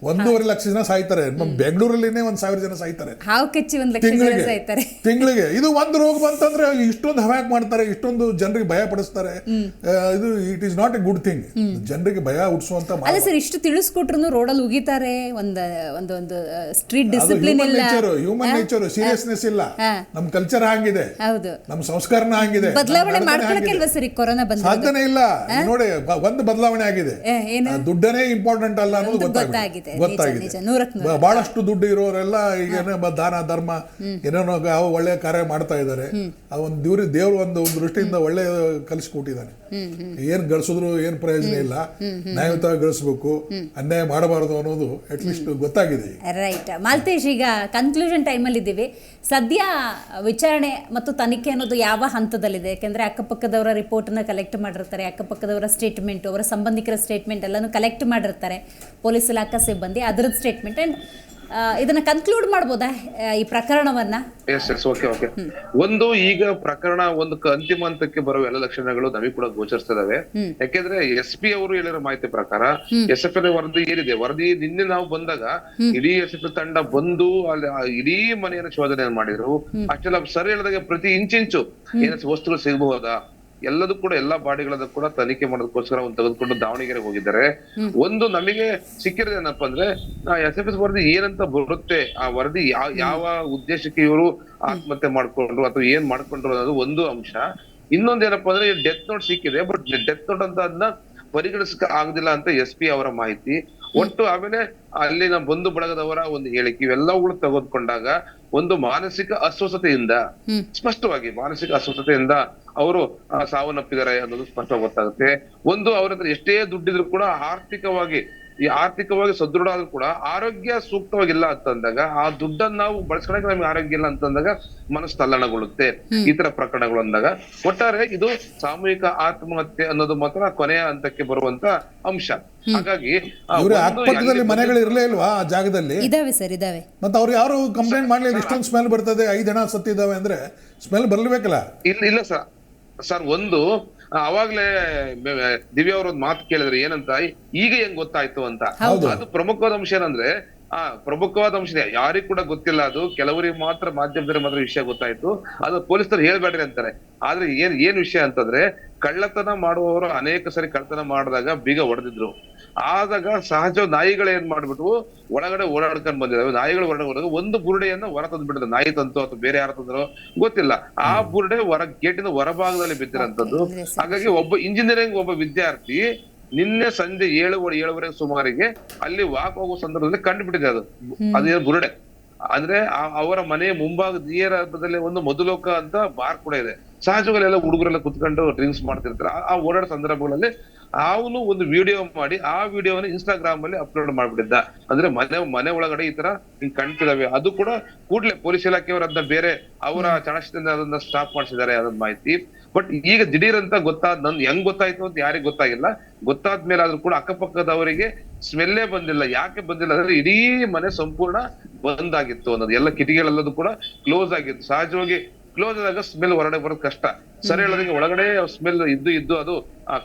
1.5 ಲಕ್ಷ ಜನ ಸಾಯ್ತಾರೆ. ನಮ್ಮ ಬೆಂಗಳೂರಲ್ಲಿನೇ 1,000 ಜನ ಸಾಯ್ತಾರೆ ಹಾವು ಕಚ್ಚಿ 1 ಲಕ್ಷ ಜನ ಸಾಯ್ತಾರೆ ತಿಂಗಳಿಗೆ. ಇದು ಒಂದು ರೋಗ ಬಂತಂದ್ರೆ ಇಷ್ಟೊಂದು ಹವ್ಯಾಕ್ ಮಾಡ್ತಾರೆ, ಇಷ್ಟೊಂದು ಜನರಿಗೆ ಭಯ ಪಡಿಸ್ತಾರೆ. ಇದು it is not A good thing. ಜನರಿಗೆ ಭಯ ಹುಟ್ಟಿಸುವಂತ. ಅಲ್ಲ ಸರ್, ಇಷ್ಟು ತಿಳಿಸ್ಕೊಟ್ರು ರೋಡಲ್ಲಿ ಉಗಿತಾರೆ. ಒಂದು ಸ್ಟ್ರೀಟ್ ಡಿಸಿಪ್ಲಿನ್ ಇಲ್ಲ, ಹ್ಯೂಮನ್ ನೇಚರ್, ಸೀರಿಯಸ್ನೆಸ್ ಇಲ್ಲ. ನಮ್ ಕಲ್ಚರ್ ಹಂಗಿದೆ, ಹೌದು, ನಮ್ ಸಂಸ್ಕರಣ ಹಂಗಿದೆ. ಬದಲಾವಣೆ ಮಾಡ್ಕೊಳಕ್ಕಿಲ್ವಾ ಸರ್? ಕೊರೋನಾ ಬಂದ ಸಾಧ್ಯನೇ ಇಲ್ಲ. ನೋಡಿ, ಒಂದು ಬದಲಾವಣೆ ಆಗಿದೆ, ದುಡ್ಡನೇ ಇಂಪಾರ್ಟೆಂಟ್ ಅಲ್ಲ ಅನ್ನೋದು ಗೊತ್ತಾಗಿದೆ. ಬಹಳಷ್ಟು ದುಡ್ಡು ಇರೋರೆಲ್ಲ ಈಗ ದಾನ ಧರ್ಮ ಏನೇನೋ ಒಳ್ಳೆ ಕಾರ್ಯ ಮಾಡ್ತಾ ಇದ್ದಾರೆ. ಅದೊಂದು ದೇವ್ರು ಒಂದು ದೃಷ್ಟಿಯಿಂದ ಒಳ್ಳೆ ಕಲಿಸ್ಕೊಟ್ಟಿದ್ದಾನೆ. ಏನ್ ಗಳಿಸಿದ್ರು ಏನ್ ಪ್ರಯೋಜನ ಇಲ್ಲ, ನ್ಯಾಯಯುತವಾಗಿ ಗಳಿಸ್ಬೇಕು, ಅನ್ಯಾಯ ಮಾಡಬಾರದು ಅನ್ನೋದು ಅಟ್ ಲೀಸ್ಟ್ ಗೊತ್ತಾಗಿದೆ. ರೈಟ್ ಮಾಲ್ತೇಶ್, ಈಗ ಕನ್ಕ್ಲೂಷನ್ ಟೈಮಲ್ಲಿ ಇದ್ದೀವಿ. ಸದ್ಯ ವಿಚಾರಣೆ ಮತ್ತು ತನಿಖೆ ಅನ್ನೋದು ಯಾವ ಹಂತದಲ್ಲಿದೆ? ಯಾಕೆಂದ್ರೆ ಅಕ್ಕಪಕ್ಕದವರ ರಿಪೋರ್ಟನ್ನ ಕಲೆಕ್ಟ್ ಮಾಡಿರ್ತಾರೆ, ಅಕ್ಕಪಕ್ಕದವರ ಸ್ಟೇಟ್ಮೆಂಟ್, ಅವರ ಸಂಬಂಧಿಕರ ಸ್ಟೇಟ್ಮೆಂಟ್ ಎಲ್ಲಾನು ಕಲೆಕ್ಟ್ ಮಾಡಿರ್ತಾರೆ ಪೊಲೀಸ್ ಇಲಾಖಾ ಸಿಬ್ಬಂದಿ, ಅದರದ್ದು ಸ್ಟೇಟ್ಮೆಂಟ್. ಅಂಡ್ ಇದನ್ನ ಕನ್ಕ್ಲೂಡ್ ಮಾಡ್ಬೋದಾ ಈ ಪ್ರಕರಣವನ್ನ? ಓಕೆ. ಒಂದು ಈಗ ಪ್ರಕರಣ ಒಂದು ಅಂತಿಮ ಹಂತಕ್ಕೆ ಬರುವ ಎಲ್ಲ ಲಕ್ಷಣಗಳು ನಮಗೆ ಕೂಡ ಗೋಚರಿಸ್ತದವೆ. ಯಾಕೆಂದ್ರೆ SP ಅವರು ಹೇಳಿರೋ ಮಾಹಿತಿ ಪ್ರಕಾರ SFL ವರದಿ ಏನಿದೆ, ವರದಿ ನಿನ್ನೆ ನಾವು ಬಂದಾಗ ಇಡೀ SFL ತಂಡ ಬಂದು ಅಲ್ಲಿ ಇಡೀ ಮನೆಯನ್ನು ಶೋಧನೆ ಮಾಡಿದ್ರು. ಅಷ್ಟೆಲ್ಲ ಸರಿ ಹೇಳಿದಾಗ ಪ್ರತಿ ಇಂಚಿಂಚು ಏನ ವಸ್ತುಗಳು ಸಿಗಬಹುದಾ ಎಲ್ಲದೂ ಕೂಡ, ಎಲ್ಲಾ ಬಾಡಿಗಳನ್ನ ಕೂಡ ತನಿಖೆ ಮಾಡೋದಕ್ಕೋಸ್ಕರ ಒಂದು ತೆಗೆದುಕೊಂಡು ದಾವಣಗೆರೆ ಹೋಗಿದ್ದಾರೆ. ಒಂದು ನಮಗೆ ಸಿಕ್ಕಿರೋದು ಏನಪ್ಪಾ ಅಂದ್ರೆ, SFS ವರದಿ ಏನಂತ ಬರುತ್ತೆ, ಆ ವರದಿ ಯಾವ ಉದ್ದೇಶಕ್ಕೆ ಇವರು ಆತ್ಮಹತ್ಯೆ ಮಾಡ್ಕೊಂಡ್ರು ಅಥವಾ ಏನ್ ಮಾಡ್ಕೊಂಡ್ರು ಅನ್ನೋದು ಒಂದು ಅಂಶ. ಇನ್ನೊಂದೇನಪ್ಪಾ ಅಂದ್ರೆ, ಡೆತ್ ನೋಟ್ ಸಿಕ್ಕಿದೆ, ಬಟ್ ಡೆತ್ ನೋಟ್ ಅಂತ ಅದನ್ನ ಪರಿಗಣಿಸಕ ಆಗದಿಲ್ಲ ಅಂತ SP ಅವರ ಮಾಹಿತಿ. ಒಟ್ಟು ಆಮೇಲೆ ಅಲ್ಲಿನ ಬಂಧು ಬಳಗದವರ ಒಂದು ಹೇಳಿಕೆ, ಇವೆಲ್ಲವುಗಳು ತೆಗೆದುಕೊಂಡಾಗ ಒಂದು ಮಾನಸಿಕ ಅಸ್ವಸ್ಥತೆಯಿಂದ, ಸ್ಪಷ್ಟವಾಗಿ ಮಾನಸಿಕ ಅಸ್ವಸ್ಥತೆಯಿಂದ ಅವರು ಸಾವನ್ನಪ್ಪಿದ್ದಾರೆ ಅನ್ನೋದು ಸ್ಪಷ್ಟವಾಗಿ ಗೊತ್ತಾಗುತ್ತೆ. ಒಂದು ಅವ್ರ ಹತ್ರ ಎಷ್ಟೇ ದುಡ್ಡಿದ್ರು ಕೂಡ ಆರ್ಥಿಕವಾಗಿ ಸದೃಢ ಆದ್ರೂ ಕೂಡ ಆರೋಗ್ಯ ಸೂಕ್ತವಾಗಿಲ್ಲ ಅಂತಂದಾಗ, ಆ ದುಡ್ಡನ್ನ ನಾವು ಬಳಸ್ಕೊಳಕ್ಕೆ ನಮ್ಗೆ ಆರೋಗ್ಯ ಇಲ್ಲ ಅಂತಂದಾಗ ಮನಸ್ಸು ತಲ್ಲಣಗೊಳ್ಳುತ್ತೆ. ಈ ತರ ಪ್ರಕರಣಗಳು ಅಂದಾಗ ಒಟ್ಟಾರೆ ಇದು ಸಾಮೂಹಿಕ ಆತ್ಮಹತ್ಯೆ ಅನ್ನೋದು ಮಾತ್ರ ಕೊನೆಯ ಹಂತಕ್ಕೆ ಬರುವಂತ ಅಂಶ. ಹಾಗಾಗಿ ಅಕ್ಕಪಕ್ಕದಲ್ಲಿ ಮನೆಗಳು ಇರಲೇ ಇಲ್ವಾ ಆ ಜಾಗದಲ್ಲಿ? ಇದಾವೆ ಸರ್, ಇದಾವೆ. ಮತ್ತೆ ಅವ್ರು ಯಾರು ಕಂಪ್ಲೇಂಟ್ ಮಾಡ್ಲಿಲ್ಲ? ಇಷ್ಟೊಂದು ಸ್ಮೆಲ್ ಬರ್ತದೆ, 5 ಜನ ಸತ್ತಿದ್ದಾವೆ ಅಂದ್ರೆ ಸ್ಮೆಲ್ ಬರ್ಲೇಬೇಕಲ್ಲ? ಇಲ್ಲ ಸರ್ ಒಂದು ಅವಾಗ್ಲೇ ದಿವ್ಯಾ ಅವ್ರ ಮಾತು ಕೇಳಿದ್ರೆ ಏನಂತ, ಈಗ ಹೆಂಗ್ ಗೊತ್ತಾಯ್ತು ಅಂತ. ಅದು ಪ್ರಮುಖವಾದ ಅಂಶ ಏನಂದ್ರೆ, ಪ್ರಮುಖವಾದ ಅಂಶ ಯಾರಿಗೂ ಕೂಡ ಗೊತ್ತಿಲ್ಲ. ಅದು ಕೆಲವರಿಗೆ ಮಾತ್ರ, ಮಾಧ್ಯಮದಲ್ಲಿ ಮಾತ್ರ ವಿಷಯ ಗೊತ್ತಾಯ್ತು. ಅದು ಪೊಲೀಸರು ಹೇಳ್ಬೇಡ್ರಿ ಅಂತಾರೆ. ಆದ್ರೆ ಏನ್ ವಿಷಯ ಅಂತಂದ್ರೆ, ಕಳ್ಳತನ ಮಾಡುವವರು ಅನೇಕ ಸರಿ ಕಳ್ಳತನ ಮಾಡಿದಾಗ ಬೀಗ ಹೊಡೆದಿದ್ರು. ಆದಾಗ ಸಹಜ ನಾಯಿಗಳು ಏನ್ ಮಾಡ್ಬಿಟ್ಟು ಒಳಗಡೆ ಓಡಾಡ್ಕೊಂಡ್ ಬಂದಿದ್ದಾವೆ. ನಾಯಿಗಳು ಹೊರಗಡೆ ಒಂದು ಬುರುಡೆಯನ್ನ ಹೊರ ತಂದ್ಬಿಟ್ಟಿದೆ. ನಾಯಿ ತಂತು ಅಥವಾ ಬೇರೆ ಯಾರು ತಂದ್ರು ಗೊತ್ತಿಲ್ಲ. ಆ ಬುರುಡೆ ಗೇಟಿನ ಹೊರಭಾಗದಲ್ಲಿ ಬಿದ್ದಿರೋಂಥದ್ದು. ಹಾಗಾಗಿ ಒಬ್ಬ ಇಂಜಿನಿಯರಿಂಗ್ ಒಬ್ಬ ವಿದ್ಯಾರ್ಥಿ ನಿನ್ನೆ ಸಂಜೆ 7:30 ಸುಮಾರಿಗೆ ಅಲ್ಲಿ ವಾಕ್ ಹೋಗುವ ಸಂದರ್ಭದಲ್ಲಿ ಕಂಡುಬಿಟ್ಟಿದೆ ಅದೇ ಬುರುಡೆ. ಅಂದ್ರೆ ಅವರ ಮನೆಯ ಮುಂಭಾಗ ನೇರದಲ್ಲಿ ಒಂದು ಮಧುಲೋಕ ಅಂತ ಬಾರ್ ಕೂಡ ಇದೆ. ಸಹಜಗಳೆಲ್ಲ ಹುಡುಗರೆಲ್ಲ ಕುತ್ಕೊಂಡು ಡ್ರಿಂಕ್ಸ್ ಮಾಡ್ತಿರ್ತಾರೆ. ಆ ಓಡಾಡೋ ಸಂದರ್ಭಗಳಲ್ಲಿ ಅವನು ಒಂದು ವಿಡಿಯೋ ಮಾಡಿ ಆ ವಿಡಿಯೋನ ಇನ್ಸ್ಟಾಗ್ರಾಮ್ ಅಲ್ಲಿ ಅಪ್ಲೋಡ್ ಮಾಡ್ಬಿಟ್ಟಿದ್ದ. ಅಂದ್ರೆ ಮನೆ ಒಳಗಡೆ ಈ ತರ ಹಿಂಗ್ ಕಾಣ್ತಿದಾವೆ. ಅದು ಕೂಡ ಕೂಡ್ಲೆ ಪೊಲೀಸ್ ಇಲಾಖೆಯವರು ಅದನ್ನ ಬೇರೆ ಅವರ ಚಾಣಕ್ಷದಿಂದ ಅದನ್ನ ಸ್ಟಾಪ್ ಮಾಡಿಸಿದ್ದಾರೆ ಅನ್ನೋದು ಮಾಹಿತಿ. ಬಟ್ ಈಗ ದಿಢೀರ್ ಅಂತ ಹೆಂಗ್ ಗೊತ್ತಾಯ್ತು ಅಂತ ಯಾರಿಗ್ ಗೊತ್ತಾಗಿಲ್ಲ. ಗೊತ್ತಾದ್ಮೇಲೆ ಆದ್ರೂ ಕೂಡ ಅಕ್ಕಪಕ್ಕದವರಿಗೆ ಸ್ಮೆಲ್ಲೇ ಬಂದಿಲ್ಲ. ಯಾಕೆ ಬಂದಿಲ್ಲ ಅಂದ್ರೆ ಇಡೀ ಮನೆ ಸಂಪೂರ್ಣ ಬಂದ್ ಆಗಿತ್ತು ಅನ್ನೋದು. ಎಲ್ಲ ಕಿಟಕಿಗಳೆಲ್ಲದೂ ಕೂಡ ಕ್ಲೋಸ್ ಆಗಿತ್ತು. ಸಹಜವಾಗಿ ಕ್ಲೋಸ್ ಆದಾಗ ಸ್ಮೆಲ್ ಹೊರಗಡೆ ಬರೋದು ಕಷ್ಟ. ಸರಿ ಹೇಳೋದಂಗೆ ಒಳಗಡೆ ಸ್ಮೆಲ್ ಇದ್ದು ಅದು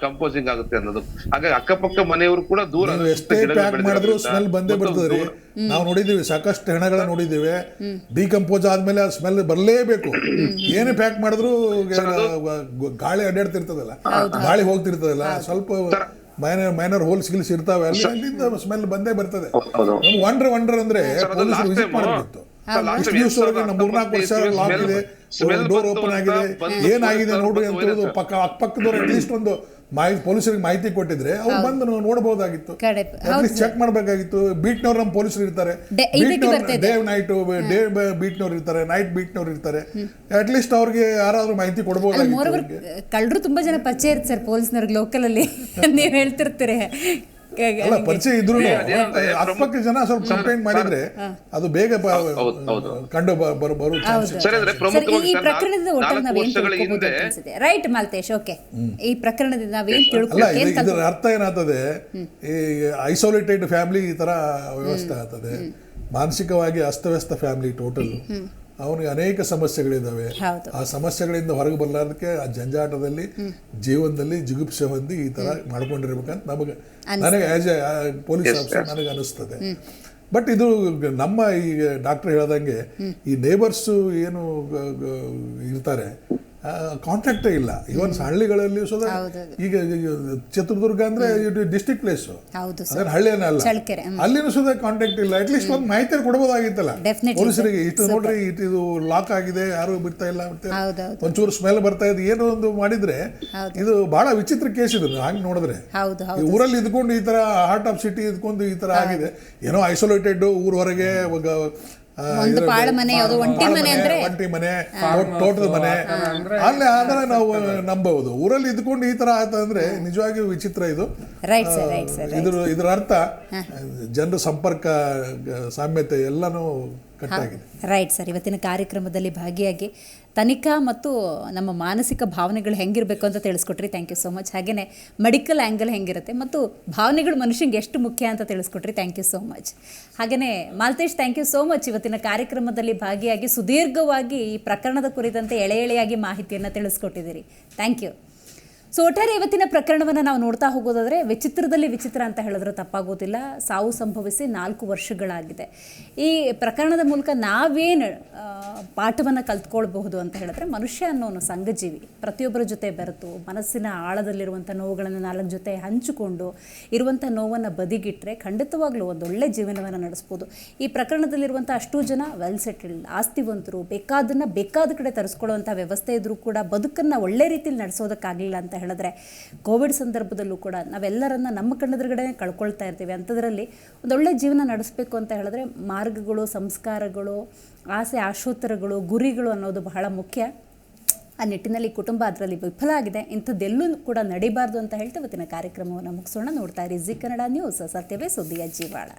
ಕಂಪೋಸಿಂಗ್ ಆಗುತ್ತೆ ಅನ್ನೋದು. ಹಾಗಾಗಿ ಅಕ್ಕಪಕ್ಕ ಮನೆಯವರು ಕೂಡ ದೂರ ಎಷ್ಟೇ ಪ್ಯಾಕ್ ಮಾಡಿದ್ರು ಸ್ಮೆಲ್ ಬಂದೇ ಬರ್ತದೆ ರೀ. ನಾವು ನೋಡಿದೀವಿ, ಸಾಕಷ್ಟು ಹೆಣಗಳ ನೋಡಿದೀವಿ, ಡಿಕಂಪೋಸ್ ಆದ್ಮೇಲೆ ಆ ಸ್ಮೆಲ್ ಬರಲೇಬೇಕು. ಏನೇ ಪ್ಯಾಕ್ ಮಾಡಿದ್ರು ಗಾಳಿ ಅಡ್ಡಾಡ್ತಿರ್ತದಲ್ಲ, ಗಾಳಿ ಹೋಗ್ತಿರ್ತದಲ್ಲ, ಸ್ವಲ್ಪ ಮೈನರ್ ಹೋಲ್ಸ್ ಗಿಲ್ಸ್ ಇರ್ತಾವೆ, ಅಲ್ಲಿಂದ ಸ್ಮೆಲ್ ಬಂದೇ ಬರ್ತದೆ. ವಂಡರ್ ಅಂದ್ರೆ ಪೊಲೀಸರು ವಿಸಿಟ್ ಮಾಡಬೇಕಿತ್ತು. ಇಷ್ಟು ದಿವಸವರೆಗೆ ನಮ್ಮ 3-4 ವರ್ಷ ಲಾಕ್ ಇದೆ, ಡೋರ್ ಓಪನ್ ಆಗಿದೆ, ಏನಾಗಿದೆ ನೋಡ್ರಿ ಅಂತ ಹೇಳೋದು ಅಕ್ಕಪಕ್ಕದವ್ರು ಅಟ್ಲೀಸ್ಟ್ ಒಂದು ಪೊಲೀಸರಿಗೆ ಮಾಹಿತಿ ಕೊಟ್ಟಿದ್ರೆ ಅವ್ರು ಬಂದು ನೋಡಬಹುದಾಗಿತ್ತು, ಚೆಕ್ ಮಾಡಬೇಕಾಗಿತ್ತು. ಬೀಟ್ನವ್ರು ನಮ್ಮ ಪೊಲೀಸರು ಇರ್ತಾರೆ, ಡೇ ಬೀಟ್ನವ್ರು ಇರ್ತಾರೆ, ನೈಟ್ ಬೀಟ್ನವ್ರು ಇರ್ತಾರೆ, ಅಟ್ಲೀಸ್ಟ್ ಅವ್ರಿಗೆ ಯಾರಾದ್ರೂ ಮಾಹಿತಿ ಕೊಡಬಹುದಾಗಿತ್ತು. ಕಳ್ಳರು ತುಂಬಾ ಜನ ಪರಿಚಯ ಇರ್ತಾರೆ ಸರ್ ಪೊಲೀಸ್ನವ್ರಿಗೆ ಲೋಕಲ್ ಅಲ್ಲಿ, ನೀವ್ ಹೇಳ್ತಿರ್ತೀರಿ. ಅಲ್ಲ, ಪರಿಚಯ ಇದ್ರು ಅಕ್ಕಪಕ್ಕ ಜನ ಸ್ವಲ್ಪ ಕಂಪ್ಲೇಂಟ್ ಮಾಡಿದ್ರೆ ಅದು ಬೇಗ ಕಂಡು ಬರೋ ಚಾನ್ಸ್. ಈ ಪ್ರಕರಣದಿಂದ ಒಟ್ಟಾರೆ ನಾವೇನ್ ತಿಳ್ಕೊಬಹುದು ಅನ್ಸುತ್ತೆ, ರೈಟ್ ಮಾಲ್ತೇಶ್? ಓಕೆ, ಈ ಪ್ರಕರಣದಿಂದ ನಾವೇನ್ ತಿಳ್ಕೊಬೇಕು? ಇದರ ಅರ್ಥ ಏನಾಗ್ತದೆ, ಈ ಐಸೋಲೇಟೆಡ್ ಫ್ಯಾಮಿಲಿ ಈ ತರ ವ್ಯವಸ್ಥೆ ಆಗ್ತದೆ, ಮಾನಸಿಕವಾಗಿ ಅಸ್ತವ್ಯಸ್ತ ಫ್ಯಾಮಿಲಿ ಟೋಟಲ್. ಅವನಿಗೆ ಅನೇಕ ಸಮಸ್ಯೆಗಳಿದ್ದಾವೆ. ಆ ಸಮಸ್ಯೆಗಳಿಂದ ಹೊರಗೆ ಬರಲಾರ್ದಕ್ಕೆ ಆ ಜಂಜಾಟದಲ್ಲಿ ಜೀವನದಲ್ಲಿ ಜಿಗುಪ್ಸೆ ಹೊಂದಿ ಈ ತರ ಮಾಡ್ಕೊಂಡಿರ್ಬೇಕಂತ ನನಗೆ ಆಸ್ ಎ ಪೊಲೀಸ್ ಆಫೀಸರ್ ನನಗೆ ಅನಿಸ್ತದೆ. ಬಟ್ ಇದು ನಮ್ಮ ಈಗ ಡಾಕ್ಟರ್ ಹೇಳ್ದಂಗೆ ಈ ನೇಬರ್ಸು ಏನು ಇರ್ತಾರೆ ಕಾಂಟ್ಯಾಕ್ಟೇ ಇಲ್ಲ. ಇವನ್ ಹಳ್ಳಿಗಳಲ್ಲಿ ಸುಧಾ ಈಗ ಚಿತ್ರದುರ್ಗ ಅಂದ್ರೆ ಡಿಸ್ಟ್ರಿಕ್ಟ್ ಪ್ಲೇಸ್, ಅದೇನು ಹಳ್ಳಿನೇ ಅಲ್ಲ, ಅಲ್ಲಿನೂ ಸುಧಾ ಕಾಂಟ್ಯಾಕ್ಟ್ ಇಲ್ಲ. ಅಟ್ಲೀಸ್ಟ್ ಒಂದು ಮಾಹಿತಿ ಕೊಡಬಹುದಾಗಿತ್ತಲ್ಲ ಪೊಲೀಸರಿಗೆ, ಇಷ್ಟು ನೋಡ್ರಿ ಇದು ಲಾಕ್ ಆಗಿದೆ, ಯಾರು ಬಿಡ್ತಾ ಇಲ್ಲ, ಒಂಚೂರು ಸ್ಮೆಲ್ ಬರ್ತಾ ಇದೆ, ಏನೋ ಒಂದು ಮಾಡಿದ್ರೆ. ಇದು ಬಹಳ ವಿಚಿತ್ರ ಕೇಸ್ ಇದು. ಹಂಗೆ ನೋಡಿದ್ರೆ ಊರಲ್ಲಿ ಇದ್ಕೊಂಡು ಈ ತರ ಹಾರ್ಟ್ ಆಫ್ ಸಿಟಿ ಇದ್ಕೊಂಡು ಈ ತರ ಆಗಿದೆ. ಏನೋ ಐಸೋಲೇಟೆಡ್ ಊರ್ ಹೊರಗೆ ಒಂಟಿ ಮನೆ, ತೋಟದ ಮನೆ, ಅಲ್ಲಿ ಆದ್ರೆ ನಾವು ನಂಬಬಹುದು. ಊರಲ್ಲಿ ಇದ್ಕೊಂಡು ಈ ತರ ಆಯ್ತು ಅಂದ್ರೆ ನಿಜವಾಗಿಯೂ ವಿಚಿತ್ರ ಇದು. ಇದ್ರ ಅರ್ಥ ಜನರ ಸಂಪರ್ಕ, ಸಾಮ್ಯತೆ ಎಲ್ಲಾನು ಕಟ್ಟಾಗಿದೆ. ರೈಟ್ ಸರ್, ಇವತ್ತಿನ ಕಾರ್ಯಕ್ರಮದಲ್ಲಿ ಭಾಗಿಯಾಗಿ ತನಿಖಾ ಮತ್ತು ನಮ್ಮ ಮಾನಸಿಕ ಭಾವನೆಗಳು ಹೆಂಗಿರಬೇಕು ಅಂತ ತಿಳಿಸ್ಕೊಟ್ರಿ. Thank you so much. ಹಾಗೆಯೇ ಮೆಡಿಕಲ್ ಆ್ಯಂಗಲ್ ಹೆಂಗಿರುತ್ತೆ ಮತ್ತು ಭಾವನೆಗಳು ಮನುಷ್ಯಂಗೆ ಎಷ್ಟು ಮುಖ್ಯ ಅಂತ ತಿಳಿಸ್ಕೊಟ್ರಿ. Thank you so much. ಹಾಗೆಯೇ Maltesh, thank you so much. ಇವತ್ತಿನ ಕಾರ್ಯಕ್ರಮದಲ್ಲಿ ಭಾಗಿಯಾಗಿ ಸುದೀರ್ಘವಾಗಿ ಈ ಪ್ರಕರಣದ ಕುರಿತಂತೆ ಎಳೆಯಾಗಿ ಮಾಹಿತಿಯನ್ನು ತಿಳಿಸ್ಕೊಟ್ಟಿದ್ದೀರಿ. Thank you. ಸೊ ಒಟ್ಟಾರೆ ಇವತ್ತಿನ ಪ್ರಕರಣವನ್ನು ನಾವು ನೋಡ್ತಾ ಹೋಗೋದಾದರೆ ವಿಚಿತ್ರದಲ್ಲಿ ವಿಚಿತ್ರ ಅಂತ ಹೇಳಿದ್ರೆ ತಪ್ಪಾಗೋದಿಲ್ಲ. ಸಾವು ಸಂಭವಿಸಿ 4 ವರ್ಷಗಳಾಗಿದೆ. ಈ ಪ್ರಕರಣದ ಮೂಲಕ ನಾವೇನು ಪಾಠವನ್ನು ಕಲ್ತ್ಕೊಳ್ಬಹುದು ಅಂತ ಹೇಳಿದ್ರೆ, ಮನುಷ್ಯ ಅನ್ನೋನು ಸಂಘಜೀವಿ, ಪ್ರತಿಯೊಬ್ಬರ ಜೊತೆ ಬೆರೆತು ಮನಸ್ಸಿನ ಆಳದಲ್ಲಿರುವಂಥ ನೋವುಗಳನ್ನು 4 ಜೊತೆ ಹಂಚಿಕೊಂಡು ಇರುವಂಥ ನೋವನ್ನು ಬದಿಗಿಟ್ಟರೆ ಖಂಡಿತವಾಗ್ಲೂ ಒಂದೊಳ್ಳೆ ಜೀವನವನ್ನು ನಡೆಸ್ಬೋದು. ಈ ಪ್ರಕರಣದಲ್ಲಿರುವಂಥ ಅಷ್ಟೂ ಜನ ವೆಲ್ ಸೆಟಲ್ಡ್, ಆಸ್ತಿವಂತರು, ಬೇಕಾದನ್ನು ಬೇಕಾದ ಕಡೆ ತರಿಸ್ಕೊಳ್ಳುವಂಥ ವ್ಯವಸ್ಥೆ ಇದ್ರೂ ಕೂಡ ಬದುಕನ್ನು ಒಳ್ಳೆ ರೀತಿಯಲ್ಲಿ ನಡೆಸೋದಕ್ಕಾಗಲಿಲ್ಲ ಅಂತ ಹೇಳಿದ್ರೆ, ಕೋವಿಡ್ ಸಂದರ್ಭದಲ್ಲೂ ಕೂಡ ನಾವೆಲ್ಲರನ್ನ ನಮ್ಮ ಕಣ್ಣೆದುರುಗಡೆ ಕಳ್ಕೊಳ್ತಾ ಇರ್ತೀವಿ. ಅಂಥದ್ರಲ್ಲಿ ಒಂದೊಳ್ಳೆ ಜೀವನ ನಡೆಸಬೇಕು ಅಂತ ಹೇಳಿದ್ರೆ ಮಾರ್ಗಗಳು, ಸಂಸ್ಕಾರಗಳು, ಆಸೆ ಆಶೋತ್ತರಗಳು, ಗುರಿಗಳು ಅನ್ನೋದು ಬಹಳ ಮುಖ್ಯ. ಆ ನಿಟ್ಟಿನಲ್ಲಿ ಕುಟುಂಬ ಅದರಲ್ಲಿ ವಿಫಲ ಆಗಿದೆ. ಇಂಥದ್ದೆಲ್ಲೂ ಕೂಡ ನಡಿಬಾರ್ದು ಅಂತ ಹೇಳ್ತಾ ಇವತ್ತಿನ ಕಾರ್ಯಕ್ರಮವನ್ನು ಮುಗಿಸೋಣ. ನೋಡ್ತಾ ಇರಿ ಜಿ ಕನ್ನಡ ನ್ಯೂಸ್, ಸತ್ಯವೇ ಸುದ್ದಿಯ ಜೀವಾಳ.